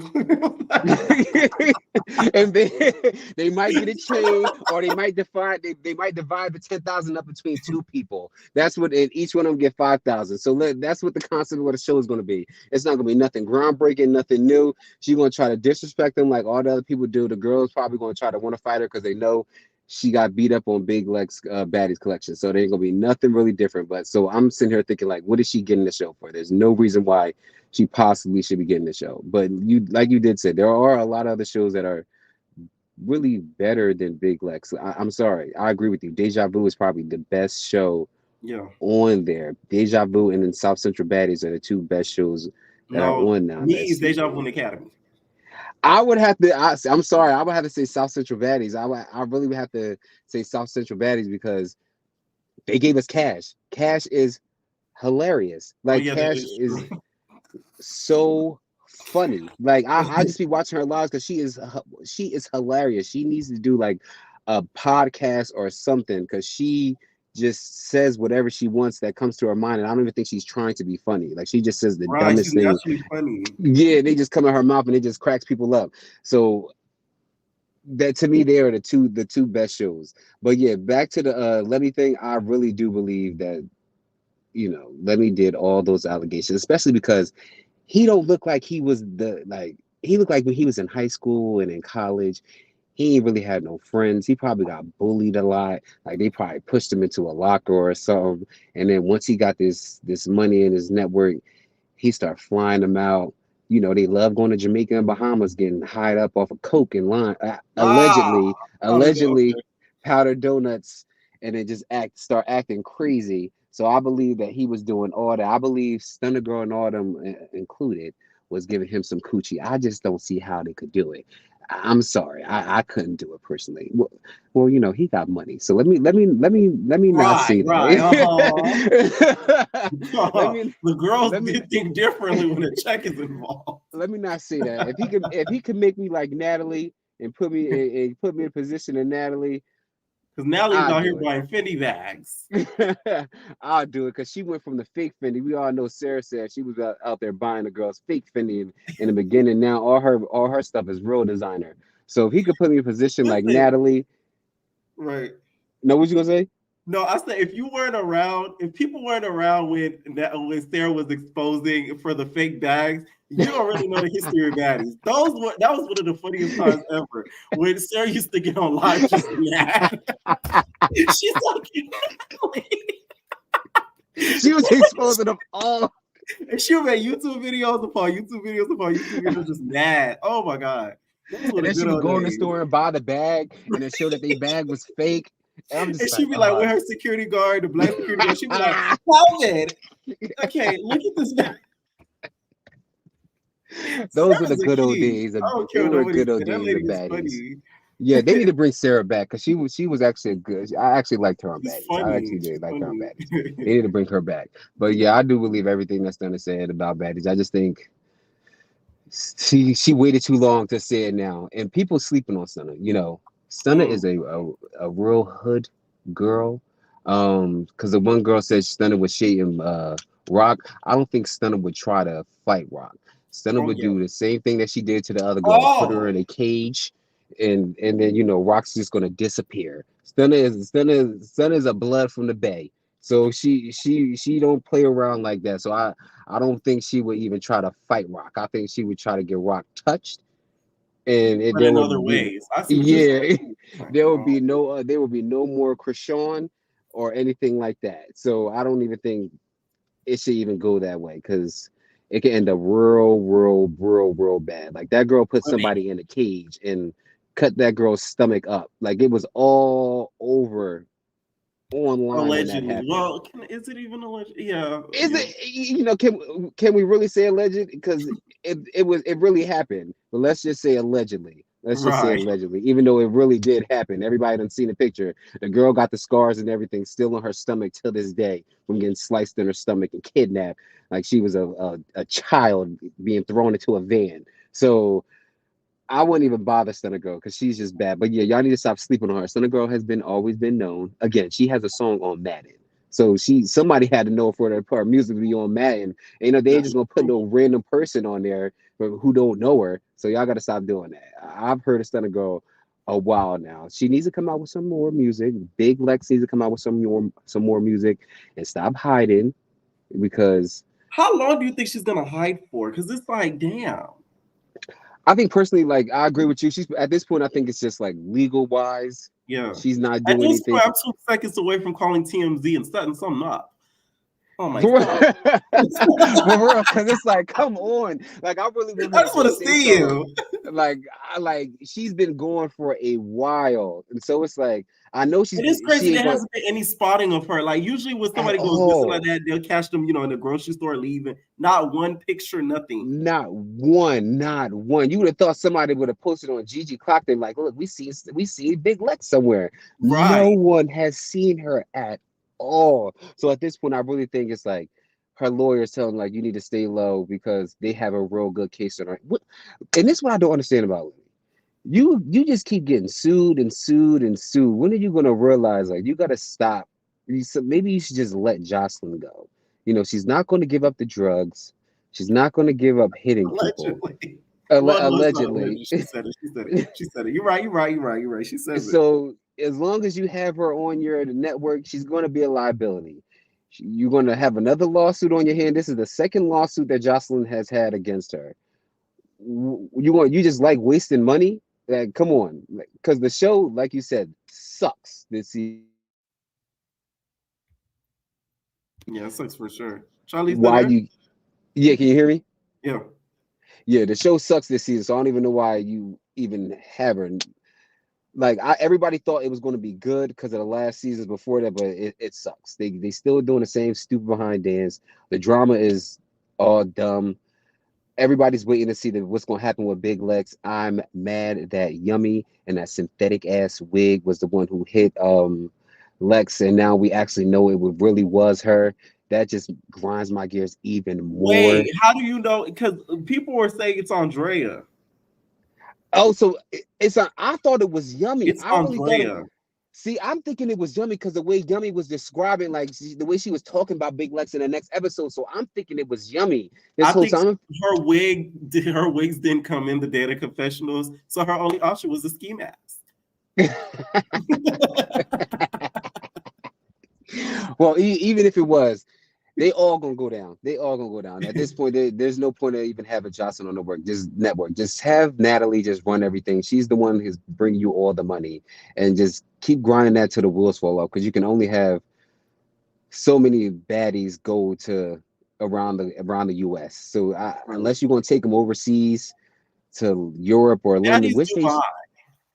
and they might get a chain, or they might divide the 10,000 up between two people. That's what, and each one of them get 5,000. So that's what the concept of the show is going to be. It's not going to be nothing groundbreaking, nothing new. She's going to try to disrespect them like all the other people do. The girls probably going to try to want to fight her because they know she got beat up on Big Lex Baddies collection. So there ain't gonna be nothing really different. But so I'm sitting here thinking, like, what is she getting the show for? There's no reason why she possibly should be getting the show. But like you did say, there are a lot of other shows that are really better than Big Lex. I'm sorry, I agree with you. Deja Vu is probably the best show on there. Deja Vu and then South Central Baddies are the two best shows that are on now. Me is Deja Vu and Academy. I would have to. I'm sorry. I would have to say South Central Baddies. I really would have to say South Central Baddies because they gave us Cash. Cash is hilarious. Like, Cash is so funny. Like, I just be watching her lives because she is hilarious. She needs to do like a podcast or something because she just says whatever she wants that comes to her mind, and I don't even think she's trying to be funny. Like, she just says the dumbest things. Funny. Yeah, they just come out her mouth and it just cracks people up. So that to me, they are the two best shows. But yeah, back to the Lemmy thing. I really do believe that Lemmy did all those allegations, especially because he don't look like he was he looked like when he was in high school and in college. He ain't really had no friends. He probably got bullied a lot. Like they probably pushed him into a locker or something. And then once he got this money in his network, he started flying them out. They love going to Jamaica and Bahamas, getting high up off of coke and lime, allegedly powdered donuts, and then just start acting crazy. So I believe that he was doing all that. I believe Stunna Girl and all them included was giving him some coochie. I just don't see how they could do it. I'm sorry, I couldn't do it personally. Well, he got money, so let me not say that. The girls think differently when a check is involved. Let me not say that. If he could make me like Natalie and put me in a position of Natalie. Because Natalie's out here buying Fendi bags. I'll do it because she went from the fake Fendi. We all know Sarah said she was out there buying the girls fake Fendi in the beginning. Now all her stuff is real designer. So if he could put me in a position like Natalie, right? No, what you gonna say? No, I said if people weren't around when Sarah was exposing for the fake bags, you already know the history of baddies. That was one of the funniest times ever. When Sarah used to get on live just mad. She's like, she was exposing them all. And she would make YouTube videos upon YouTube videos, just mad. Oh my god. And then she would go in the store and buy the bag and then show that the bag was fake. And she'd be like, with her security guard, the black security guard, she'd be like, Calvin, okay, look at this bag. Those were the good old days. They were good old days of baddies. Yeah, they need to bring Sarah back because she was actually good. I actually liked her on baddies. I actually did like her on baddies. They need to bring her back. But yeah, I do believe everything that's Stunna said about baddies. I just think she waited too long to say it now, and people sleeping on Stunna. Stunna is a real hood girl. Because the one girl said Stunna was shading Rock. I don't think Stunna would try to fight Rock. Stunna would do the same thing that she did to the other girl, put her in a cage, and then Rock's just gonna disappear. Stunna is a blood from the bay, so she don't play around like that. So I don't think she would even try to fight Rock. I think she would try to get Rock touched, and in other ways. There would be no more Chrisean or anything like that. So I don't even think it should even go that way because it can end up real bad. Like that girl put somebody in a cage and cut that girl's stomach up. Like it was all over online. Allegedly. Well, is it even alleged? Yeah. Is it? Can we really say alleged? Because it really happened. But let's just say allegedly. Let's just say allegedly, even though it really did happen. Everybody done seen the picture. The girl got the scars and everything still on her stomach till this day from getting sliced in her stomach and kidnapped. Like she was a child being thrown into a van. So I wouldn't even bother Stunna Girl because she's just bad. But yeah, y'all need to stop sleeping on her. Stunna Girl has always been known. Again, she has a song on Madden. So somebody had to know for her music to be on Madden. And, they ain't just gonna put no random person on there who don't know her. So y'all gotta stop doing that. I've heard of Stunna Girl a while now. She needs to come out with some more music. Big Lex needs to come out with some more music and stop hiding because how long do you think she's gonna hide for? Because it's like, damn. I think personally, like I agree with you. She's at this point, I think it's just like legal wise. Yeah, she's not doing anything. I'm 2 seconds away from calling TMZ and setting something up. Oh my god! Because it's like, come on, like I really I just want to see you. Like she's been going for a while, and so it's like I know she's. It is crazy. There hasn't been any spotting of her. Like usually when somebody goes missing like that, they'll catch them, in the grocery store leaving. Not one picture, nothing. Not one. You would have thought somebody would have posted on Gigi Clock. They're like, look, we see Big Lex somewhere. Right. No one has seen her at all. So at this point, I really think it's like her lawyers telling like you need to stay low because they have a real good case on her. And this is what I don't understand about it. You just keep getting sued and sued and sued. When are you gonna realize like you gotta stop? Maybe you should just let Jocelyn go. She's not going to give up the drugs. She's not going to give up hitting people. Allegedly. She said it. She said it. She said it. You're right. You're right. You're right. You're right. She says it. So as long as you have her on your network, she's going to be a liability. You're going to have another lawsuit on your hand. This is the second lawsuit that Jocelyn has had against her. You just like wasting money? Like, come on, because the show, like you said, sucks this season. Yeah, it sucks for sure. Charlie's still Why there? you? Yeah, can you hear me? Yeah. Yeah, the show sucks this season, so I don't even know why you even have her. Like, everybody thought it was going to be good because of the last seasons before that, but it sucks. They still doing the same stupid behind dance. The drama is all dumb. Everybody's waiting to see what's going to happen with Big Lex. I'm mad that Yummy and that synthetic ass wig was the one who hit Lex, and now we actually know it really was her. That just grinds my gears even more. Wait, how do you know? Because people were saying it's Andrea. Oh, so I thought it was Yummy. It's I really thought Andrea. See, I'm thinking it was Yummy because the way Yummy was describing, like the way she was talking about Big Lex in the next episode. So I'm thinking it was Yummy this whole time. Her wigs didn't come in the day of the confessionals, so her only option was the ski mask. Well, even if it was, they all gonna go down. They all gonna go down. At this point, there's no point of even having Jocelyn on the network. Just have Natalie just run everything. She's the one who's bringing you all the money, and just keep grinding that till the wheels fall off. Because you can only have so many baddies go to around the U.S. So unless you're gonna take them overseas to Europe or London, which they,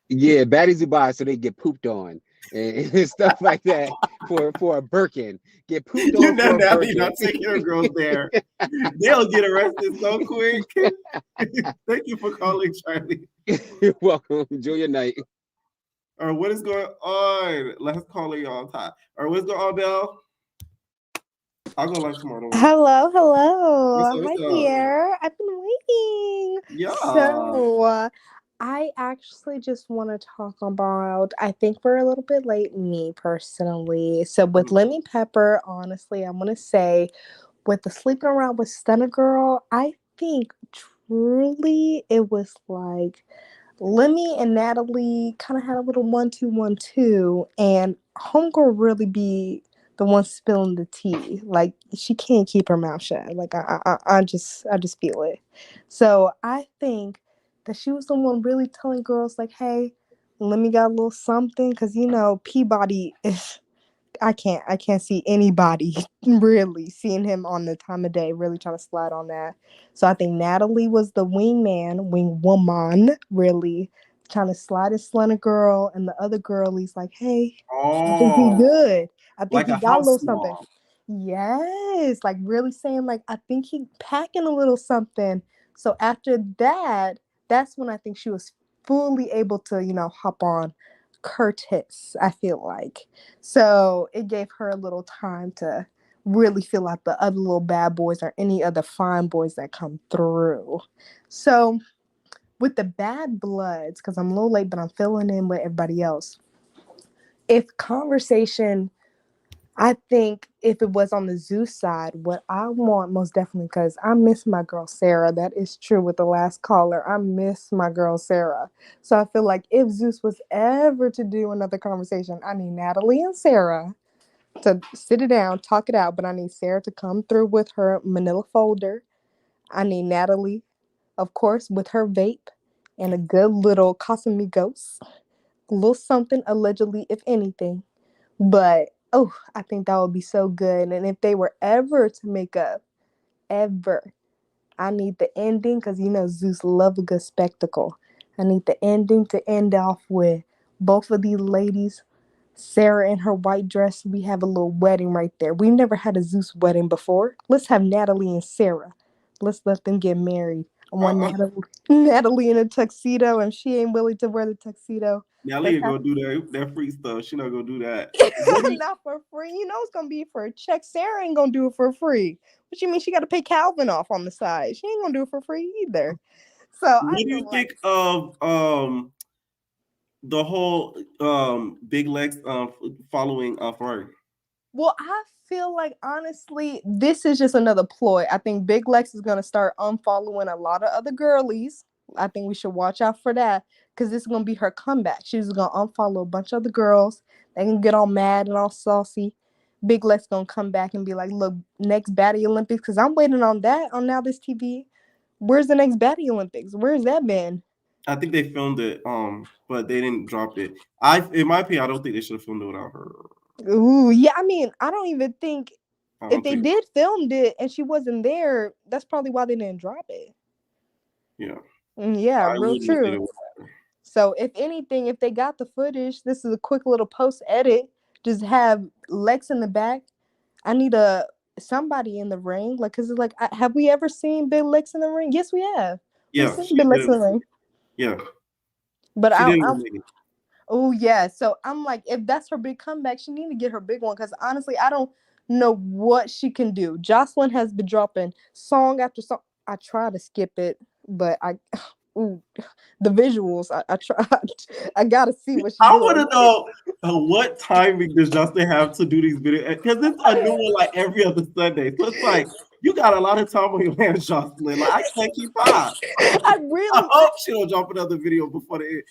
yeah, baddies Dubai, so they get pooped on and stuff like that for a Birkin. Get pooped on for a Birkin. You're not taking your girls there. They'll get arrested so quick. Thank you for calling, Charlie. You're welcome. Enjoy your night. All right, what is going on? Last caller, y'all. Time. All right, what's going on, Belle? I'll go live tomorrow. Hello. What's Hi up? here. I've been waiting. Yeah. So I actually just want to talk about, I think we're a little bit late, me personally. So with Lemmy Pepper, honestly, I'm going to say with the sleeping around with Stunna Girl, I think truly it was like Lemmy and Natalie kind of had a little 1-2-1-2, and Homegirl really be the one spilling the tea. Like, she can't keep her mouth shut. Like, I just feel it. So I think that she was the one really telling girls, like, hey, Lemmy got a little something, because Peabody is. I can't see anybody really seeing him on the time of day really trying to slide on that. So I think Natalie was the wing woman, really trying to slide his Stunna Girl, and the other girlie's like, hey, I think he good. I think like he a got a little house something. mom. Yes, like really saying like, I think he packing a little something. So after that, that's when I think she was fully able to, hop on Curtis, I feel like. So it gave her a little time to really feel out the other little bad boys or any other fine boys that come through. So with the bad bloods, because I'm a little late, but I'm filling in with everybody else. If conversation, I think if it was on the Zeus side, what I want most definitely, because I miss my girl Sarah. That is true with the last caller. I miss my girl Sarah. So I feel like if Zeus was ever to do another conversation, I need Natalie and Sarah to sit it down, talk it out. But I need Sarah to come through with her manila folder. I need Natalie, of course, with her vape and a good little Casamigos. A little something, allegedly, if anything. But I think that would be so good. And if they were ever to make up, I need the ending, because Zeus love a good spectacle. I need the ending to end off with both of these ladies, Sarah in her white dress. We have a little wedding right there. We never had a Zeus wedding before. Let's have Natalie and Sarah. Let's let them get married. I want Natalie in a tuxedo, and she ain't willing to wear the tuxedo. Natalie gonna do that free stuff. She not gonna do that. Not for free. It's gonna be for a check. Sarah ain't gonna do it for free. What you mean? She got to pay Calvin off on the side. She ain't gonna do it for free either. So what do you think of the whole Big Lex following Ferrari? Well, I feel like honestly, this is just another ploy. I think Big Lex is gonna start unfollowing a lot of other girlies. I think we should watch out for that because this is gonna be her comeback. She's gonna unfollow a bunch of the girls. They can get all mad and all saucy. Big Lex gonna come back and be like, "Look, next Baddie Olympics," because I'm waiting on that on Now This TV. Where's the next Baddie Olympics? Where's that been? I think they filmed it, but they didn't drop it. In my opinion, I don't think they should have filmed it without her. Ooh, yeah. I mean, I don't even think if they did filmed it and she wasn't there, that's probably why they didn't drop it. Yeah. Yeah, real true. So if anything, if they got the footage, this is a quick little post edit. Just have Lex in the back. I need somebody in the ring, like, cause it's like, have we ever seen Big Lex in the ring? Yes, we have. Yeah, we've seen Big Lex in the ring. Yeah, but oh yeah. So I'm like, if that's her big comeback, she need to get her big one. Cause honestly, I don't know what she can do. Jocelyn has been dropping song after song. I try to skip it, but the visuals. I tried. I gotta see what she's doing. I want to know what timing does Justin have to do these videos, because it's a new one like every other Sunday. So it's like you got a lot of time on your hands, Jocelyn. Like, I can't keep up. I hope she don't drop another video before the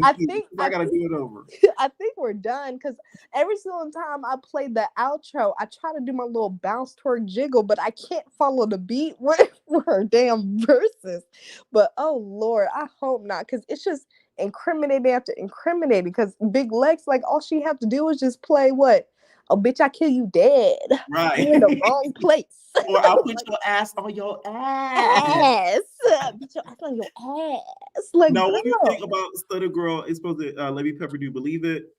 I gotta do it over. I think we're done because every single time I play the outro, I try to do my little bounce twerk jiggle, but I can't follow the beat with her damn verses. But oh Lord, I hope not, because it's just incriminating after incriminating. Because Big Lex, like, all she have to do is just play what? Oh, bitch, I kill you dead. Right. You're in the wrong place. Or I'll put your ass on your ass. Put your ass on your ass. Like, now, what do you think about Stunna Girl? It's supposed to Levy Pepper. Do you believe it?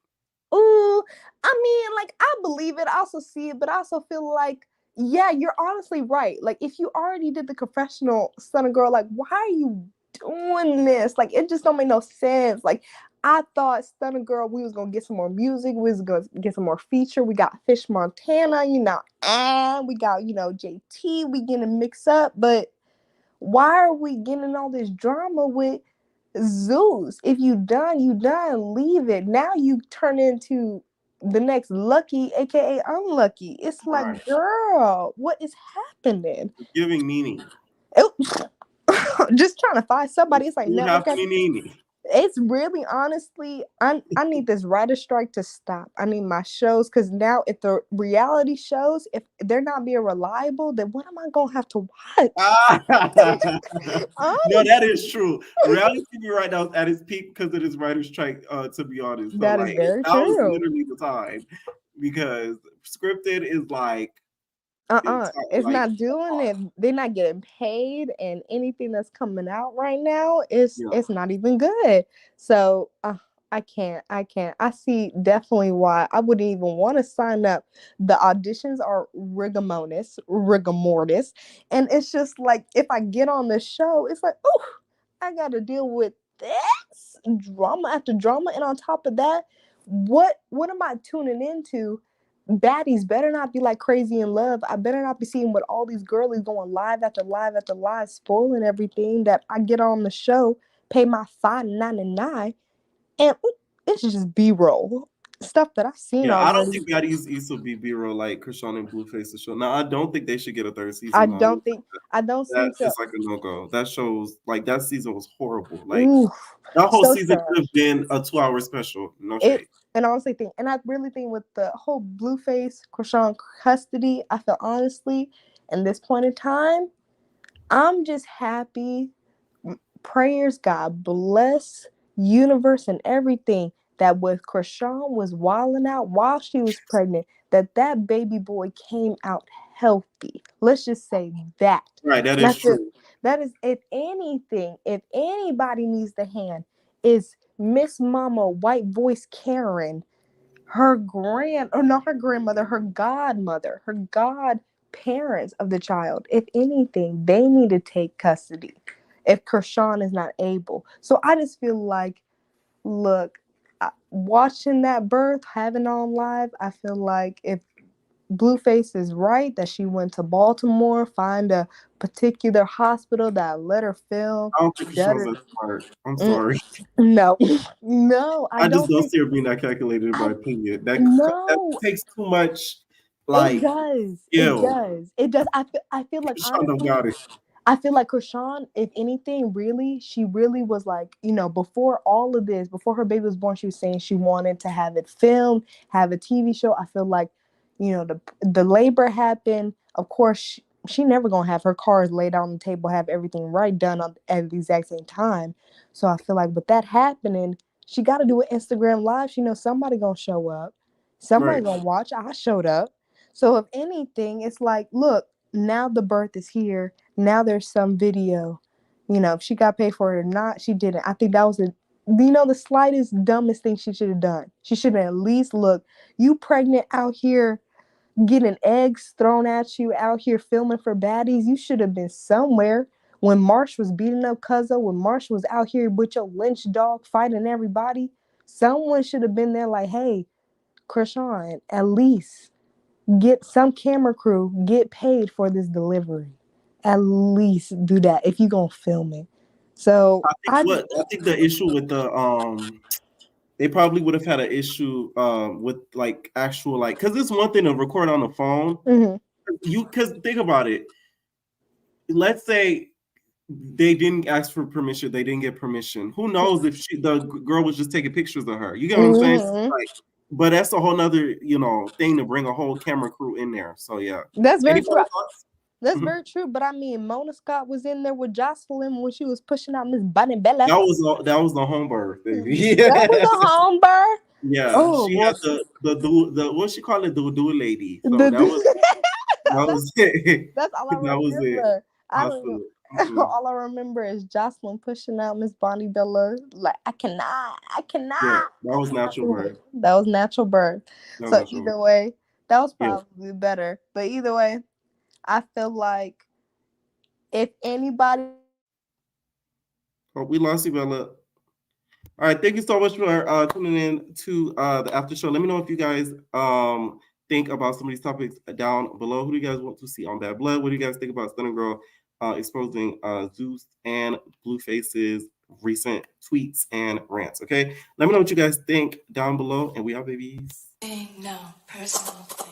Ooh, I mean, like, I believe it. I also see it, but I also feel like, yeah, you're honestly right. Like, if you already did the confessional, Stunna Girl, like, why are you doing this? Like, it just don't make no sense. Like, I thought Stunna Girl, we was gonna get some more music, we was gonna get some more feature. We got Fish Montana, and we got, JT, we gonna mix up, but why are we getting all this drama with Zeus? If you done, leave it. Now you turn into the next Lucky, aka Unlucky. It's like, girl, what is happening? It's giving meaning. Just trying to find somebody. It's like, no, meaning. It's really, honestly, I need this writer strike to stop. I need my shows, because now if the reality shows, if they're not being reliable, then what am I gonna have to watch? No, that is true. Reality TV right now is at its peak because of this writer strike, to be honest. So, that is very true. That was literally the time, because scripted is like, it's not doing it. They're not getting paid, and anything that's coming out right now it's not even good. So I can't. I see definitely why I wouldn't even want to sign up. The auditions are rigor mortis, and it's just like, if I get on the show, it's like, oh, I gotta deal with this drama after drama, and on top of that, what am I tuning into? Baddies better not be like Crazy in Love. I better not be seeing what all these girlies going live after live after live, spoiling everything that I get on the show, pay my $5.99, and it's just B-roll stuff that I've seen already. I don't think Baddies used to be B-roll like Chrisean and Blueface the show. Now, I don't think they should get a third season. I don't think that's just like a no-go. That shows, like, that season was horrible. Like, that whole season could have been a 2-hour special. No shade. And honestly I really think with the whole Blueface Chrisean custody, I feel honestly, in this point in time, I'm just happy. Prayers, God bless universe and everything, that with Chrisean was wilding out while she was pregnant, that baby boy came out healthy. Let's just say that. Right, that is true. That is, if anybody needs the hand, is Miss Mama White Voice Karen, her godmother, her godparents of the child. If anything, they need to take custody if Chrisean is not able. So I just feel like, look, watching that birth, having on live, I feel like if Blueface is right, that she went to Baltimore, find a particular hospital that let her film. I don't think Chrisean's that smart. I'm sorry. No, I just don't see her being that calculated, in my opinion. That takes too much. Like, it does. I feel like, honestly, I feel like Chrisean, if anything, really, she really was like, before all of this, before her baby was born, she was saying she wanted to have it filmed, have a TV show. I feel like, the labor happened. Of course, she never gonna have her cards laid out on the table, have everything right done at the exact same time. So I feel like with that happening, she got to do an Instagram live. She knows somebody gonna show up, somebody gonna watch. I showed up. So if anything, it's like, look, now the birth is here. Now there's some video. If she got paid for it or not, she didn't. I think that was the slightest, dumbest thing she should have done. She should have at least looked. You pregnant out here, getting eggs thrown at you, out here filming for baddies. You should have been somewhere when Marsh was beating up Cuzzo, when Marsh was out here with your lynch dog fighting everybody. Someone should have been there like, hey, Chrisean, at least get some camera crew, get paid for this delivery. At least do that if you're gonna film it. So I think the issue with the they probably would have had an issue with like actual like, because it's one thing to record on the phone. Because think about it. Let's say they didn't ask for permission, they didn't get permission. Who knows if the girl was just taking pictures of her? You get what I'm saying? Like, but that's a whole nother thing to bring a whole camera crew in there. So yeah, that's very true. That's very true. But I mean, Mona Scott was in there with Jocelyn when she was pushing out Miss Bunny Bella. That was the home birth, baby. That was the home birth. Yeah, she had the what she called it, the dual lady. So that was it. That's all I remember. All I remember is Jocelyn pushing out Miss Bonnie Bella. Like, I cannot. Yeah, that was natural birth. That was natural birth. So either way, that was probably better. But either way, I feel like if anybody. Oh, we lost you, Bella. All right, thank you so much for tuning in to the after show. Let me know if you guys think about some of these topics down below. Who do you guys want to see on Bad Blood? What do you guys think about Stunna Girl exposing Zeus and Blueface's recent tweets and rants? Okay, let me know what you guys think down below, and we are babies. Ain't no personal thing.